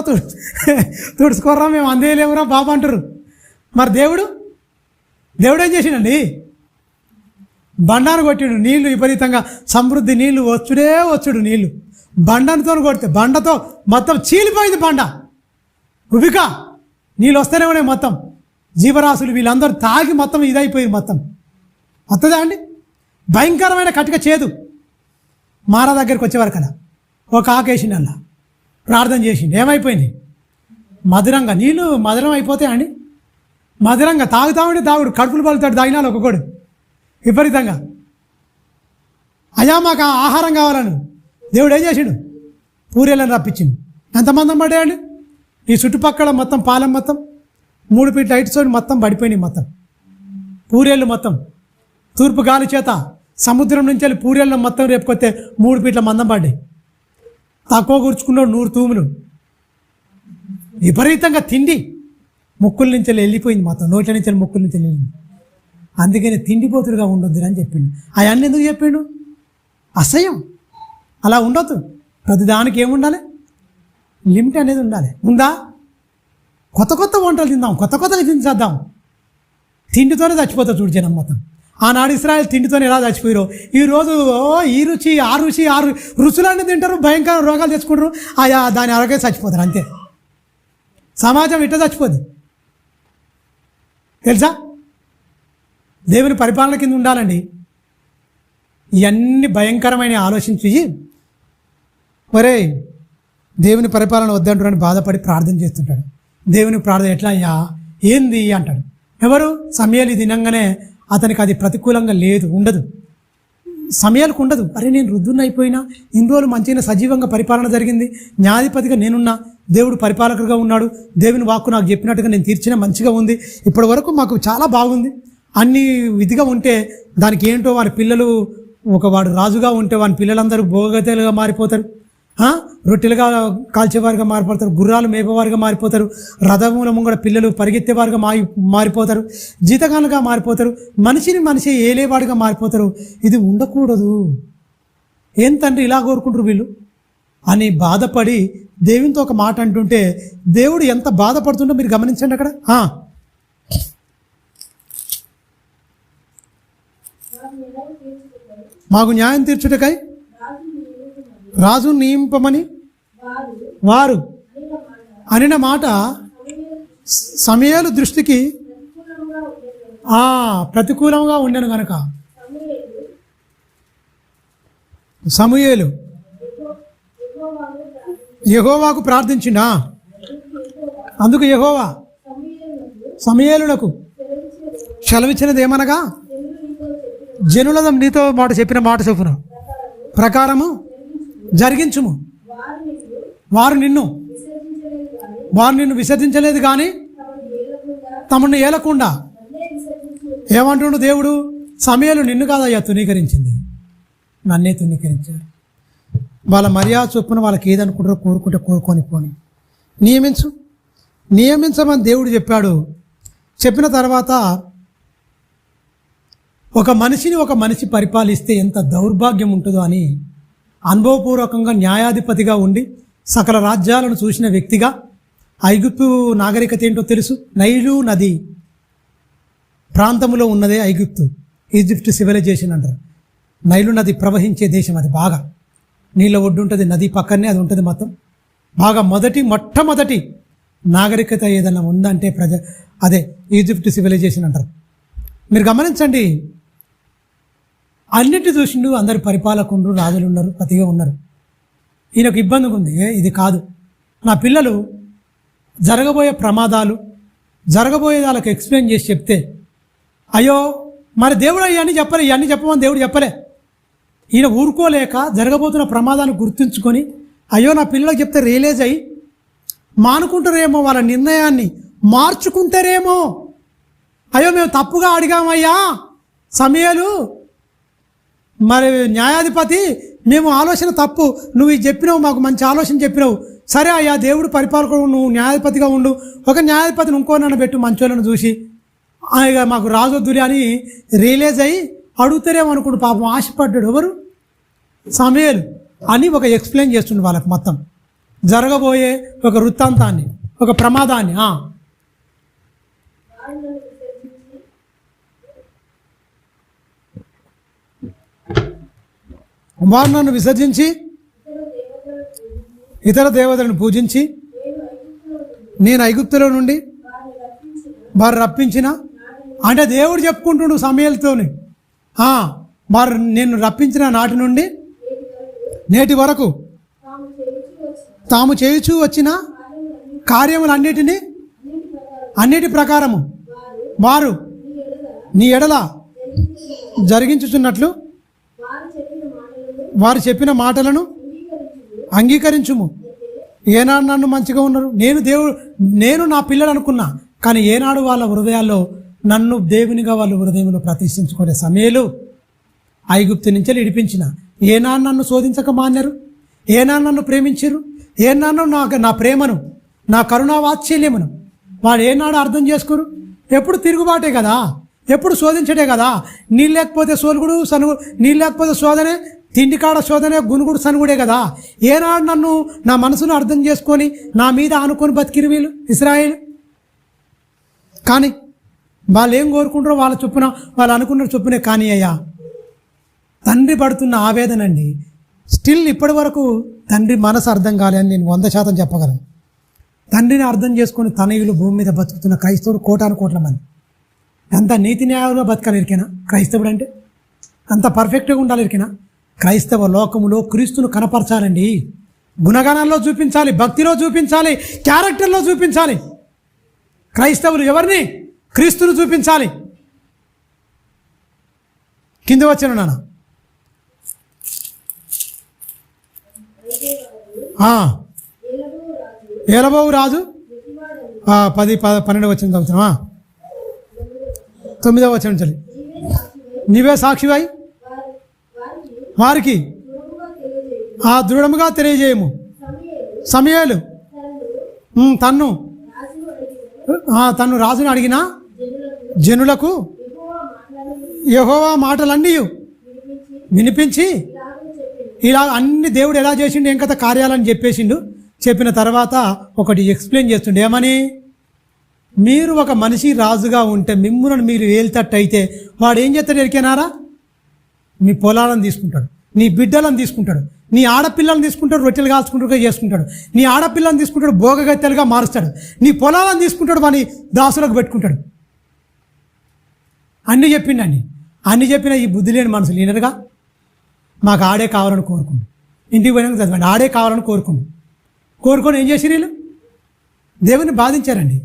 తుడుచుకోరా, మేము అందేయలేమురా బాబు అంటారు. మరి దేవుడు ఏం చేసిండండి? బండాను కొట్టిండు, నీళ్లు విపరీతంగా సమృద్ధి, నీళ్లు వచ్చుడు నీళ్లు. బండతో కొడితే బండతో మొత్తం చీలిపోయింది బండ, ఉబిక నీళ్ళు వస్తూనే ఉన్నాయి. మొత్తం జీవరాశులు వీళ్ళందరూ తాగి మొత్తం ఇదైపోయింది. మొత్తం వస్తుందా అండి? భయంకరమైన కటిక చేదు. మారా దగ్గరికి వచ్చేవారు కదా, ఒక ఆకేసిండి అలా ప్రార్థన చేసిండు, ఏమైపోయింది? మధురంగా నీళ్ళు మధురం అయిపోతాయండి. మధురంగా తాగుతామంటే తాగుడు, కడుపులు పలుతాడు తాగినాలు ఒక్కొక్కడు విపరీతంగా. అయ్యా మాకు ఆహారం కావాలను దేవుడు ఏం చేసిండు? పూరేలను రప్పించిండు. ఎంత మందం పడేయండి? ఈ చుట్టుపక్కల మొత్తం పాలెం మొత్తం 3 ఫీట్ల హైట్ తోటి మొత్తం పడిపోయినాయి. మొత్తం పూరేళ్ళు మొత్తం తూర్పు గాలి చేత సముద్రం నుంచి వెళ్ళి పూరేళ్ళు మొత్తం రేపుకొస్తే 3 ఫీట్ల మందం పడ్డాయి. తక్కువ కూర్చుకున్నాడు 100 తూములు. విపరీతంగా తిండి ముక్కుల నుంచి వెళ్ళిపోయింది, మొత్తం నోట్ల నుంచి ముక్కుల నుంచి వెళ్ళింది. అందుకని తిండిపోతులుగా ఉండొద్దు అని చెప్పిండు. అవన్నీ ఎందుకు చెప్పిండు? అసహ్యం, అలా ఉండొద్దు. ప్రతిదానికి ఏముండాలి? లిమిట్ అనేది ఉండాలి. ఉందా? కొత్త కొత్త వంటలు తిందాం, కొత్త కొత్తగా తించేద్దాం. తిండితోనే చచ్చిపోతారు చూడు జనం మొత్తం. ఆనాడు ఇశ్రాయేల్ తిండితోనే ఎలా చచ్చిపోయారో ఈరోజు ఈ రుచి ఆ రుచి ఆ రుచులన్నీ తింటారు, భయంకర రోగాలు తెచ్చుకుంటారు, దాని ఆరోగ్యం చచ్చిపోతారు. అంతే సమాజం ఇట్ట చచ్చిపోద్ది తెలుసా? దేవుని పరిపాలన కింద ఉండాలండి. ఇవన్నీ భయంకరమైన ఆలోచించి ఒరే దేవుని పరిపాలన వద్దంటారని బాధపడి ప్రార్థన చేస్తుంటాడు. దేవుని ప్రార్థన ఎట్లా అయ్యా ఏంది అంటాడు. ఎవరు? సమయాలు దినంగానే అతనికి అది ప్రతికూలంగా లేదు, ఉండదు. సమయాలకు ఉండదు. అరే నేను రుద్దున్న అయిపోయినా, ఇన్ని రోజులు మంచిగా సజీవంగా పరిపాలన జరిగింది, న్యాయాధిపతిగా నేనున్నా, దేవుడు పరిపాలకుడుగా ఉన్నాడు, దేవుని వాక్కు నాకు చెప్పినట్టుగా నేను తీర్చిన మంచిగా ఉంది, ఇప్పటి వరకు మాకు చాలా బాగుంది అన్ని విధిగా ఉంటే దానికి ఏంటో వారి పిల్లలు వాడు రాజుగా ఉంటే వాని పిల్లలందరూ భోగతలుగా మారిపోతారు, రొట్టెలుగా కాల్చేవారుగా మారిపోతారు, గుర్రాలు మేపేవారుగా మారిపోతారు, రథముల ముంగడ పిల్లలు పరిగెత్తేవారుగా మారిపోతారు, జీతగానుగా మారిపోతారు, మనిషి ఏలేవాడుగా మారిపోతారు. ఇది ఉండకూడదు. ఏం తండ్రి ఇలా కోరుకుంటారు వీళ్ళు అని బాధపడి దేవునితో ఒక మాట అంటుంటే దేవుడు ఎంత బాధపడుతుందో మీరు గమనించండి. అక్కడ మాకు న్యాయం తీర్చుటకై రాజు నియమింపమని వారు అనిన మాట సమయాలు దృష్టికి ప్రతికూలంగా ఉండను గనక సమూయేలు యెహోవాకు ప్రార్థించిండా. అందుకు యెహోవా సమూయేలునకు సెలవిచ్చినది ఏమనగా, జనులదం నీతో మాట చెప్పిన మాట చొప్పున ప్రకారము జరిగించుము. వారు నిన్ను విసర్జించలేదు కానీ తమను ఏలకుండా. ఏమంటుండు దేవుడు? సమయాలు నిన్ను కాదయ్యా తునీకరించింది, నన్నే తునీకరించారు. వాళ్ళ మర్యాద చొప్పున వాళ్ళకి ఏదనుకుంటారో కోరుకుంటే కోరుకొని పోని నియమించమని దేవుడు చెప్పాడు. చెప్పిన తర్వాత ఒక మనిషి పరిపాలిస్తే ఎంత దౌర్భాగ్యం ఉంటుందో అని అనుభవపూర్వకంగా న్యాయాధిపతిగా ఉండి సకల రాజ్యాలను చూసిన వ్యక్తిగా, ఐగుప్తు నాగరికత ఏంటో తెలుసు. నైలు నది ప్రాంతంలో ఉన్నదే ఐగుప్తు, ఈజిప్ట్ సివిలైజేషన్ అంటారు. నైలు నది ప్రవహించే దేశం అది. బాగా నీళ్ళ ఒడ్డు ఉంటుంది, నది పక్కనే అది ఉంటుంది. మొత్తం బాగా మొట్టమొదటి నాగరికత ఏదన్నా ఉందంటే అదే ఈజిప్ట్ సివిలైజేషన్ అంటారు. మీరు గమనించండి, అన్నిటి చూసిండు, అందరు పరిపాలకుండ్రు, రాజులు ఉన్నారు, పతిగా ఉన్నారు. ఈయనకు ఇబ్బందిగా ఉంది, ఇది కాదు, నా పిల్లలు జరగబోయే ప్రమాదాలు జరగబోయే వాళ్ళకి ఎక్స్ప్లెయిన్ చేసి చెప్తే, అయ్యో మరి దేవుడు ఇవన్నీ చెప్పమని దేవుడు చెప్పలే. ఈయన ఊరుకోలేక జరగబోతున్న ప్రమాదాన్ని గుర్తుంచుకొని, అయ్యో నా పిల్లలకు చెప్తే రియలైజ్ అయ్యి మానుకుంటారేమో, వాళ్ళ నిర్ణయాన్ని మార్చుకుంటారేమో, అయ్యో మేము తప్పుగా అడిగామయ్యా సమయాలు, మరి న్యాయాధిపతి మేము ఆలోచన తప్పు, నువ్వు ఇది చెప్పినావు, మాకు మంచి ఆలోచన చెప్పినావు, సరే అయ్యా దేవుడు పరిపాలకుడు, నువ్వు న్యాయాధిపతిగా ఉండు, ఒక న్యాయాధిపతిని ఇంకోనన్న పెట్టు మంచోళ్ళను చూసి, ఇక మాకు రాజొద్దులే అని రియలైజ్ అయ్యి అడుగుతారేమో అనుకుంటూ పాపం ఆశపడ్డాడు. ఎవరు? సమయాలు అని ఒక ఎక్స్ప్లెయిన్ చేస్తుండే వాళ్ళకి మొత్తం జరగబోయే ఒక వృత్తాంతాన్ని, ఒక ప్రమాదాన్ని. వారు నన్ను విసర్జించి ఇతర దేవతలను పూజించి నేను ఐగుప్తులో నుండి వారు రప్పించిన, అంటే దేవుడు చెప్పుకుంటుండు సమయాలతోని, వారు నేను రప్పించిన నాటి నుండి నేటి వరకు తాము చేయుచూ వచ్చిన కార్యములన్నిటి ప్రకారము వారు నీ ఎడల జరిగించుచున్నట్లు వారు చెప్పిన మాటలను అంగీకరించుము. ఏనాడు నన్ను మంచిగా ఉన్నారు, నేను నా పిల్లలు అనుకున్నా, కానీ ఏనాడు వాళ్ళ హృదయాల్లో నన్ను దేవునిగా వాళ్ళు హృదయంలో ప్రతిష్ఠించుకునే సమయాలు ఐగుప్తు నుంచి విడిపించిన. ఏనాడు నన్ను శోధించక మాన్నారు, ఏనాడు నన్ను ప్రేమించారు, ఏనాడు నా ప్రేమను, నా కరుణా వాత్సల్యమును వాడు ఏనాడు అర్థం చేసుకోరు. ఎప్పుడు తిరుగుబాటే కదా, ఎప్పుడు శోధించడే కదా. నీళ్ళు లేకపోతే సోలుగుడు సనుగుడు, నీళ్ళు లేకపోతే శోధనే, తిండికాడ శోధనే, గునుగుడు సనుగుడే కదా. ఏనాడు నన్ను నా మనసును అర్థం చేసుకొని నా మీద ఆనుకొని బతికిరు వీళ్ళు ఇశ్రాయేలు. కానీ వాళ్ళు ఏం కోరుకుంటారో వాళ్ళ చొప్పున, వాళ్ళు అనుకున్న చొప్పునే కానీ అయ్యా. తండ్రి పడుతున్న ఆవేదన అండి, స్టిల్ ఇప్పటి వరకు తండ్రి మనసు అర్థం కాలేని నేను 100% చెప్పగలను. తండ్రిని అర్థం చేసుకొని తనయులు భూమి మీద బతుకుతున్న క్రైస్తవుడు కోటాను కోట్ల మంది. అంత నీతి న్యాయంలో బతకాలి ఇరికేనా క్రైస్తవుడు అంటే? అంత పర్ఫెక్ట్గా ఉండాలి ఇరికేనా? క్రైస్తవ లోకములో క్రీస్తును కనపరచాలండి. గుణగణాల్లో చూపించాలి, భక్తిలో చూపించాలి, క్యారెక్టర్లో చూపించాలి. క్రైస్తవులు ఎవరిని? క్రీస్తును చూపించాలి. కింద వచ్చాను నాన్న. ఏలబోవు రాజు 10-12 వచ్చిన చదువుతున్నా. 9వ వచనం చలి. నీవే సాక్షివై వారికి దృఢముగా తెలియజేయము. సమూయేలు తన్ను రాజును అడిగిన జనులకు యెహోవా మాటలన్నీ వినిపించి ఇలా అన్ని దేవుడు ఎలా చేసిండు, ఏం కథ కార్యాలని చెప్పేసిండు. చెప్పిన తర్వాత ఒకటి ఎక్స్ప్లెయిన్ చేస్తుండే, ఏమని? మీరు ఒక మనిషి రాజుగా ఉంటే మిమ్ములను మీరు ఏల్తట్టయితే వాడు ఏం చేస్తాడు ఎరికేనారా? మీ పొలాలను తీసుకుంటాడు, నీ బిడ్డలను తీసుకుంటాడు, నీ ఆడపిల్లలను తీసుకుంటాడు, రొట్టెలు కాల్చుకుంటూ చేసుకుంటాడు, నీ ఆడపిల్లని తీసుకుంటాడు, భోగగత్తెలుగా మారుస్తాడు, నీ పొలాలను తీసుకుంటాడు, వాని దాసులకు పెట్టుకుంటాడు. అన్నీ చెప్పిండండి. అన్నీ చెప్పిన ఈ బుద్ధి లేని మనసులు ఈనరుగా మాకు ఆడే కావాలని కోరుకుండు. ఇంటికి పోయినాక చదవండి, ఆడే కావాలని కోరుకొని ఏం చేసి వీళ్ళు దేవుని బాధించారండి.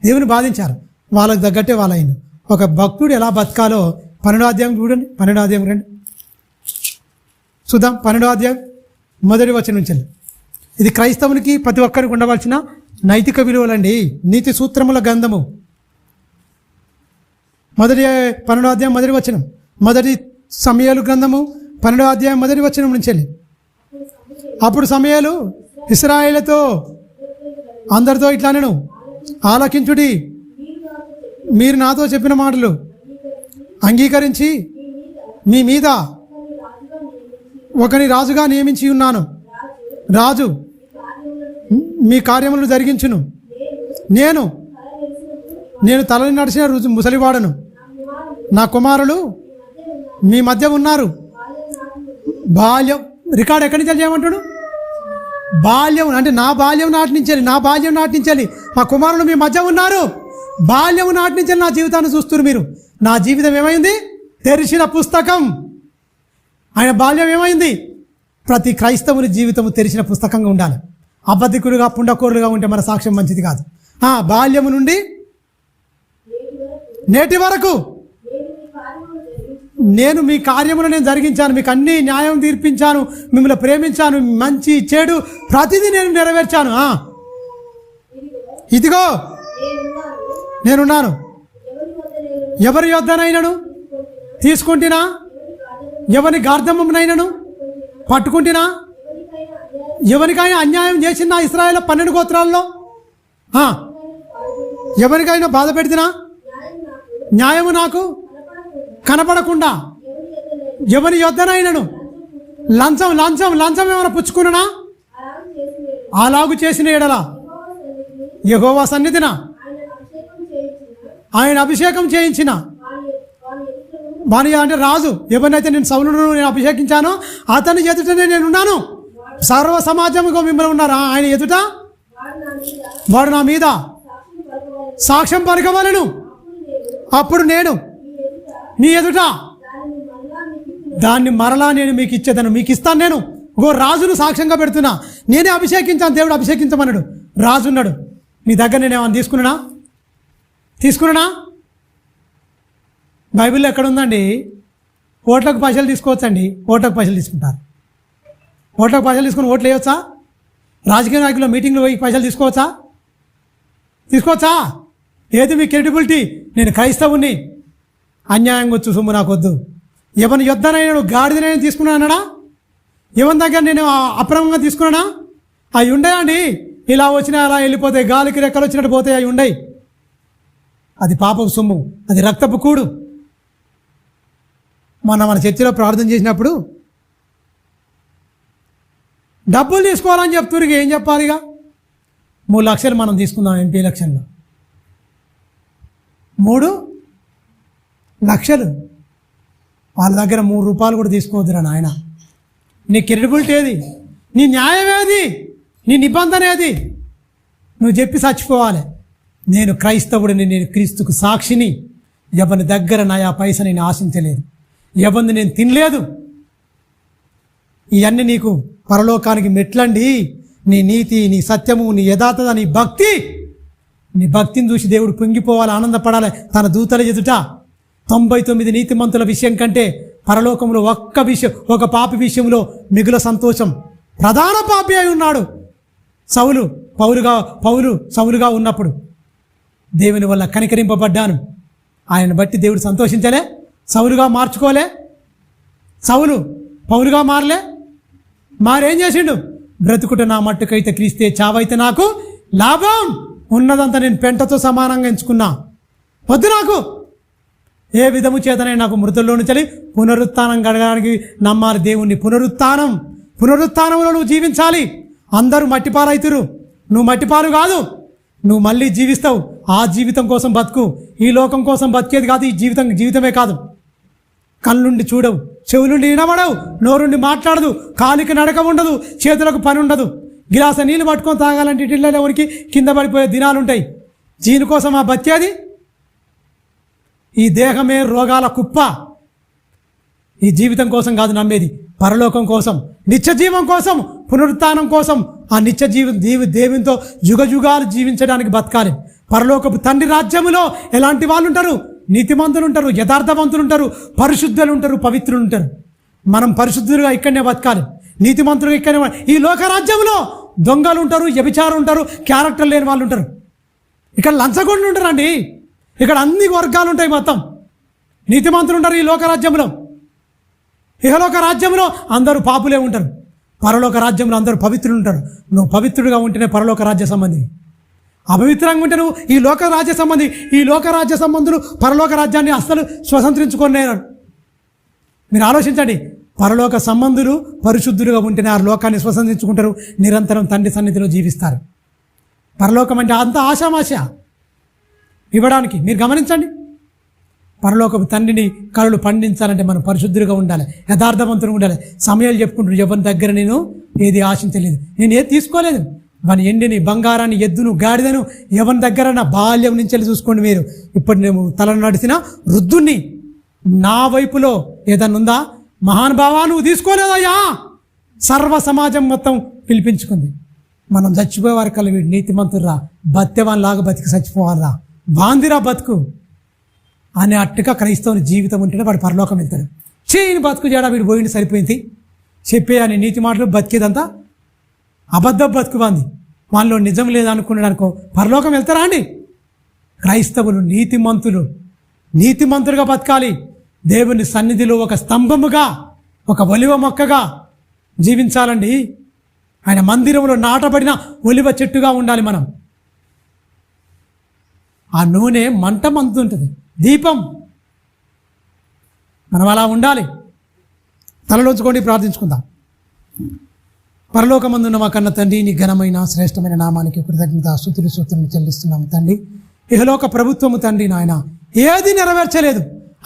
దేవుని బాధించారు. వాళ్ళకి తగ్గట్టే వాళ్ళ అయింది. ఒక భక్తుడు ఎలా బతకాలో 12వ అధ్యాయం చూడండి. 12వ అధ్యాయం రండి చూద్దాం. 12వ అధ్యాయం 1వ వచనం నుంచి. ఇది క్రైస్తవునికి ప్రతి ఒక్కరికి ఉండవలసిన నైతిక విలువలండి. నీతి సూత్రముల గ్రంథము 12వ అధ్యాయం 1వ వచనం. మొదటి సమూయేలు గ్రంథము 12వ అధ్యాయం 1వ వచనం నుంచి వెళ్ళి. అప్పుడు సమూయేలు ఇశ్రాయేలుతో అందరితో ఇట్లా నేను ఆలకించుడి, మీరు నాతో చెప్పిన మాటలు అంగీకరించి మీ మీద ఒకని రాజుగా నియమించి ఉన్నాను. రాజు మీ కార్యములను జరిగించును. నేను తలని నడిచిన ముసలివాడను. నా కుమారులు మీ మధ్య ఉన్నారు. బాల్యం రికార్డ్ ఎక్కడి నుంచి చేయమంటాడు? బాల్యం అంటే నా బాల్యం నాటి నుంచి మా కుమారులు మీ మధ్య ఉన్నారు. బాల్యం నాటి నుంచి నా జీవితాన్ని చూస్తున్నారు మీరు. నా జీవితం ఏమైంది? తెరిచిన పుస్తకం. ఆయన బాల్యం ఏమైంది? ప్రతి క్రైస్తవుని జీవితము తెరిచిన పుస్తకంగా ఉండాలి. అబద్ధికుడుగా పుండకోరులుగా ఉంటే మన సాక్ష్యం మంచిది కాదు. బాల్యము నుండి నేటి వరకు నేను మీ కార్యములు నేను జరిగించాను, మీకు అన్ని న్యాయం తీర్పించాను, మిమ్మల్ని ప్రేమించాను, మంచి చెడు ప్రతిదీ నేను నెరవేర్చాను. ఇదిగో నేనున్నాను. ఎవరి యొద్దనైనను తీసుకుంటున్నా, ఎవరి గార్ధమునైనను పట్టుకుంటున్నా, ఎవరికైనా అన్యాయం చేసిన ఇశ్రాయేలు 12 గోత్రాల్లో ఎవరికైనా బాధ పెడుతున్నా, న్యాయము నాకు కనపడకుండా ఎవరి యొద్దనైనను లంచం ఏమైనా పుచ్చుకున్నా, అలాగు చేసిన ఎడల యెహోవా సన్నిధిన ఆయన అభిషేకం చేయించిన వాని అంటే రాజు ఎవరినైతే నేను సౌలును నేను అభిషేకించానో అతని ఎదుటనే నేనున్నాను. సర్వ సమాజంగా మిమ్మల్ని ఉన్నారు. ఆయన ఎదుట వాడు నా మీద సాక్ష్యం పలకవలెను. అప్పుడు నేను మీ ఎదుట దాన్ని మరలా నేను మీకు ఇచ్చేదను, మీకు ఇస్తాను. నేను రాజును సాక్ష్యంగా పెడుతున్నా. నేనే అభిషేకించాను. దేవుడు అభిషేకించమన్నాడు. రాజు ఉన్నాడు. మీ దగ్గర నేను ఏమైనా తీసుకున్నానా? బైబిల్లో ఎక్కడ ఉందండి? ఓట్లకు పైసలు తీసుకోవచ్చండి. ఓట్లకు పైసలు తీసుకుంటారు. ఓట్లకు పైసలు తీసుకుని ఓట్లు వేయవచ్చా? రాజకీయ నాయకుల మీటింగ్లో పోయి పైసలు తీసుకోవచ్చా? ఏది మీ క్రెడిబిలిటీ? నేను క్రైస్తవుని, అన్యాయంగా వచ్చు సొమ్ము నాకొద్దు. ఎవరి యుద్ధనైనా గాడిదనైనా తీసుకున్నానా? ఎవరి దగ్గర నేను అప్రమంగా తీసుకున్నానా? అవి ఉండయండి. ఇలా వచ్చినా అలా వెళ్ళిపోతాయి, గాలికి రెక్కలు వచ్చినట్టు పోతాయి. అవి ఉండయి. అది పాపపు సొమ్ము, అది రక్తపు కూడు. మన చర్చిలో ప్రార్థన చేసినప్పుడు డబ్బులు తీసుకోవాలని చెప్తున్నారు. ఏం చెప్పాలిగా? 3 లక్షలు మనం తీసుకుందాం ఎంపీ ఎలక్షన్లో. 3 లక్షలు వాళ్ళ దగ్గర 3 రూపాయలు కూడా తీసుకోవద్దురా నాయన. నీ క్రెడిబిలిటీ ఏది? నీ న్యాయం ఏది? నీ నిబంధన ఏది? నువ్వు చెప్పి చచ్చిపోవాలి. నేను క్రైస్తవుడిని, నేను క్రీస్తుకు సాక్షిని. ఎవరి దగ్గర నా పైస నేను ఆశించలేదు, ఎవరిని నేను తినలేదు. ఇవన్నీ నీకు పరలోకానికి మెట్లండి. నీ నీతి, నీ సత్యము, నీ యథార్థత, నీ భక్తి. నీ భక్తిని చూసి దేవుడు పొంగిపోవాలి, ఆనందపడాలి. తన దూతల ఎదుట 99 నీతిమంతుల విషయం కంటే పరలోకంలో ఒక పాపి విషయంలో మిగుల సంతోషం. ప్రధాన పాపి అయి ఉన్నాడు సౌలుగా ఉన్నప్పుడు. దేవుని వల్ల కనికరింపబడ్డాను. ఆయన బట్టి దేవుడు సంతోషించలే? సౌలుగా మార్చుకోలే? సౌలు పౌలుగా మారలే? మారేం చేసిండు? బ్రతుకుట నా మట్టుకైతే క్రీస్తే, చావైతే నాకు లాభం. ఉన్నదంతా నేను పెంటతో సమానంగా ఎంచుకున్నా. వద్దు నాకు. ఏ విధము చేతనే నాకు మృతుల్లో నుంచి పునరుత్థానం కలగడానికి నమ్మాలి దేవుణ్ణి. పునరుత్థానంలో నువ్వు జీవించాలి. అందరూ మట్టిపాలైతురు, నువ్వు మట్టిపాలు కాదు. నువ్వు మళ్ళీ జీవిస్తావు. ఆ జీవితం కోసం బతుకు. ఈ లోకం కోసం బతికేది కాదు. ఈ జీవితమే కాదు. కళ్ళుండి చూడవు, చెవులుండి వినబడవు, నోరుండి మాట్లాడదు, కాలికి నడక ఉండదు, చేతులకు పని ఉండదు. గిలాస నీళ్ళు పట్టుకొని తాగాలంటే ఇళ్ళలో ఎవరికి కింద పడిపోయే దినాలుంటాయి. దీనికోసం ఆ బతికేది? ఈ దేహమే రోగాల కుప్ప. ఈ జీవితం కోసం కాదు నమ్మేది, పరలోకం కోసం, నిత్య జీవం కోసం, పునరుత్థానం కోసం. ఆ నిత్య దేవునితో యుగాలు జీవించడానికి బతకాలి. పరలోకపు తండ్రి రాజ్యములో ఎలాంటి వాళ్ళు ఉంటారు? నీతిమంతులు ఉంటారు, యథార్థవంతులు ఉంటారు, పరిశుద్ధులు ఉంటారు, పవిత్రులు ఉంటారు. మనం పరిశుద్ధులుగా ఇక్కడనే బతకాలి, నీతిమంతులుగా ఇక్కడనే. ఈ లోక రాజ్యంలో దొంగలు ఉంటారు, వ్యభిచారం ఉంటారు, క్యారెక్టర్ లేని వాళ్ళు ఉంటారు. ఇక్కడ లంచగొండలు ఉంటారండి. ఇక్కడ అన్ని వర్గాలు ఉంటాయి. మొత్తం నీతిమంతులు ఉంటారు ఈ లోక రాజ్యంలో. ఇహలోక రాజ్యంలో అందరూ పాపులే ఉంటారు. పరలోక రాజ్యంలో అందరూ పవిత్రులు ఉంటారు. నువ్వు పవిత్రుడిగా ఉంటేనే పరలోక రాజ్య సంబంధి. అపవిత్రంగా ఉంటే నువ్వు ఈ లోక రాజ్య సంబంధి. ఈ లోక రాజ్య సంబంధులు పరలోక రాజ్యాన్ని అస్సలు స్వతంత్రించుకోలేరు. మీరు ఆలోచించండి. పరలోక సంబంధులు పరిశుద్ధులుగా ఉంటేనే ఆ లోకాన్ని స్వతంత్రించుకుంటారు, నిరంతరం తండ్రి సన్నిధిలో జీవిస్తారు. పరలోకం అంటే అంత ఆశామాష ఇవ్వడానికి. మీరు గమనించండి. పరలోకపు తండ్రిని కళలు పండించాలంటే మనం పరిశుద్ధులుగా ఉండాలి, యథార్థవంతులు ఉండాలి. సమయాలు చెప్పుకుంటారు, ఎవరి దగ్గర నేను ఏది ఆశించలేదు, నేను ఏది తీసుకోలేదు. వాని ఎండిని, బంగారాన్ని, ఎద్దును, గాడిదను ఎవరి దగ్గర నా బాల్యం నుంచి చూసుకోండి. మీరు ఇప్పుడు నేను తలను నడిచిన వృద్ధుణ్ణి. నా వైపులో ఏదన్నా ఉందా? మహానుభావా నువ్వు తీసుకోలేదయ్యా. సర్వ సమాజం మొత్తం పిలిపించుకుంది. మనం చచ్చిపోయే వారి కల్లా వీడు నీతిమంతుర్రా, బత్తెవాన్లాగా బతికి చచ్చిపోవాలరా, బాందిరా బతుకు అనే అట్టుగా క్రైస్తవుని జీవితం ఉంటేనే వాడు పరలోకం వెళ్తాడు. చేయని బతుకు చేయడా వీడు పోయింది సరిపోయింది చెప్పే అని నీతి మాటలు బతికేదంతా అబద్ధ బతుకు బాంది. వాళ్ళలో నిజం లేదనుకున్నాడు అనుకో, పరలోకం వెళ్తారా అండి? క్రైస్తవులు నీతిమంతులుగా బతకాలి. దేవుని సన్నిధిలో ఒక స్తంభముగా, ఒక ఒలివ మొక్కగా జీవించాలండి. ఆయన మందిరంలో నాటబడిన ఒలివ చెట్టుగా ఉండాలి మనం. ఆ నూనె మంట మంతుంటుంది, దీపం. మనం అలా ఉండాలి. తలలోంచుకోండి, ప్రార్థించుకుందాం. పరలోకమందున్న మా కన్న తండ్రి, నీ ఘనమైన శ్రేష్టమైన నామానికి కృతజ్ఞత స్తుతులు స్తోత్రములు చెల్లిస్తున్నాము తండ్రి. ఇహలోక ప్రభుత్వము తండ్రి నాయన ఏది నెరవేర్చలేదు.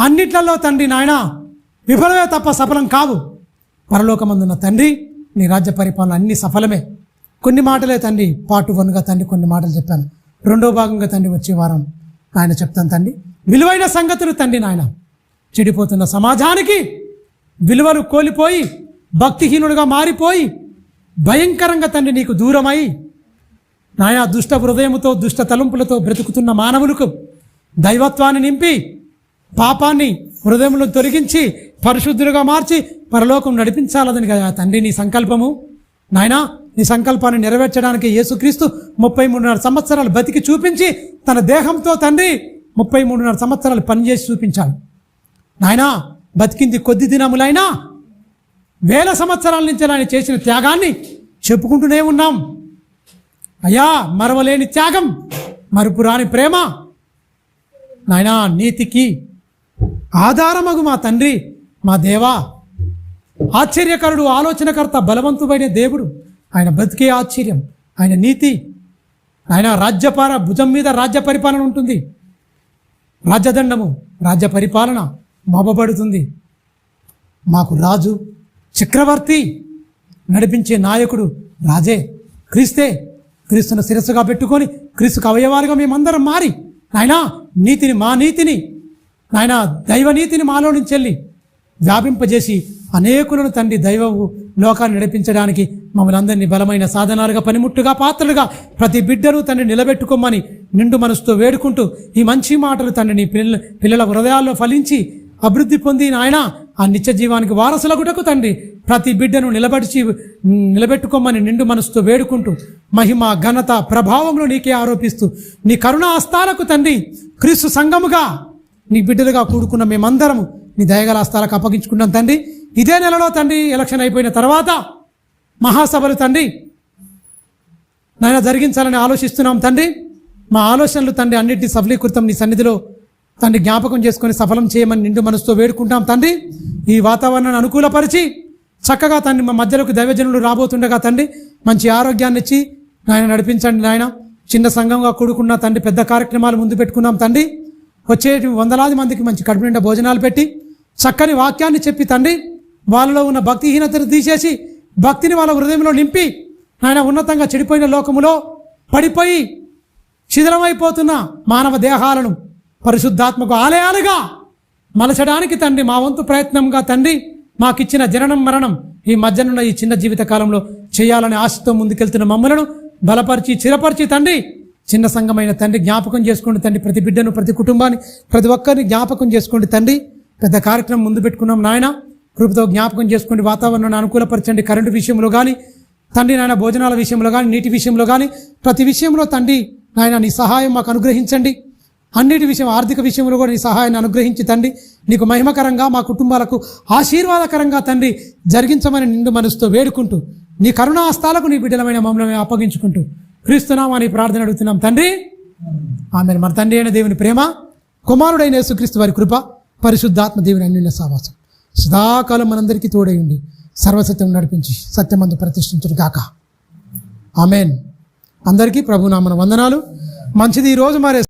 అన్నిట్లలో తండ్రి నాయన విఫలమే తప్ప సఫలం కావు. పరలోకమందున్న తండ్రి, నీ రాజ్య పరిపాలన అన్ని సఫలమే. కొన్ని మాటలే తండ్రి పార్ట్ 1గా తండ్రి కొన్ని మాటలు చెప్పాను. 2వ భాగంగా తండ్రి వచ్చే వారం ఆయన చెప్తాను తండ్రి. విలువైన సంగతులు తండ్రి నాయన, చెడిపోతున్న సమాజానికి విలువలు కోల్పోయి భక్తిహీనుడుగా మారిపోయి భయంకరంగా తండ్రి నీకు దూరమై నాయన దుష్ట హృదయముతో దుష్ట తలంపులతో బ్రతుకుతున్న మానవులకు దైవత్వాన్ని నింపి పాపాన్ని హృదయంలో తొలగించి పరిశుద్ధులుగా మార్చి పరలోకం నడిపించాలని కదా తండ్రి నీ సంకల్పము. నాయన నీ సంకల్పాన్ని నెరవేర్చడానికి యేసుక్రీస్తు 33.5 సంవత్సరాలు బతికి చూపించి తన దేహంతో తండ్రి 33.5 సంవత్సరాలు పనిచేసి చూపించాడు. నాయనా బతికింది కొద్ది దినములైనా 1000 సంవత్సరాల నుంచి ఆయన చేసిన త్యాగాన్ని చెప్పుకుంటూనే ఉన్నాం. అయ్యా మరవలేని త్యాగం, మరుపురాని ప్రేమ, నాయనా నీతికి ఆధారమగు మా తండ్రి, మా దేవా, ఆశ్చర్యకరుడు, ఆలోచనకర్త, బలవంతుడైన దేవుడు. ఆయన బతికే ఆశ్చర్యం, ఆయన నీతి. ఆయన భుజం మీద రాజ్య పరిపాలన ఉంటుంది. రాజ్యదండము, రాజ్య పరిపాలన మోపబడుతుంది. మాకు రాజు, చక్రవర్తి, నడిపించే నాయకుడు రాజే, క్రీస్తే. క్రీస్తును శిరస్సుగా పెట్టుకొని క్రీస్తుకు అవయవాలుగా మేమందరం మారి నాయనా నీతిని, మా నీతిని, నాయన దైవ నీతిని మాలో నుంచి వెళ్ళి వ్యాపింపజేసి అనేకులను తండ్రి దైవ లోకాన్ని నడిపించడానికి మమ్మల్ని అందరినీ బలమైన సాధనాలుగా, పనిముట్టుగా, పాత్రలుగా ప్రతి బిడ్డను తండ్రి నిలబెట్టుకోమని నిండు మనసుతో వేడుకుంటూ ఈ మంచి మాటలు తండ్రి నీ పిల్లల హృదయాల్లో ఫలించి అభివృద్ధి పొంది నాయన ఆ నిత్య జీవానికి వారసులగుటకు తండ్రి ప్రతి బిడ్డను నిలబెట్టుకోమని నిండు మనసుతో వేడుకుంటూ మహిమ, ఘనత, ప్రభావంలో నీకే ఆరోపిస్తూ నీ కరుణా హస్తాలకు తండ్రి క్రీస్తు సంఘముగా నీ బిడ్డలుగా కూడుకున్న మేమందరము నీ దయగల హస్తాలకు అప్పగించుకున్నాం తండ్రి. ఇదే నెలలో తండ్రి ఎలక్షన్ అయిపోయిన తర్వాత మహాసభలు తండ్రి నాయన జరిగించాలని ఆలోచిస్తున్నాం తండ్రి. మా ఆలోచనలు తండ్రి అన్నింటినీ సఫలీకృతం నీ సన్నిధిలో తండ్రి జ్ఞాపకం చేసుకొని సఫలం చేయమని నిండు మనసుతో వేడుకుంటాం తండ్రి. ఈ వాతావరణాన్ని అనుకూలపరిచి చక్కగా తండ్రి మా మధ్యలోకి దైవజనులు రాబోతుండగా తండ్రి మంచి ఆరోగ్యాన్ని ఇచ్చి నాయన నడిపించండి నాయన. చిన్న సంఘంగా కూడుకున్న తండ్రి పెద్ద కార్యక్రమాలు ముందు పెట్టుకున్నాం తండ్రి. వచ్చే వందలాది మందికి మంచి కడుపు నిండా భోజనాలు పెట్టి చక్కని వాక్యాన్ని చెప్పి తండ్రి వాళ్ళలో ఉన్న భక్తిహీనతను తీసేసి భక్తిని వాళ్ళ హృదయంలో నింపి నాయన ఉన్నతంగా చెడిపోయిన లోకములో పడిపోయి శిథిలమైపోతున్న మానవ దేహాలను పరిశుద్ధాత్మకు ఆలయాలుగా మలచడానికి తండ్రి మా వంతు ప్రయత్నంగా తండ్రి మాకిచ్చిన జననం మరణం ఈ మధ్యనున్న ఈ చిన్న జీవిత కాలంలో చేయాలని ఆశతో ముందుకెళ్తున్న మమ్మలను బలపరిచి చిరపరిచి తండ్రి చిన్న సంఘమైన తండ్రి జ్ఞాపకం చేసుకోండి తండ్రి. ప్రతి బిడ్డను, ప్రతి కుటుంబాన్ని, ప్రతి ఒక్కరిని జ్ఞాపకం చేసుకోండి తండ్రి. పెద్ద కార్యక్రమం ముందు పెట్టుకున్నాం నాయన, కృపతో జ్ఞాపకం చేసుకోండి. వాతావరణాన్ని అనుకూలపరచండి. కరెంటు విషయంలో కానీ తండ్రి నాయన, భోజనాల విషయంలో కానీ, నీటి విషయంలో కానీ ప్రతి విషయంలో తండ్రి నాయన నీ సహాయం మాకు అనుగ్రహించండి. అన్నిటి విషయం, ఆర్థిక విషయంలో కూడా నీ సహాయాన్ని అనుగ్రహించి తండ్రి నీకు మహిమకరంగా మా కుటుంబాలకు ఆశీర్వాదకరంగా తండ్రి జరిగించమని నిండు మనసుతో వేడుకుంటూ నీ కరుణా హస్తాలకు నీ బిడ్డలమైన మమ్మల్ని అప్పగించుకుంటూ క్రీస్తునామని ప్రార్థన అడుగుతున్నాం తండ్రి. ఆమేన్. మన తండ్రి అయిన దేవుని ప్రేమ, కుమారుడైన యేసుక్రీస్తు వారి కృప, పరిశుద్ధాత్మ దేవుని అన్యోన్య సహవాసం సదాకాలం మనందరికీ తోడై ఉండి సర్వసత్యం నడిపించి సత్యమందు ప్రతిష్ఠించును గాక. ఆమేన్. అందరికీ ప్రభునామన వందనాలు. మంచిది. ఈరోజు మరి